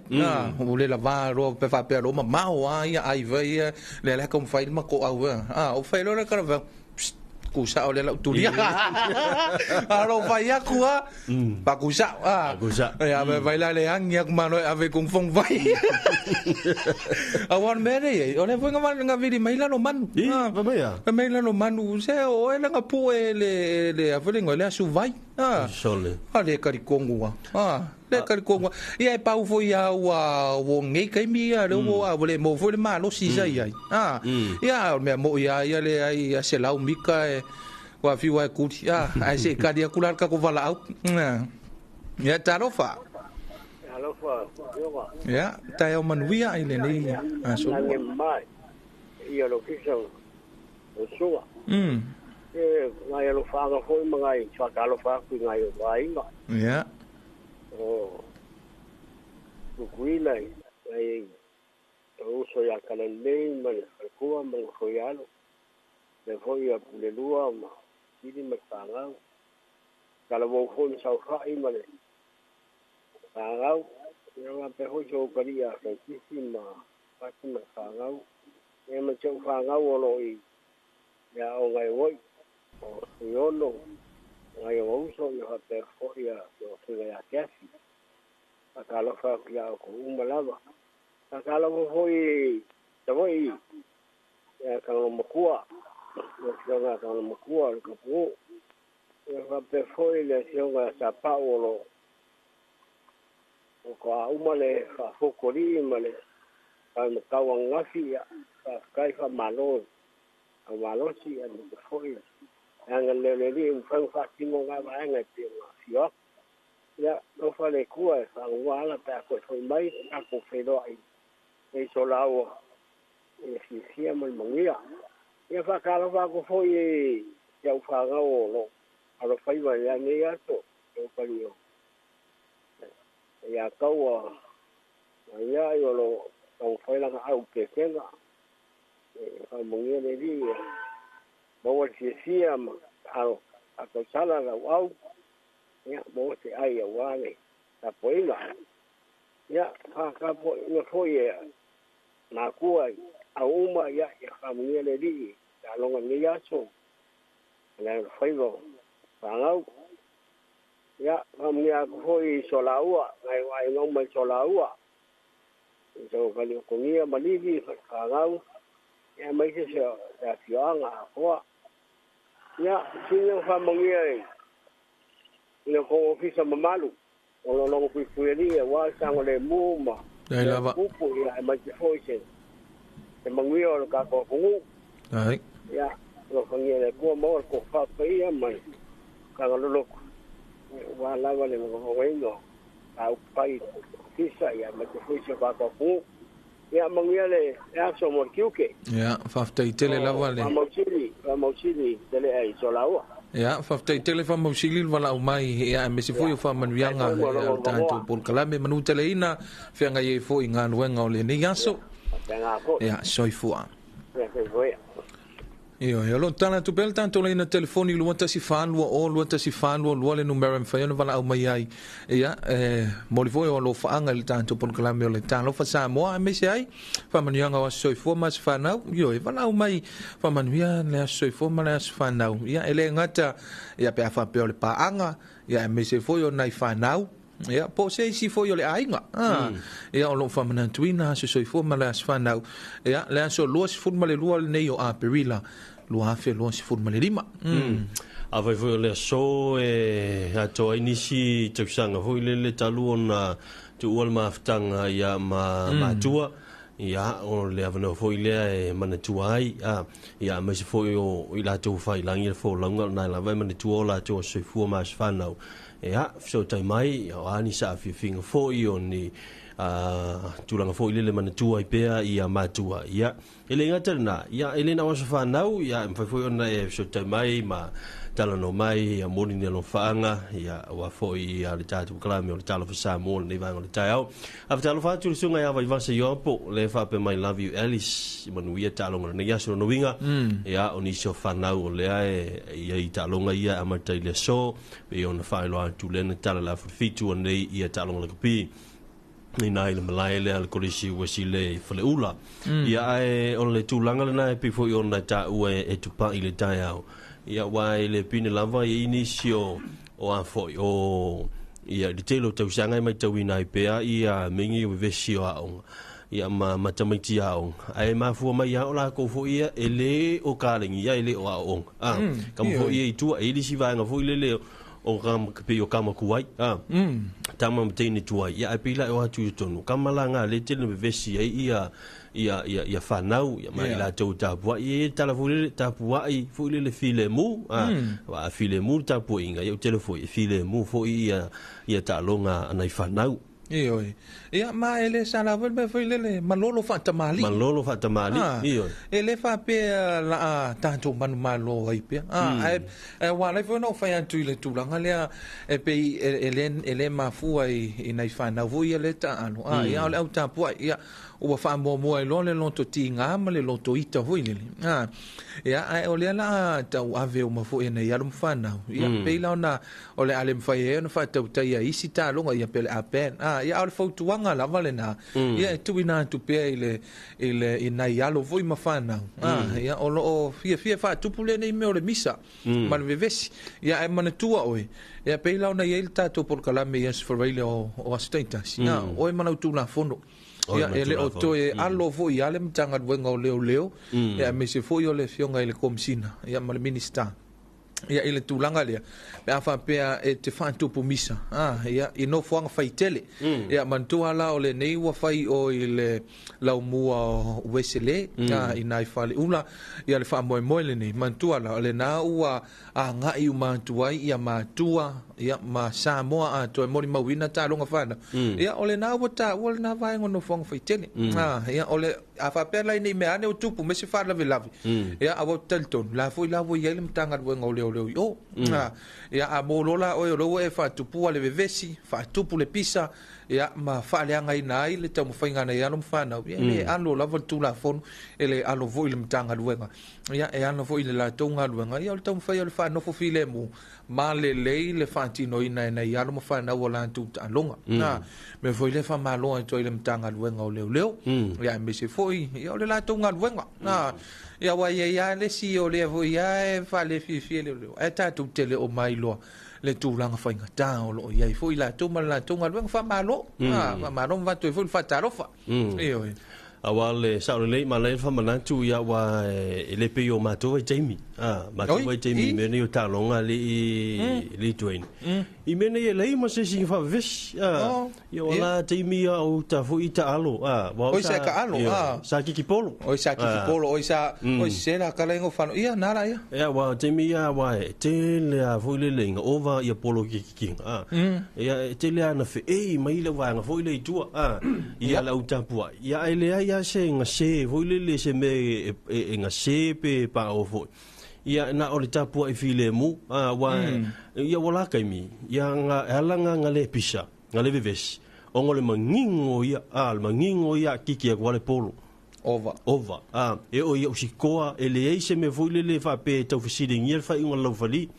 O le la va ro pe fa pe ro ma mau ai ai vai le kom fai ma ko au. O fai lo le cara kusa o le la tulia. Aro vai aku pa kusa. Kusa. Ya me vai la le ang yak mano ave kung fong vai. Awan mere o le foi nga vidi mai la no manu. Va bea. Mai la no manu se o e nga pu le afelingo le asu vai. Sole. Ale karikongu le karikongu. Ia e pau foi a o ngei kai mi a o a le mo foi le malo si sai ai. Ia me mo ia le ai se lau mika wa fi wa kuti. Ai se kadia kular ka ko vala au. Ia tarofa. Alofa. Ya, tayo manuia ai le nei aso. Nge mai. Ia lo kiso. Osuwa. Ngai lo fa ga foi mangai fa ka lo fa ku ngai o vai nga. Ya. Ku lai ai o so ya kana nei man ku man ko ya lo. Le foi a le lua ma. Idi ma tanga. Kala wo foi sa fa I ma le. Tanga yang apa ho jo karia ka kisima pasima fangau e ma jo fangau lo I ya o ngai woi o yono ngai o so yo ha pe ho ya yo se ya kasi akalo fa ya ko umalava akalo hoi tawai ya ka lo makua yo ga ka lo makua ko po ya ha pe ho le yo ga sa pa o lo ko a umale fa fokori male ka kawang ngafi ya kai fa malo a malo si an de foi ang le ri un fa tingo nga ba nga ti yo ya no fa le ku fa wala pa ko foi mai a ko fe do ai e so lao e si mal mangia ya fa ka lo fa ko foi ya fa ga o lo a lo fa iba ya ne ya to yo pa yo ya kau ya yo lo tong foi la au ke kenga a mongia le di bo si siam ao a ko sala la au ya bo se ai wa le ta poila ya ha ka po no foi na ku ai a uma ya a mongia le di ta lo ngi ya so la foi lo pa au ya amnia ko I solaua ngai wai ngom mai solaua so kali ko ngia maligi ka ngau ya mai se ya fianga ko ya sinyo fa mongia ino ko ofisa mamalu o lo ko fueri wa sango le muma dai lava ku ya mai foi se mongia o ka ko ku ai ya lo ko ngia le ko mo ko fa pe ya mai ka lo wala wale mo wengo au pai kisa ya me foi se va ko ya mangiale ya so mo kiuke ya faftai tele la wale mo chili tele ai so lawa ya faftai tele fa mo chili wala mai ya me se foi fa manuanga tanto por kalame manu tele ina fenga ye foi nga wenga ole ni yaso ya soi fua Io, lo tana tu bel tanto le na telefoni lu wanta si fan lu le numero fa yo vala au mai ai. Ia, mo li foi o lo faanga le tanto por kalame o le tan lo fa sa mo a me se ai. Fa manianga wa soi fo mas fa nau. Yo e vala au mai fa mania le soi fo ma le fa nau. Ia ele ngata ia pe fa pe o le paanga. Ia me se foi o nai fa nau. Ja, po se si fo yo le ainga. Ja, lo fa mana tuina se so fo mala sfanau. Ja, le so lo se fo male lo le nei o a perila. Lo a fe lo se fo male lima. A vai fo le so a to inisi te sanga fo le talu ona tu ol maftanga ya ma tua. Ya, o le avano fo le mana tuai. Ya, me se fo yo ila tu fai langi fo longa na la vai mana tu ola tu se fo ma sfanau. Ja, so tai mai o ani sa finga fo I oni tulanga fo ile mana tua ipea ia matua ia ele ngata na ia ele na was fa nau ia fo ona so tai mai ma talano mai ia moni ne lo faanga ia wa fo ia le tatu klame o talo fa sa mo ne va o tao after fa tu sunga ia va se yo po le fa pe mai love you Alice manu ia talo ngana ia so no winga ia oni so fa nau le ia I talo nga ia amata ile so be on fa lo tu le talo la fitu nei ia talo ngana kapi ni nai le malai le al kolisi wasi le fale ula ia on le tulanga le na pe fo on na ta u tu pa ile tao ia wai le pine lava inisio o a fo o ia le telo tau sanga mai tau ina ipea ia mingi o vesio a on ia ma tamiti a on ai ma fu mai ia ola ko fo ia ele o kalingi ia ele o a on kam fo ia tu ele si va nga fo ile o kam pe o kama kuai tama mtini tuai ia apila o atu tonu kamalanga le tele vesi ia fanau ia mai la tau tapua ia telefone tapua I fo le file mu wa file mu tapu inga ia telefone file mu fo ia talonga ana fanau Io. Ia ma ele sala vel be foi le malolo fatamali. Malolo fatamali. Io. Ele fa pe la tanto man malo ai pe. Wa le foi no fa antu le tulanga le e pe ele ma fu ai nai fa na vo ia le ta anu. Ia le au tapu ia o fa mo mo le lonto tinga ma le lonto ita vo ile. Ia o le la ta ave o ma fu ina ia lo fa na. Ia pe la na o le ale fa ia no fa ta ia isi ta longa ia pe apen. Ia al fautuanga la valena ia tu ina tu pe ile ina ia lo voi mafana ia o fia fa tu pule nei me o le misa man vevesi ia e man tua oi ia pe la na ia tato por kalame ia for ile o astentas ia o man tu na fondo ia ele o to e allo voi ale mtanga wenga o leo ia me se foi o le fionga ile komsina ia mal minister ia ile tulanga le pe afa pe te fa tupu misa ia ino fuanga faitele ia mantua la ole nei wa fai o ile la mua wesele ina fale ula ia le fa mo le nei mantua la ole na ua nga I mantua ia matua ia ma samoa a to mori mawina ta longa fana ia ole na wata ole na vai ngono fuanga faitele ia ole afa pe la nei me ane o tupu me se fa la velavi ia awo telton la foi la voi ile mtanga wenga ole o ia a molola o lo e fa tupu le vevesi fa tupu le pisa ia ma fa le anga ina ile tamu fainga na ia no fana ia alo la voltu la fon ele alo vo ile mtanga luenga ia e ano vo ile la tonga luenga ia tamu fa ile fa no fo file mu ma le fantino ina ia no fana wala tu alonga me vo ile fa malo to ile mtanga luenga o leo ia me se foi ia le la tonga luenga ia wa ia le si o le vo ia fa le fi le e ta tu tele o mai lo le tulanga fainga ta o lo ia foi la tonga luenga fa malo fa malo va to foi fa tarofa io awale sa le ma le fa manatu ia wa ele pe yo mato Jamie mato Jamie me ni ta longa li twain I mene ye lei ma se si fa vis yo la Jamie o ta fu ita alo o sa ka alo sa ki polo o sa ki polo o sa o se la ka lengo fa ia nara ia wa Jamie ia wa te le fu le lenga over ia polo ki ia te le ana fe mai le wa nga fu le tu ia la uta pu ia ele ia se nga se fu le se me nga se pe pa o fu ia na o le tapu I file mu wa ia wala kai mi ia nga alanga nga le pisa nga le veves o ngole mangingo ia al mangingo ia kiki ko le polo Ova. E o ia usikoa ele ai se me foi le fa pe tau fisiringi le fa inga lau fali.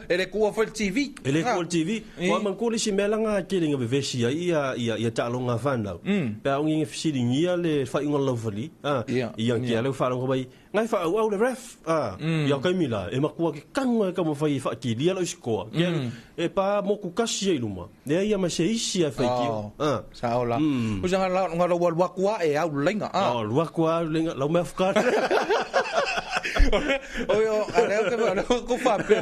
Ele kua foi TV. Ele kua TV. Wa man ko le si melanga kelinga be vesi ia talonga fana. Pe au ngi fisiringi le fa inga lau fali. Ia ki ale fa ngo bai. Ngai fa au le ref. Ia kai mila e makua ke kanga ka mo fai fa ki dia lo sikoa. E pa mo ku kasi ai luma. Le ia ma se isi a fa ki. Saola. Usanga ngalo wakua e au lenga. Wakua lenga lau me fukar. Oyo, areo ke ba ko fa pe.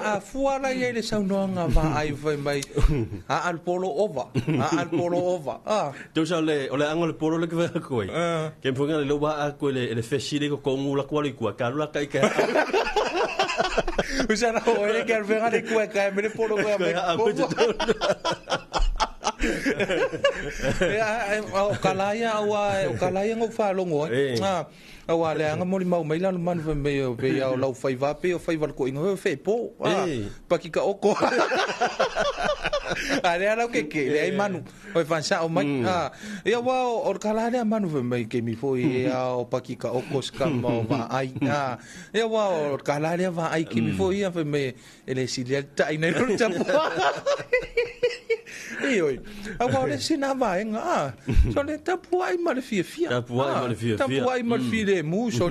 A fuala ye le saunonga va ai vai mai. Al polo ova. Tu sa le ole angole polo le ke va ko. Ke mpunga le loba a ko le fesile ko ngula ko le ku ka la kai ka. Usana o ele ke venga de ku ka me le polo ko me. O kalaya ngau whalongo awa le anga mori mau mai lanu manu me au lau whaiva pe o whaiva ko ingo whai po paki ka oko a rea lau ke le ai manu o whansa o mai ia wao o kalaya manu me ke mi fo ia o paki ka oko skama o va ai ia wao o kalaya va ai ke mi fo ia me ele silia ta ina no tapua Oi, agora se na vai, só le tapua e mal fia. Tapua e mal fia mu só.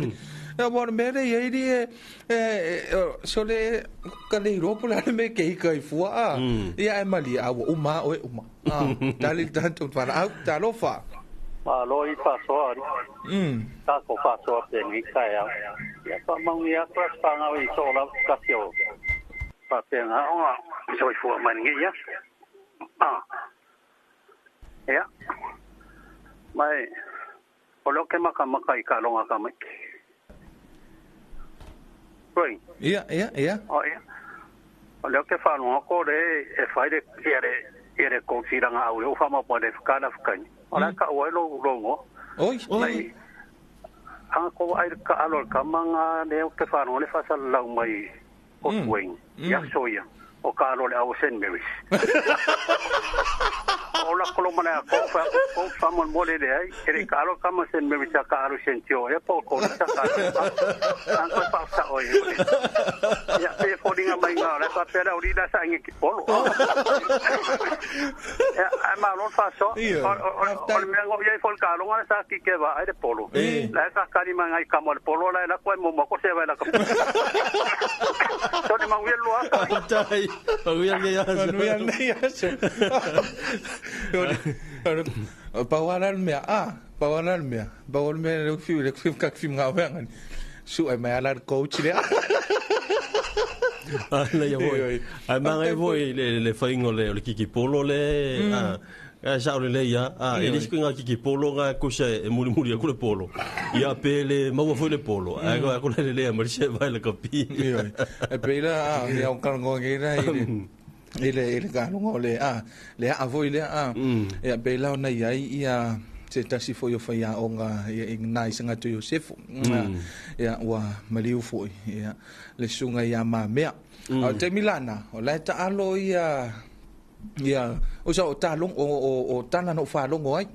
Agora mere ele só le caleiro por lá me que cai fua. E aí mali a uma. Dali tanto para au talofa. Lo i passou. Tá com passou tem cai. E pa mangia para panga i só lá casio. Pa penga só fua mangia. Ya. Mai olo ke maka i ka longa ka mai. Oi. Ia. Oh ia. Olo ke fa no ko de e fai de ere ko siranga au o fa ma pode ficar na ficar. Ora ka o lo longo. Oi. Ang ko ai ka alor ka manga ne ke fa no le fa sa lau mai o wing. Ya soya. O karo le au sen meris. Ola kolo mana ko fa mon mole de ai ere karo kama sen meris ka karo sen tio e po ko sa an ko pa sa oi ya pe fodinga mai ngala ka pera uri da sa ngi polo ya ama lo fa so o me ngo ye fol karo ngala sa ki ke va ai de polo la ka kari mangai kamo de polo la ko mo ko se va la ka so de mangi lo tai Paguyan ya. Pawalan mea. Le film kak film ngawengan. Su ai mai alar coach le. La ya voi. Ai mangai voi le faingo le kiki polo le. Sa le ya. Ele skinga kiki polo nga ko se muri ko le polo. Ia pele mau foi le polo. Ai ko le mar se vai le kapi. E pela ia un kango ngira ele ka ngo le voi le e pela na ia se tasi foi o fai onga e nai sanga tu Joseph ia wa maliu foi ia le sunga ia ma mea o te Milana o la ta alo ia o sa o talong o tana no fa longo ai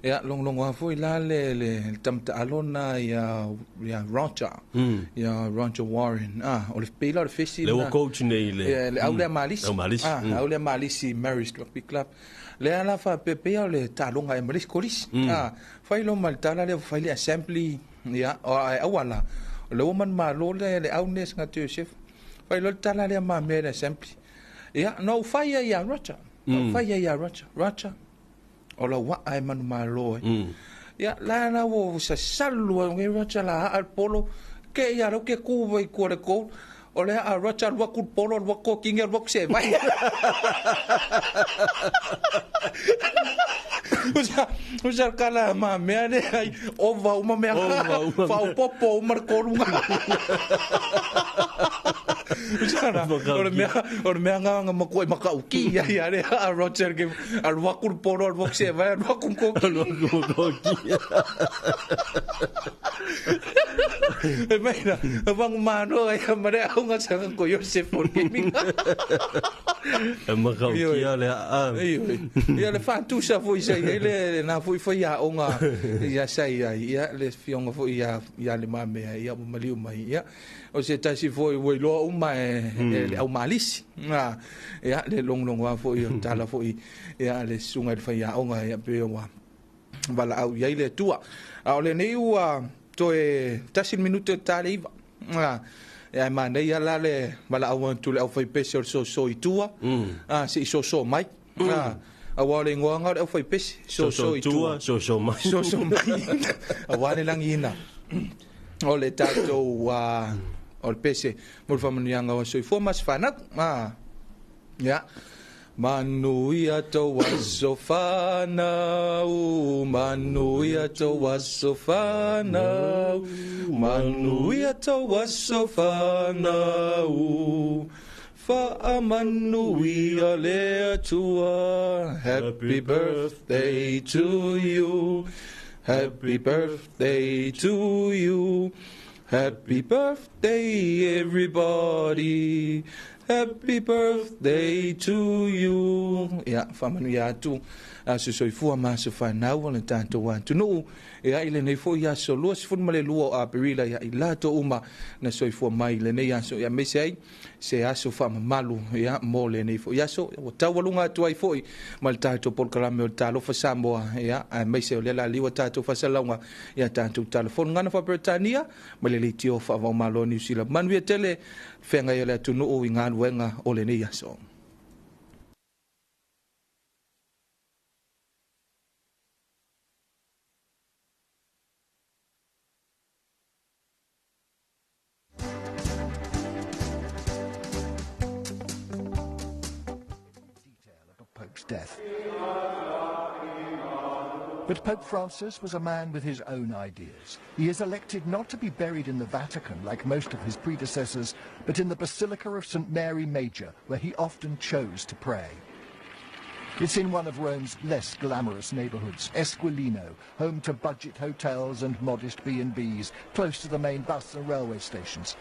ia longo foi la le tam ta alona ia Roger Warren o le pela le fesi le coach nei le au le malisi marriage club le ala fa pepe le talonga e maris colis fai lo mal tala le fai le assembly ia o wala le woman ma lo le au nes ngatu chef fai lo tala le ma me assembly ia no fai ia Roger o la wa ai man ma lo ia la na wo sa salu nge Roger la al polo ke ia lo ke ku vai ko ko o le a Roger wa ku polo wa ko king wa se vai usa kala ma me ane ai ova uma me fa o popo mar ko lunga Ora mea nga makoi makauki ya le a Roger ke al wakul poro al boxe vai al wakum koki. Mira, bang mano ay mare au nga sa ko Joseph for gaming. Makauki ya le a. Ya le fa tu sa foi sai le na foi ya onga ya sai ya le fionga foi ya le mame ya maliu mai ya. O se tasi foi we lo uma au malisi. Ya le long wa foi tala foi ya le sunga fa ya onga ya pe wa. Bala au ya le tua. Au le nei wa to e tasi minuto tale iva. Ya mana ya la le bala au tu le au foi pesi so i tua. Si so mai. Awale ngoanga au foi pesi so i tua. So mai. So mai. Awale lang ina. Ole tato wa ol pese mul famanianga wa so fo mas fanak ya manuia to wasofana manuia to wasofana manuia to wasofana fa amanuia le tua happy birthday to you. Happy birthday to you. Happy birthday, everybody. Happy birthday to you. Ya, famanu ya tu. So fua ma so fa na wala tanto wan tu no ya ile nei fo ya so lo fun male luo a perila ya ilato uma na so fua mai le nei ya so ya mesai se aso fa malu ya mole nei fo ya so tawalunga tu ai foi mal tanto por kalame o talo fa sambo ya a mesai le la liwa tanto fa salonga ya tanto telefon ngana fa Britania male le tio fa va malo New Zealand man vi tele fenga ya le tu no o ngan wenga o le nei ya so. Pope's death. But Pope Francis was a man with his own ideas. He is elected not to be buried in the Vatican like most of his predecessors, but in the Basilica of St. Mary Major, where he often chose to pray. It's in one of Rome's less glamorous neighbourhoods, Esquilino, home to budget hotels and modest B&Bs, close to the main bus and railway stations.